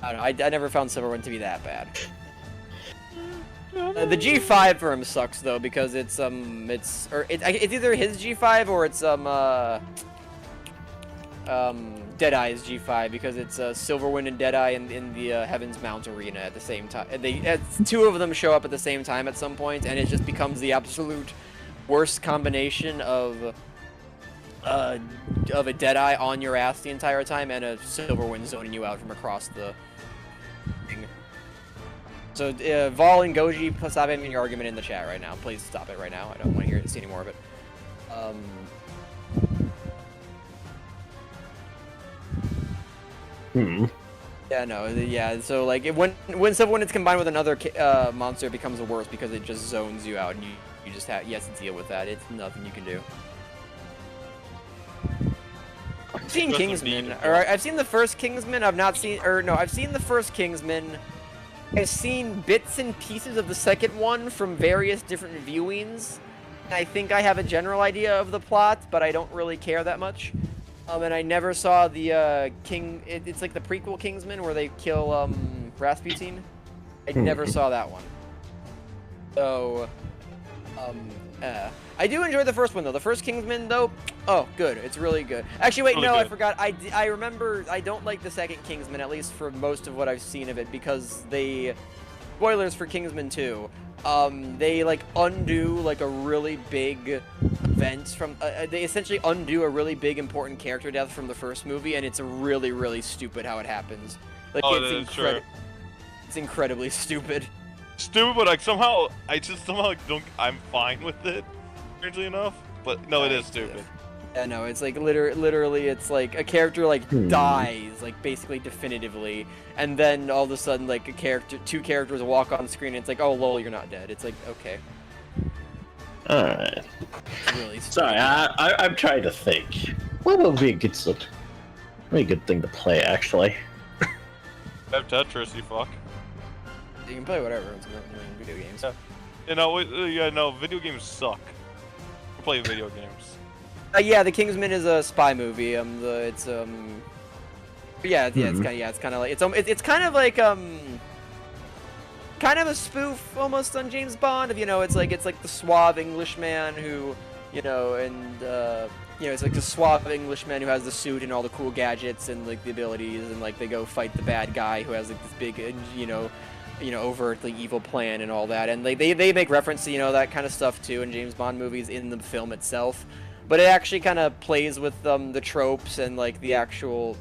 Speaker 3: I don't know. I never found Silverwind to be that bad. The G5 for him sucks though because it's either his G5 or it's Deadeye's G5 because it's Silverwind and Deadeye in the Heaven's Mount arena at the same time. Two of them show up at the same time at some point, and it just becomes the absolute worst combination of a Deadeye on your ass the entire time and a Silverwind zoning you out from across the thing. So Vol and Goji, stop having your argument in the chat right now. Please stop it right now. I don't want to see any more of it. Yeah, no, yeah. So like, when Silverwind is combined with another monster, it becomes worse because it just zones you out, and you just have to deal with that. It's nothing you can do. I've seen Kingsman, or I've seen the first Kingsman. I've not seen, or no, I've seen the first Kingsman. I've seen bits and pieces of the second one from various different viewings. I think I have a general idea of the plot, but I don't really care that much. And I never saw the it's like the prequel Kingsman where they kill Rasputin. I never saw that one. So, I do enjoy the first one though. The first Kingsman though, oh good, it's really good. Actually, wait, no, I forgot. I remember I don't like the second Kingsman, at least for most of what I've seen of it, because they, spoilers for Kingsman 2. They like undo like a really big event from they essentially undo a really big important character death from the first movie, and it's really, really stupid how it happens. Like it's incredibly stupid.
Speaker 2: Stupid, but like somehow I somehow don't. I'm fine with it, strangely enough. But no, it is stupid.
Speaker 3: Yeah, no, it's like literally, it's like a character like dies, like basically definitively, and then all of a sudden, like two characters walk on screen, and it's like, oh lol, you're not dead. It's like, okay.
Speaker 5: Alright.
Speaker 3: Really stupid.
Speaker 5: Sorry, I'm trying to think. What would be a good thing to play, actually?
Speaker 2: Have Tetris, you fuck.
Speaker 3: You can play whatever. It's not really video games.
Speaker 2: Yeah. No, video games suck. We're playing video games.
Speaker 3: Yeah, the Kingsman is a spy movie. It's kind of like it's kind of like kind of a spoof almost on James Bond. It's like the suave Englishman who, it's like the suave Englishman who has the suit and all the cool gadgets and like the abilities, and like they go fight the bad guy who has like this big, overtly evil plan and all that. And they make reference to that kind of stuff too in James Bond movies in the film itself. But it actually kind of plays with the tropes and like the actual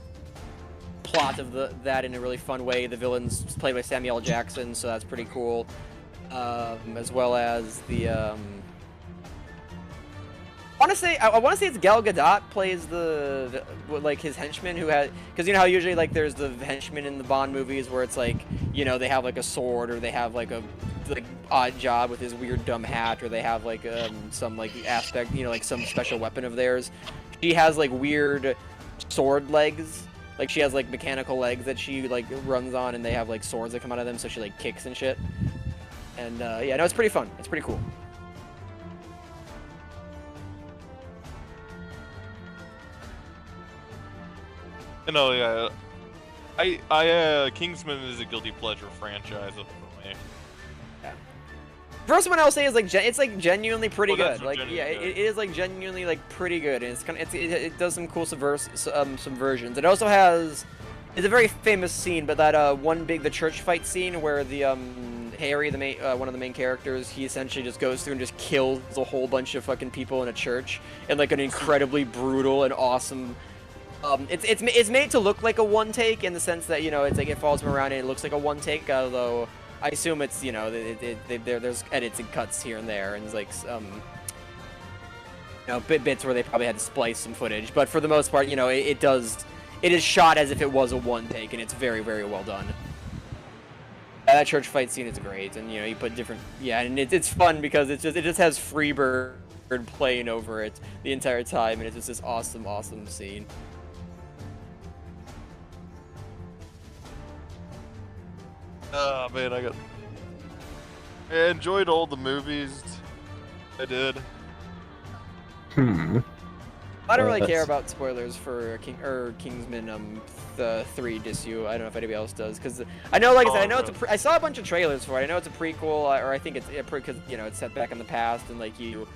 Speaker 3: plot of that in a really fun way. The villain's played by Samuel L. Jackson, so that's pretty cool. As well as the I want to say it's Gal Gadot plays the his henchman who had, because how usually like there's the henchmen in the Bond movies where it's like they have like a sword, or they have like a odd job with his weird dumb hat, or they have like some like aspect, like some special weapon of theirs. She has like weird sword legs, like she has like mechanical legs that she like runs on, and they have like swords that come out of them, so she like kicks and shit. And yeah, no, it's pretty fun. It's pretty cool.
Speaker 2: Kingsman is a guilty pleasure franchise for me.
Speaker 3: Yeah. First one I'll say is like it's like genuinely pretty good. Like
Speaker 2: it
Speaker 3: is like genuinely like pretty good, and it does some cool subversions. It also has, it's a very famous scene, but that the church fight scene where the Harry, one of the main characters, he essentially just goes through and just kills a whole bunch of fucking people in a church in like an incredibly brutal and awesome. It's made to look like a one take in the sense that it's like it follows him around and it looks like a one take, although I assume it's there's edits and cuts here and there, and there's like bits where they probably had to splice some footage, but for the most part it is shot as if it was a one take, and it's very, very well done. That church fight scene is great, and you put different and it's fun because it just has Freebird playing over it the entire time, and it's just this awesome scene.
Speaker 2: Oh man, I enjoyed all the movies. I did.
Speaker 3: I don't really
Speaker 5: That's-
Speaker 3: care about spoilers for Kingsman 3 Disu. I don't know if anybody else does, because I know, like I said, I know it's I saw a bunch of trailers for it. I know it's a prequel, or I think it's because you know it's set back in the past, and like you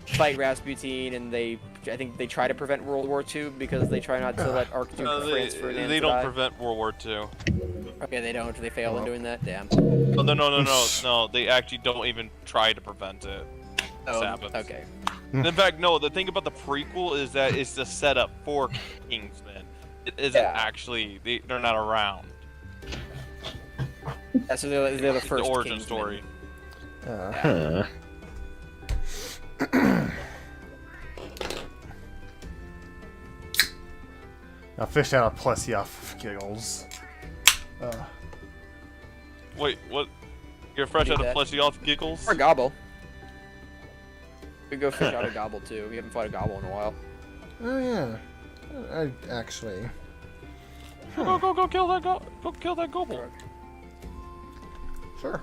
Speaker 3: fight Rasputin, and I think they try to prevent World War II because they try not to let Archduke Franz Ferdinand
Speaker 2: they don't
Speaker 3: die.
Speaker 2: prevent World War II.
Speaker 3: Okay, they don't. They fail in doing that. Damn.
Speaker 2: Oh, no. They actually don't even try to prevent it.
Speaker 3: Oh,
Speaker 2: happens.
Speaker 3: okay.
Speaker 2: In fact, no. The thing about the prequel is that it's the setup for Kingsman. It isn't actually. They're not around.
Speaker 3: Yeah, so they're the
Speaker 2: It's
Speaker 3: first
Speaker 2: the origin
Speaker 3: Kingsman.
Speaker 2: story.
Speaker 5: Huh.
Speaker 1: Now fish out of Plesioff giggles.
Speaker 2: Wait, what? You're fresh
Speaker 3: Need
Speaker 2: out of
Speaker 3: that.
Speaker 2: fleshy off giggles?
Speaker 3: Or Gobble. We could go fish out a Gobble too. We haven't fought a Gobble in a while.
Speaker 1: Oh yeah. I actually.
Speaker 2: Go kill that gobble.
Speaker 1: Sure.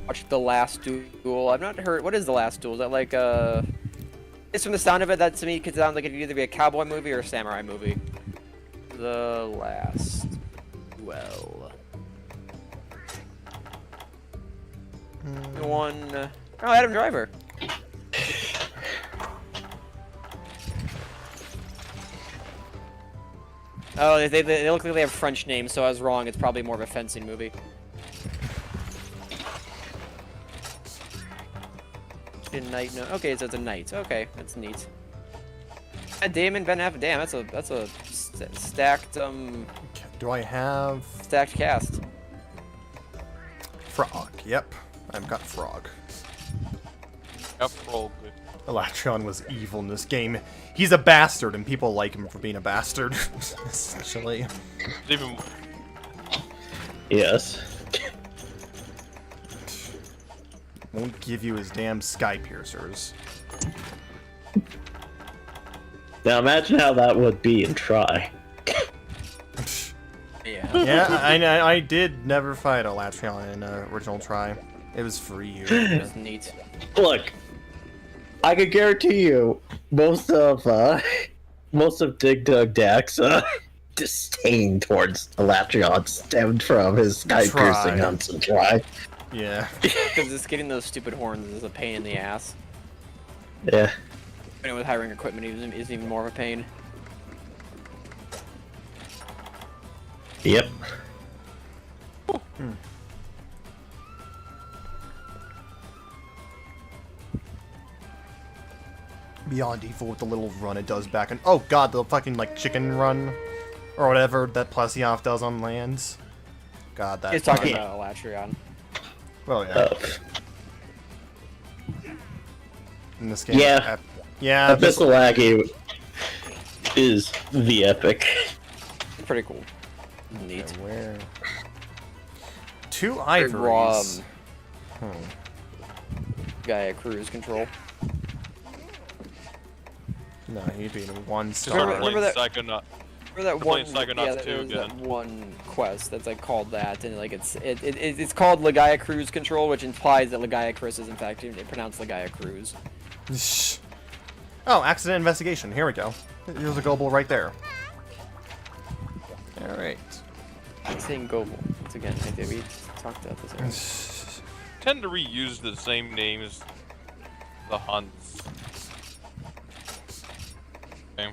Speaker 3: Watch The Last Duel. I've not heard. What is The Last Duel? Is that like It's from the sound of it. That to me could sound like it could either be a cowboy movie or a samurai movie. The Last Duel. One. Oh, Adam Driver. Oh, they look like they have French names, so I was wrong. It's probably more of a fencing movie. Knight, no. Okay, so it's a knight. Okay, that's neat. Damon Ben Affleck. Damn, that's a stacked
Speaker 1: Do I have
Speaker 3: stacked cast.
Speaker 1: Frog? Yep, I've got Frog.
Speaker 2: Probably.
Speaker 1: Elatreon was evil in this game. He's a bastard, and people like him for being a bastard, essentially.
Speaker 2: Even
Speaker 5: Yes.
Speaker 1: Won't give you his damn sky piercers.
Speaker 5: Now imagine how that would be in Try.
Speaker 3: Yeah.
Speaker 1: Yeah, I did never fight Elatreon in original Try. It was free.
Speaker 3: That's neat.
Speaker 5: Look, I can guarantee you, most of Dig Dug Dak's disdain towards Elatreon stemmed from his sky piercing
Speaker 1: Try.
Speaker 5: on some Try.
Speaker 1: Yeah.
Speaker 3: Because just getting those stupid horns is a pain in the ass.
Speaker 5: Yeah.
Speaker 3: And with hiring equipment is even more of a pain.
Speaker 5: Yep.
Speaker 1: Beyond evil with the little run it does back and oh god, the fucking like chicken run or whatever that Plesioff does on lands. God, that.
Speaker 3: He's talking about Elatreon.
Speaker 1: Well, yeah. In this game.
Speaker 5: Yeah.
Speaker 1: Yeah.
Speaker 5: Abyssal Aggie is the epic.
Speaker 3: Pretty cool. Neat.
Speaker 1: Where? Two
Speaker 3: Very raw,
Speaker 1: ivories.
Speaker 3: guy at cruise control.
Speaker 1: No, he'd be in one
Speaker 2: just
Speaker 1: star.
Speaker 3: Remember that-
Speaker 2: Psychonaut.
Speaker 3: Remember that
Speaker 2: Playing
Speaker 3: one?
Speaker 2: Psychonauts 2
Speaker 3: there's that
Speaker 2: again.
Speaker 3: one quest that's like called that, and like it's called Legaia Cruise Control, which implies that Legaia Chris is in fact pronounced Legaia Cruz.
Speaker 1: Oh, accident investigation. Here we go. There's a global right there. All right.
Speaker 3: I'm saying Goble. Once again, I think we talked about this earlier.
Speaker 2: Tend to reuse the same names. The hunts. Okay.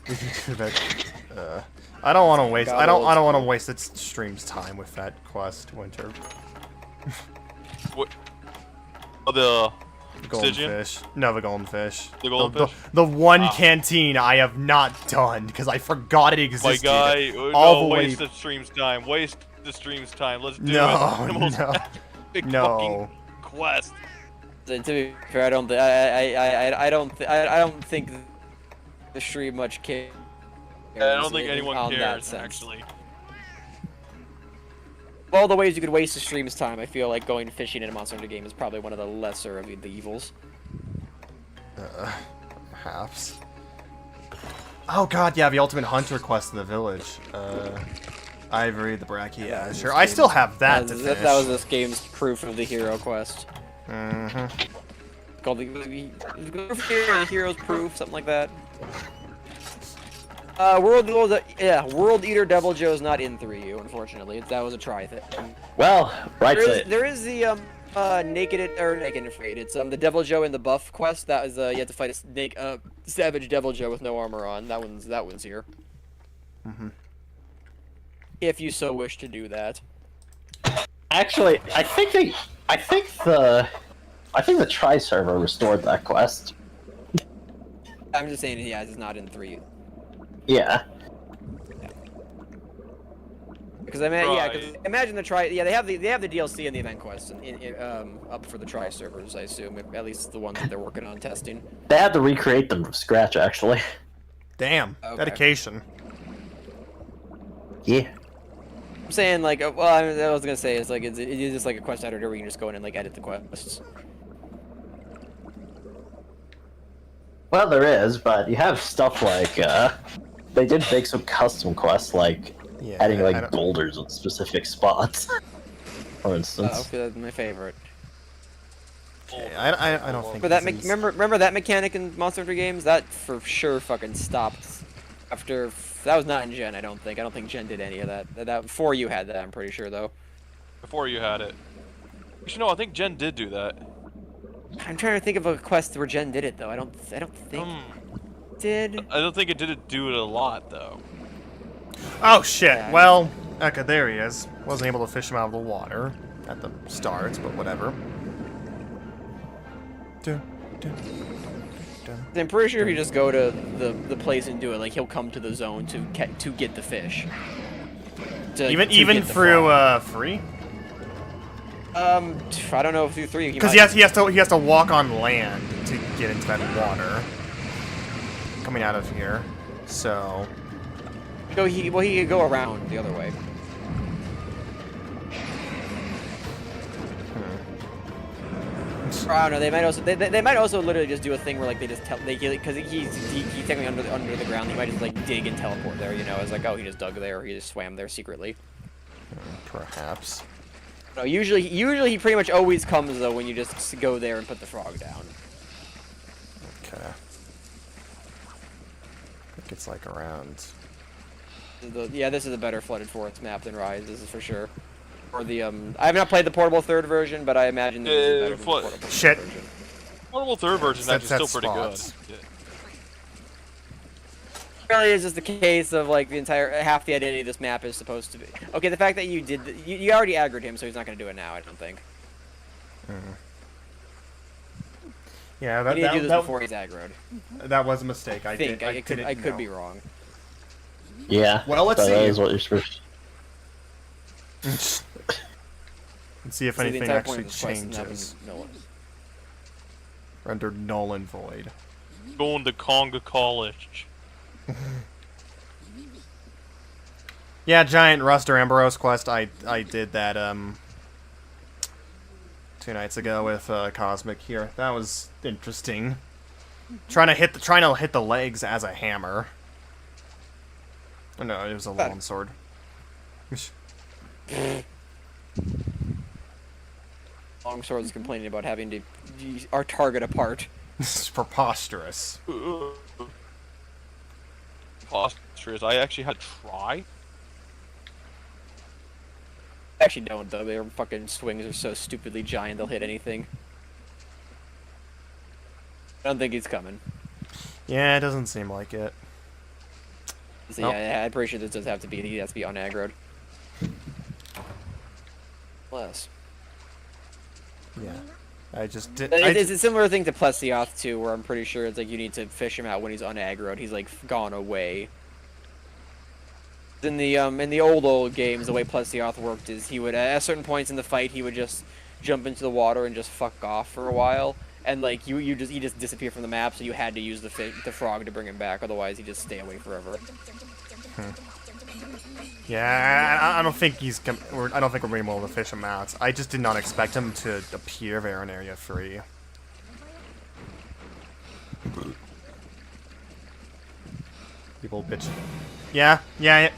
Speaker 1: We can do that. I don't want to waste. I don't want to waste its stream's time with that quest, Winter.
Speaker 2: What? Oh, the
Speaker 1: Golden
Speaker 2: Stygian?
Speaker 1: fish. No, the golden fish.
Speaker 2: The golden fish?
Speaker 1: The one canteen I have not done because I forgot it
Speaker 2: My
Speaker 1: existed.
Speaker 2: guy,
Speaker 1: all
Speaker 2: no,
Speaker 1: the way.
Speaker 2: waste the stream's time. Waste the stream's time. Let's do
Speaker 1: No,
Speaker 2: it. The most
Speaker 1: no,
Speaker 2: epic
Speaker 1: no.
Speaker 2: fucking quest.
Speaker 3: To be fair, I don't think I don't think the stream much cares.
Speaker 2: I don't think anyone
Speaker 3: on that
Speaker 2: cares,
Speaker 3: sense.
Speaker 2: actually.
Speaker 3: Of all the ways you could waste a stream's time, I feel like going fishing in a Monster Hunter game is probably one of the lesser of the evils.
Speaker 1: Perhaps. Oh god, yeah, the ultimate hunter quest in the village. Ivory, the Bracky, yeah, sure. I still have that to finish.
Speaker 3: That was this game's proof of the hero quest.
Speaker 1: Mm-hmm.
Speaker 3: Called the Hero's Proof, something like that. World Eater Devil Joe is not in 3U, unfortunately. That was a try thing.
Speaker 5: Well, right side.
Speaker 3: There is the Naked and Afraid. It's the Devil Joe in the buff quest. That is you have to fight a savage Devil Joe with no armor on. That one's here.
Speaker 1: Mm-hmm.
Speaker 3: If you so wish to do that.
Speaker 5: Actually, I think the Tri server restored that quest.
Speaker 3: I'm just saying, yeah, it's not in 3U.
Speaker 5: Yeah.
Speaker 3: Because imagine the Tri. Yeah, they have the DLC and the event quest up for the Tri servers. I assume, at least the ones that they're working on testing.
Speaker 5: They had to recreate them from scratch, actually.
Speaker 1: Damn.
Speaker 3: Okay.
Speaker 1: Dedication.
Speaker 5: Yeah.
Speaker 3: I'm saying like, well, I was gonna say it's like it's just like a quest editor where you can just go in and like edit the quests.
Speaker 5: Well, there is, but you have stuff like they did make some custom quests, like adding like boulders at specific spots, for instance.
Speaker 3: Oh, that's my favorite.
Speaker 1: Okay, I don't think.
Speaker 3: Remember that mechanic in Monster Hunter games? That for sure fucking stopped after. That was not in Gen, I don't think. I don't think Gen did any of that. That before you had that, I'm pretty sure though.
Speaker 2: Before you had it. Actually, no, I think Gen did do that.
Speaker 3: I'm trying to think of a quest where Gen did it though. I don't think it did.
Speaker 2: I don't think it did do it a lot though.
Speaker 1: Oh shit!
Speaker 3: Yeah,
Speaker 1: well, okay, there he is. Wasn't able to fish him out of the water at the start, but whatever.
Speaker 3: I'm pretty sure if you just go to the place and do it, like he'll come to the zone to get the fish.
Speaker 1: Even through free?
Speaker 3: I don't know if through 3.
Speaker 1: Because he has to walk on land to get into that water. Coming out of here, so.
Speaker 3: He could go around the other way. I don't know. They might also literally just do a thing where like they just because he's technically under the ground. He might just like dig and teleport there. You know, it's like, oh, he just dug there, or he just swam there secretly.
Speaker 1: Perhaps.
Speaker 3: No, usually he pretty much always comes though when you just go there and put the frog down.
Speaker 1: Okay. I think it's like around.
Speaker 3: Yeah, this is a better Flooded Forest map than Rise. This is for sure. Or the I have not played the portable third version, but I imagine this is better than the portable third version.
Speaker 2: Portable third version is actually still pretty good. Yeah.
Speaker 3: Really is just the case of like the entire half the identity of this map is supposed to be. Okay, the fact that you did you already aggroed him, so he's not going to do it now. I don't think.
Speaker 1: Yeah,
Speaker 3: you need to do this before he's aggroed.
Speaker 1: That was a mistake. I
Speaker 3: could be wrong.
Speaker 5: Yeah.
Speaker 1: Well, let's see.
Speaker 5: That is what you're supposed to.
Speaker 1: Let's see if anything actually changes. Rendered null and void.
Speaker 2: Going to Conga College.
Speaker 1: Yeah, Giant Rust or Ambrose quest. I did that 2 nights ago with Cosmic here. That was interesting. Trying to hit the legs as a hammer. Oh, no, it was a long sword.
Speaker 3: Longsword's complaining about having to our target apart.
Speaker 1: This is preposterous.
Speaker 2: Preposterous. I actually had to try.
Speaker 3: I actually don't though. Their fucking swings are so stupidly giant they'll hit anything. I don't think he's coming.
Speaker 1: Yeah, it doesn't seem like it.
Speaker 3: So yeah, I'm pretty sure this does have to be. He has to be unaggroed. Less.
Speaker 1: Yeah. I just did.
Speaker 3: It's a similar thing to Plesioth too, where I'm pretty sure it's like you need to fish him out when he's unaggroed. He's like gone away. In the old games, the way Plesioth worked is he would at certain points in the fight he would just jump into the water and just fuck off for a while, and like he just disappeared from the map, so you had to use the frog to bring him back. Otherwise, he'd just stay away forever.
Speaker 1: Yeah, I don't think I don't think we're being able to fish him out. I just did not expect him to appear there in Area 3. People bitch. Yeah,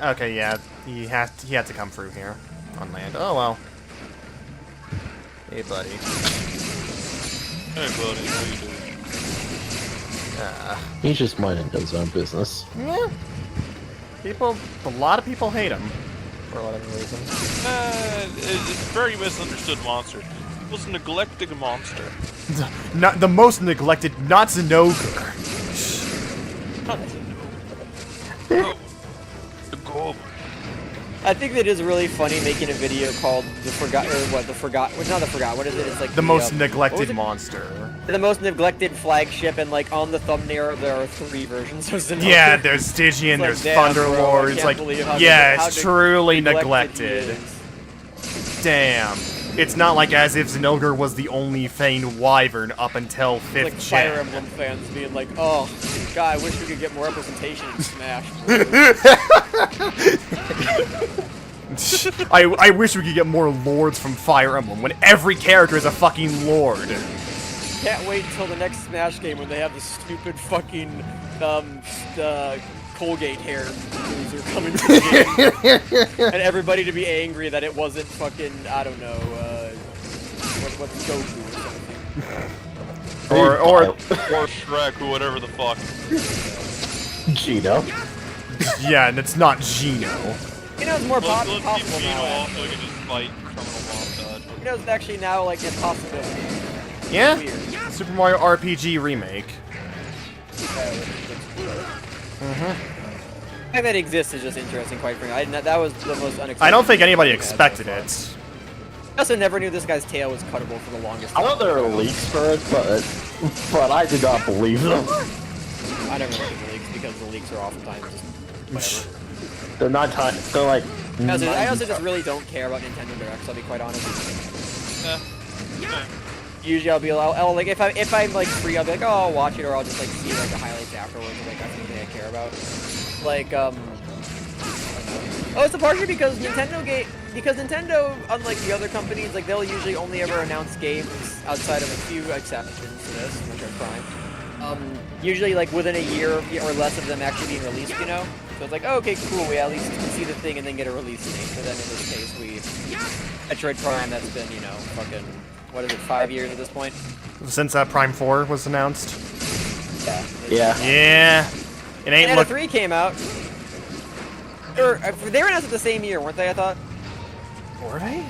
Speaker 1: okay, yeah. He had to come through here on land. Oh well. Hey, buddy.
Speaker 2: Hey, buddy, how you doing?
Speaker 5: He's just minding his own business.
Speaker 1: Yeah. A lot of people hate him for whatever reason.
Speaker 2: It's a very misunderstood monster. He was a neglected monster.
Speaker 1: Not the most neglected, not Zinogre.
Speaker 2: Oh, the gob.
Speaker 3: I think that is really funny making a video called the forgot or what the forgot. It's not the forgot. What is it? It's like
Speaker 1: The most
Speaker 3: what was
Speaker 1: neglected
Speaker 3: it?
Speaker 1: monster.
Speaker 3: The most neglected flagship, and like on the thumbnail there are 3 versions of Zinogre.
Speaker 1: Yeah, there's Stygian,
Speaker 3: It's like,
Speaker 1: there's
Speaker 3: damn,
Speaker 1: Thunder
Speaker 3: bro, I
Speaker 1: Lords,
Speaker 3: can't
Speaker 1: like,
Speaker 3: believe how
Speaker 1: yeah,
Speaker 3: how
Speaker 1: it's truly
Speaker 3: neglected he
Speaker 1: neglected.
Speaker 3: is.
Speaker 1: Damn. It's not like as if Zinogre was the only Fane Wyvern up until 5th
Speaker 3: Like Fire
Speaker 1: gen.
Speaker 3: Emblem fans being like, oh, God, I wish we could get more representation in Smash.
Speaker 1: I wish we could get more lords from Fire Emblem when every character is a fucking lord.
Speaker 3: Can't wait until the next Smash game when they have the stupid fucking Colgate hair loser coming to the game. And everybody to be angry that it wasn't fucking, I don't know, what's Goku or something.
Speaker 1: Or
Speaker 2: Or Shrek, or whatever the fuck.
Speaker 5: Gino.
Speaker 1: yeah, and it's not Gino.
Speaker 3: You know, it's more
Speaker 2: Let's
Speaker 3: possible
Speaker 2: keep Gino
Speaker 3: now.
Speaker 2: off so we can just fight criminal mob.
Speaker 3: You know, it's actually now like a possibility.
Speaker 1: Yeah?
Speaker 3: Weird.
Speaker 1: Super Mario RPG remake.
Speaker 3: The fact that it exists is just interesting, quite frankly. That was the most unexpected.
Speaker 1: I don't think anybody
Speaker 3: thing I've had
Speaker 1: expected
Speaker 3: so far.
Speaker 1: it.
Speaker 3: I also never knew this guy's tail was cuttable for the longest
Speaker 5: I
Speaker 3: time.
Speaker 5: know there are leaks for it, but I did not believe them.
Speaker 3: I never look at the leaks because the leaks are oftentimes just whatever.
Speaker 5: They're not time. They're like.
Speaker 3: I also just really don't care about Nintendo Directs, I'll be quite honest. Usually I'll like if I'm like free, I'll be like, oh, I'll watch it, or I'll just like see like the highlights afterwards, like that's something I care about. Like oh, it's partially because Nintendo, unlike the other companies, like they'll usually only ever announce games outside of a few exceptions to this, which are Prime. Usually like within a year or less of them actually being released, you know? So it's like, oh, okay, cool, we at least see the thing and then get a release date. But then in this case, Metroid Prime, that's been, you know, fucking, what is it, 5 years at this point?
Speaker 1: Since Prime 4 was announced.
Speaker 3: Yeah.
Speaker 5: Yeah.
Speaker 1: Yeah. It ain't
Speaker 3: And
Speaker 1: look.
Speaker 3: 3 came out. Or, they were announced at the same year, weren't they, I thought?
Speaker 1: Were they?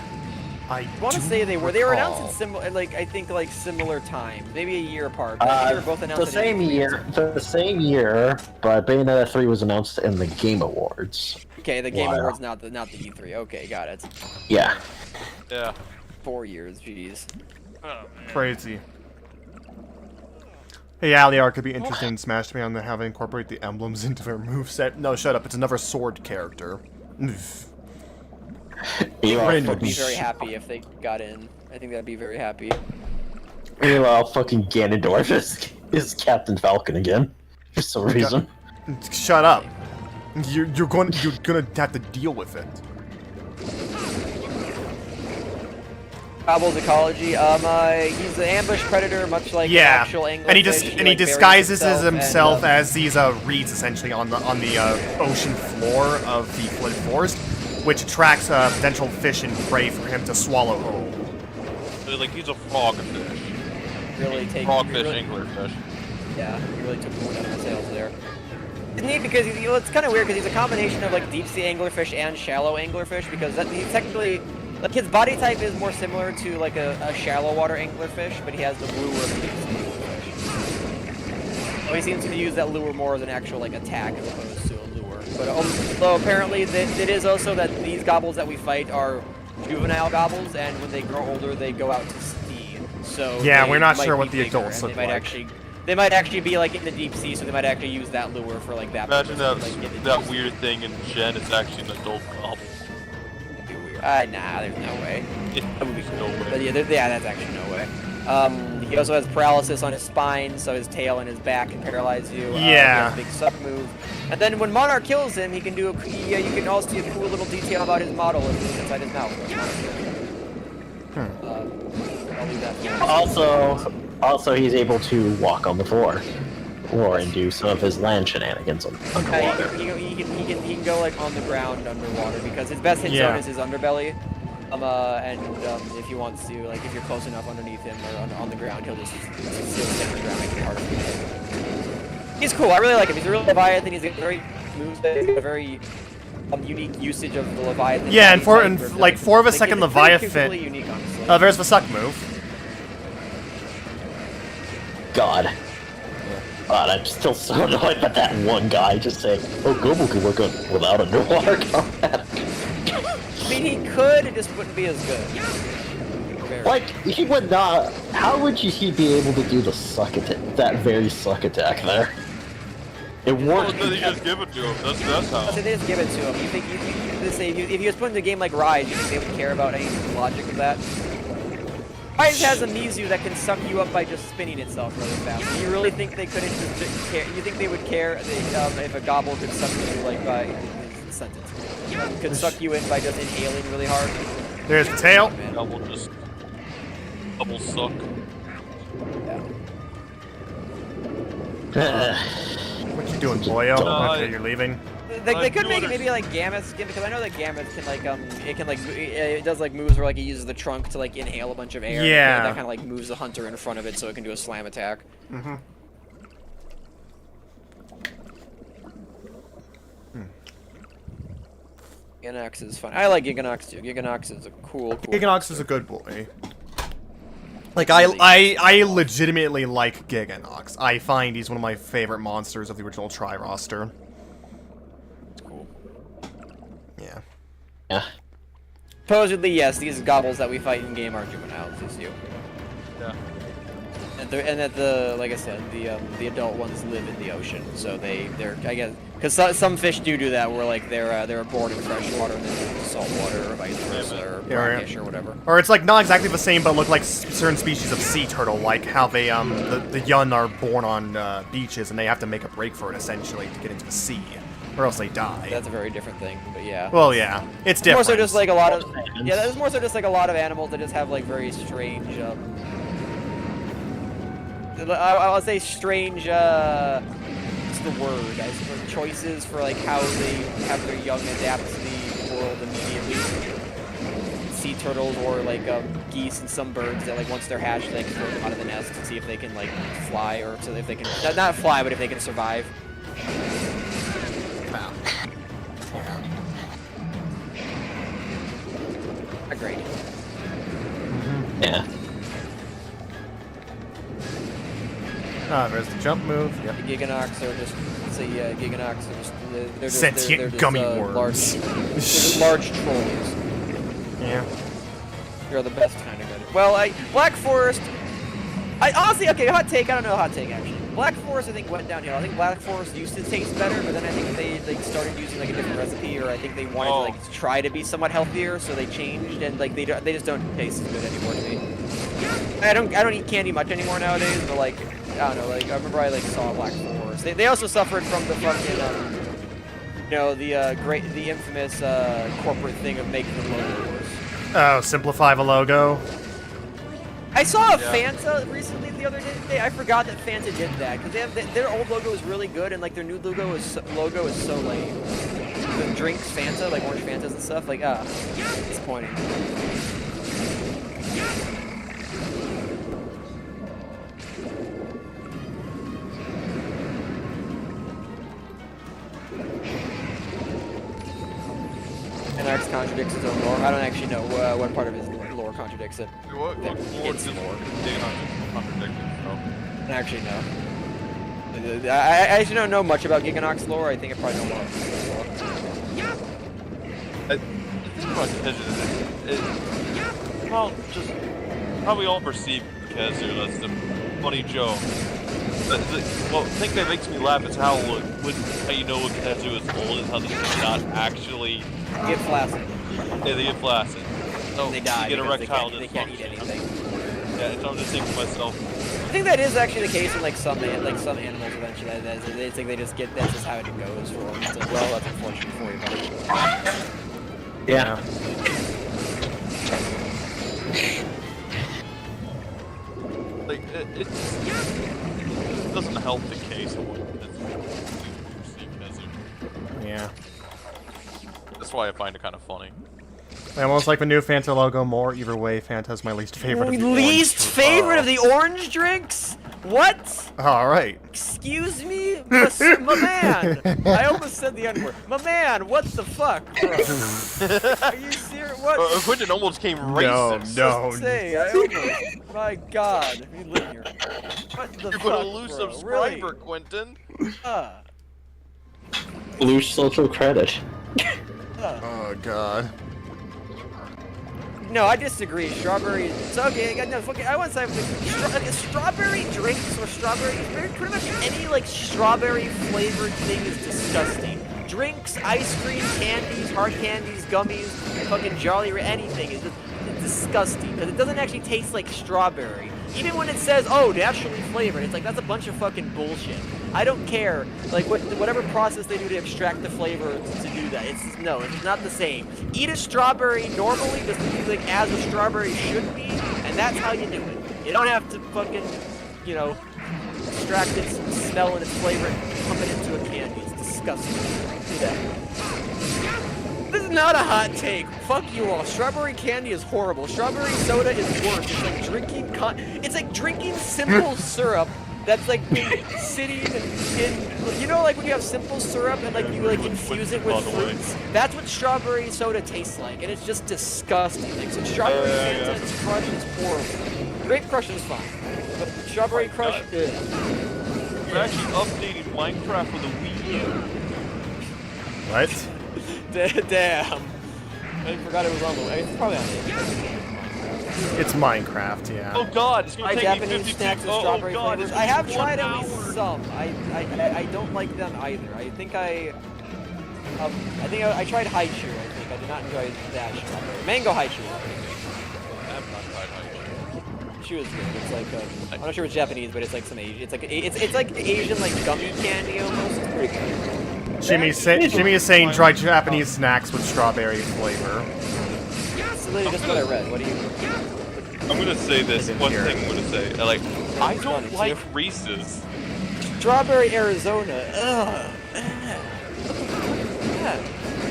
Speaker 1: I
Speaker 3: want to
Speaker 1: do
Speaker 3: say they were. They were announced
Speaker 1: recall.
Speaker 3: at similar, like I think, like similar times, maybe a year apart. But I think they were both announced
Speaker 5: The
Speaker 3: at
Speaker 5: same
Speaker 3: 83
Speaker 5: year.
Speaker 3: or something.
Speaker 5: The same year, but Bayonetta 3 was announced in the Game Awards.
Speaker 3: Okay, the Game
Speaker 5: Wow.
Speaker 3: Awards, not the E3. Okay, got it.
Speaker 5: Yeah.
Speaker 2: Yeah.
Speaker 3: 4 years, jeez.
Speaker 2: Oh, man.
Speaker 1: Crazy. Hey, Aliar could be interested in Smash to be on how they incorporate the emblems into their moveset. No, shut up. It's another sword character. Oof.
Speaker 5: Meanwhile,
Speaker 3: I'd be
Speaker 5: fucking,
Speaker 3: very happy if they got in. I think that'd be very happy.
Speaker 5: meanwhile, fucking Ganondorf is Captain Falcon again for some reason.
Speaker 1: Shut up. You're gonna have to deal with it.
Speaker 3: Gobble's ecology. He's an ambush predator, much like an
Speaker 1: Yeah,
Speaker 3: actual anglerfish.
Speaker 1: and he
Speaker 3: like,
Speaker 1: disguises
Speaker 3: buries
Speaker 1: himself
Speaker 3: and,
Speaker 1: as these reeds essentially on the ocean floor of the flooded forest, which attracts potential fish and prey for him to swallow whole.
Speaker 2: So, like, he's a frogfish.
Speaker 3: really take
Speaker 2: Frogfish,
Speaker 3: really,
Speaker 2: anglerfish.
Speaker 3: Yeah, he really took the wind out of my sails there. It's neat because it's kind of weird because he's a combination of like deep sea anglerfish and shallow anglerfish because he's technically like his body type is more similar to like a shallow water anglerfish, but he has the lure of a deep sea anglerfish. So he seems to use that lure more as an actual like attack as opposed to a lure. But although apparently it is also that these gobbles that we fight are juvenile gobbles, and when they grow older, they go out to sea. So
Speaker 1: Yeah,
Speaker 3: they
Speaker 1: we're not
Speaker 3: might
Speaker 1: sure
Speaker 3: be
Speaker 1: what the
Speaker 3: bigger,
Speaker 1: adults
Speaker 3: and
Speaker 1: look
Speaker 3: they might
Speaker 1: like.
Speaker 3: They might actually be like in the deep sea, so they might actually use that lure for like that.
Speaker 2: Imagine
Speaker 3: purpose,
Speaker 2: that,
Speaker 3: like, in the
Speaker 2: that
Speaker 3: deep sea.
Speaker 2: weird thing in Gen, it's actually an adult gobble.
Speaker 3: That'd be weird. Nah, there's no way.
Speaker 2: That would be no way.
Speaker 3: But yeah, that's actually no way. He also has paralysis on his spine, so his tail and his back can paralyze you. He
Speaker 1: Yeah.
Speaker 3: has a big sub move. And then when Monarch kills him, he can do you can also see a cool little detail about his model inside his mouth. I'll leave that for
Speaker 5: Also, he's able to walk on the floor. Or and do some of his land shenanigans underwater.
Speaker 3: He can go like on the ground underwater because his best hit
Speaker 1: Yeah.
Speaker 3: zone is his underbelly. If he wants to, like, if you're close enough underneath him or on the ground, he'll stand on the ground, make it harder for him. He's cool. I really like him. He's a real Leviathan. He's got very moves. He's got a very unique usage of the Leviathan.
Speaker 1: Yeah, and for
Speaker 3: like
Speaker 1: 4 of a second
Speaker 3: it's pretty
Speaker 1: Leviathan.
Speaker 3: unique, honestly.
Speaker 1: There's the suck move.
Speaker 5: God. God, I'm still so annoyed by that one guy just saying, "Oh, Goble can work without underwater combat."
Speaker 3: I mean, he could. It just wouldn't be as good. Very.
Speaker 5: Like, he would not. How would he be able to do the suck attack? That very suck attack there. It worked.
Speaker 2: They just give it to him. That's how.
Speaker 3: They just give it to him. You think if you just put in a game like Rise, you think they would care about any logic of that? Rise has a Mizu that can suck you up by just spinning itself really fast. Do you really think they couldn't just care? You think they would care if a Gobble could suck you like by his sentence? Could suck you in by just inhaling really hard?
Speaker 1: There's the tail.
Speaker 3: Man.
Speaker 2: Double suck.
Speaker 1: What you doing, boyo? Okay, you're leaving.
Speaker 3: They could make it maybe like Gammoth's skin because I know that Gammoth can like it does like moves where like it uses the trunk to like inhale a bunch of air.
Speaker 1: Yeah.
Speaker 3: And that kind of like moves the hunter in front of it so it can do a slam attack.
Speaker 1: Mm-hmm.
Speaker 3: Giganox is fun. I like Giganox too. Giganox is a cool.
Speaker 1: Giganox is a good boy. Like, I legitimately like Giganox. I find he's one of my favorite monsters of the original Tri roster.
Speaker 3: It's cool.
Speaker 1: Yeah.
Speaker 5: Yeah.
Speaker 3: Supposedly, yes, these gobbles that we fight in game are juveniles, is you.
Speaker 2: Yeah.
Speaker 3: And that the, like I said, the adult ones live in the ocean, so they're I guess because some fish do that where like they're born in fresh water and then in salt water or vice versa or brackish or whatever.
Speaker 1: Or it's like not exactly the same, but look like certain species of sea turtle, like how they the young are born on beaches and they have to make a break for it essentially to get into the sea, or else they die.
Speaker 3: That's a very different thing, but yeah.
Speaker 1: Well, yeah, it's different.
Speaker 3: More so just like a lot of there's more so just like a lot of animals that just have like very strange. I'll say strange. What's the word? I suppose choices for like how they have their young adapt to the world immediately. Sea turtles or like geese and some birds that like once they're hatched they can throw them out of the nest to see if they can like fly or so if they can not fly but if they can survive.
Speaker 1: Wow.
Speaker 3: Agreed.
Speaker 5: Yeah.
Speaker 1: Ah, there's the jump move. Yep.
Speaker 3: The Giganox are just Giganox are just they're just
Speaker 1: Sentient gummy worms.
Speaker 3: They're just large trolls.
Speaker 1: Yeah.
Speaker 3: They're the best kind of good. Well, Black Forest. I honestly, okay, hot take. I don't know hot take actually. Black Forest I think went downhill. I think Black Forest used to taste better, but then I think they started using like a different recipe, or I think they wanted to like try to be somewhat healthier, so they changed and like they just don't taste as good anymore to me. I don't eat candy much anymore nowadays, but like I don't know, like I remember I like saw Black Forest. They also suffered from the fucking the infamous corporate thing of making the logos.
Speaker 1: Oh, simplify the logo.
Speaker 3: I saw a Fanta recently the other day. I forgot that Fanta did that because their old logo is really good and like their new logo is so lame. The drinks Fanta, like orange Fantas and stuff, like disappointing. Anax contradicts his own lore. I don't actually know what part of his lore contradicts it.
Speaker 2: What lore
Speaker 3: It's
Speaker 2: just
Speaker 3: lore.
Speaker 2: contradicted?
Speaker 3: I don't actually know. I actually don't know much about Giganox lore. I think I probably know more about his lore.
Speaker 2: The thing about Kazu is, well, just how we all perceive Kazu. That's the funny joke. Well, the thing that makes me laugh is how you know when Kazu is old is how they not actually
Speaker 3: Get flaccid.
Speaker 2: Yeah, they get flaccid. So
Speaker 3: They die.
Speaker 2: Get
Speaker 3: because
Speaker 2: erectile
Speaker 3: they can't eat
Speaker 2: dysfunction.
Speaker 3: anything.
Speaker 2: Yeah, so I'm just thinking to myself.
Speaker 3: I think that is actually the case in like some animals eventually. They think they just get that's just how it goes for them. It's like, well, that's unfortunate for you, buddy.
Speaker 5: Yeah.
Speaker 2: Like it's doesn't help the case of what
Speaker 1: Yeah.
Speaker 2: That's why I find it kind of funny.
Speaker 1: I almost like the new Fanta logo more. Either way, Fanta's my least favorite of the
Speaker 3: Least
Speaker 1: orange.
Speaker 3: favorite of the orange drinks? What?
Speaker 1: Alright.
Speaker 3: Excuse me? My man! I almost said the N-word. My man, what the fuck, bro? Are you serious? What?
Speaker 2: Quentin almost came racist.
Speaker 1: No.
Speaker 3: Say, I almost... My god, you live here. What the
Speaker 2: You're
Speaker 3: fuck,
Speaker 2: gonna lose
Speaker 3: bro?
Speaker 2: subscriber, Quentin.
Speaker 5: Lose social credit.
Speaker 1: Oh god.
Speaker 3: No, I disagree. Strawberry. It's okay. No, fucking. I want to say strawberry drinks or strawberry. Pretty much any like strawberry flavored thing is disgusting. Drinks, ice cream, candies, hard candies, gummies, fucking Jolly anything is just disgusting because it doesn't actually taste like strawberry. Even when it says, "Oh, naturally flavored," it's like that's a bunch of fucking bullshit. I don't care, like whatever process they do to extract the flavor to do that. It's not the same. Eat a strawberry normally, just like as a strawberry should be, and that's how you do it. You don't have to fucking, you know, extract its smell and its flavor and pump it into a candy. It's disgusting. Do that. This is not a hot take. Fuck you all. Strawberry candy is horrible. Strawberry soda is worse. It's like drinking it's like drinking simple syrup that's like been sitting in, you know, like when you have simple syrup and like you like infuse it with fruits. That's what strawberry soda tastes like, and it's just disgusting. Like, so strawberry Fanta and Crush is horrible. Grape Crush is fine, but strawberry Crush is.
Speaker 2: We're actually updating Minecraft with a Wii U.
Speaker 1: What?
Speaker 3: Damn. I forgot it was on the way. It's probably on the way.
Speaker 1: It's Minecraft, yeah.
Speaker 2: Oh god, it's gonna take
Speaker 3: Japanese
Speaker 2: me 52.
Speaker 3: snacks with
Speaker 2: Oh
Speaker 3: strawberry
Speaker 2: god,
Speaker 3: flavors.
Speaker 2: it's
Speaker 3: I have
Speaker 2: 1
Speaker 3: tried at
Speaker 2: hour.
Speaker 3: least some. I don't like them either. I think I tried Haichu. I think I did not enjoy that strawberry. Mango Haichu.
Speaker 2: I have not tried Haichu.
Speaker 3: She was good. It's like I'm not sure it's Japanese, but it's like some Asian. It's like Asian like gummy candy almost. It's pretty good.
Speaker 1: Jimmy is saying dry Japanese snacks with strawberry flavor.
Speaker 3: That's literally just what I read. What do you?
Speaker 2: I'm gonna say this one
Speaker 1: hear
Speaker 2: thing. I'm gonna say, I don't
Speaker 3: funny,
Speaker 2: like
Speaker 3: too.
Speaker 2: Reese's.
Speaker 3: Strawberry Arizona. Ugh.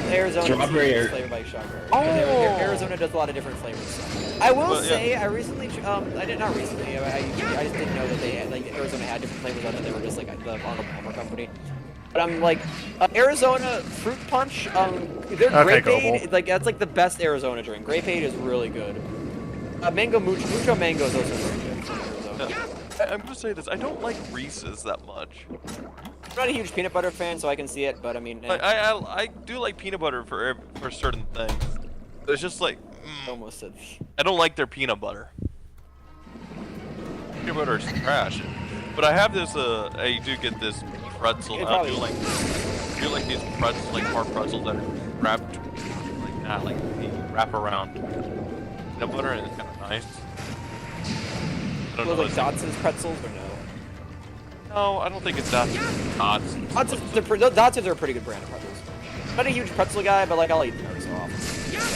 Speaker 3: Arizona
Speaker 5: Strawberry
Speaker 3: is flavored by strawberry.
Speaker 2: Oh!
Speaker 3: Arizona does a lot of different flavors. So. I will
Speaker 2: But, yeah.
Speaker 3: say, I recently, I did not recently. I just didn't know that they had, like Arizona had different flavors. I thought they were just like the Arnold Palmer company. But I'm like, Arizona Fruit Punch. Their
Speaker 1: Okay,
Speaker 3: Grapeade,
Speaker 1: Gobble.
Speaker 3: like that's like the best Arizona drink. Grapeade is really good. Mango Mucho Mango is also very good from Arizona.
Speaker 2: I'm gonna say this. I don't like Reese's that much.
Speaker 3: I'm not a huge peanut butter fan, so I can see it. But I mean,
Speaker 2: I do like peanut butter for certain things. It's just like
Speaker 3: almost said.
Speaker 2: I don't like their peanut butter. Peanut butter is trash. But I have this. I do get this pretzel. I do like these pretzels, like hard pretzels that are wrapped like that, like they wrap around peanut butter, and it's kind of nice. I don't know.
Speaker 3: Like Dots's pretzels or no?
Speaker 2: No, I don't think it's that. Dots.
Speaker 3: Dots's are a pretty good brand of pretzels. Not a huge pretzel guy, but like I'll eat them every so often.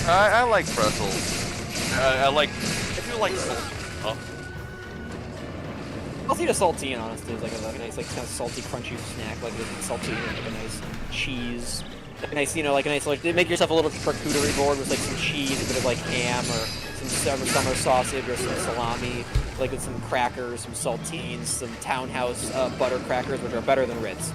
Speaker 2: I like pretzels. I do like salty stuff.
Speaker 3: I'll eat a saltine, honestly. It's like a nice, like kind of salty, crunchy snack, like a saltine, like a nice cheese, like a nice, you know, like a nice, like make yourself a little charcuterie board with like some cheese, a bit of like ham or some summer sausage or some salami, like with some crackers, some saltines, some Townhouse butter crackers, which are better than Ritz.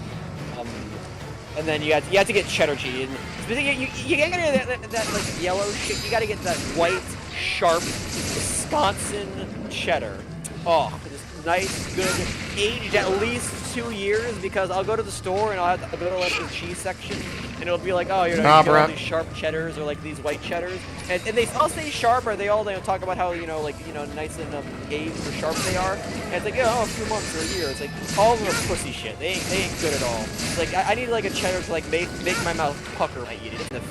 Speaker 3: And then you have to get cheddar cheese. And you can't get that like yellow shit. You got to get that white, sharp Wisconsin cheddar. Oh, it's nice, good, aged at least 2 years, because I'll go to the store and I'll go to like the cheese section and it'll be like, oh, you know, you got all these sharp cheddars or like these white cheddars, and they all say sharp, or they talk about how, you know, like, you know, nice and aged or sharp they are, and it's like, yeah, oh, a few months or a year. It's like all of them are pussy shit. They ain't good at all. It's like I need like a cheddar to like make my mouth pucker when I eat it.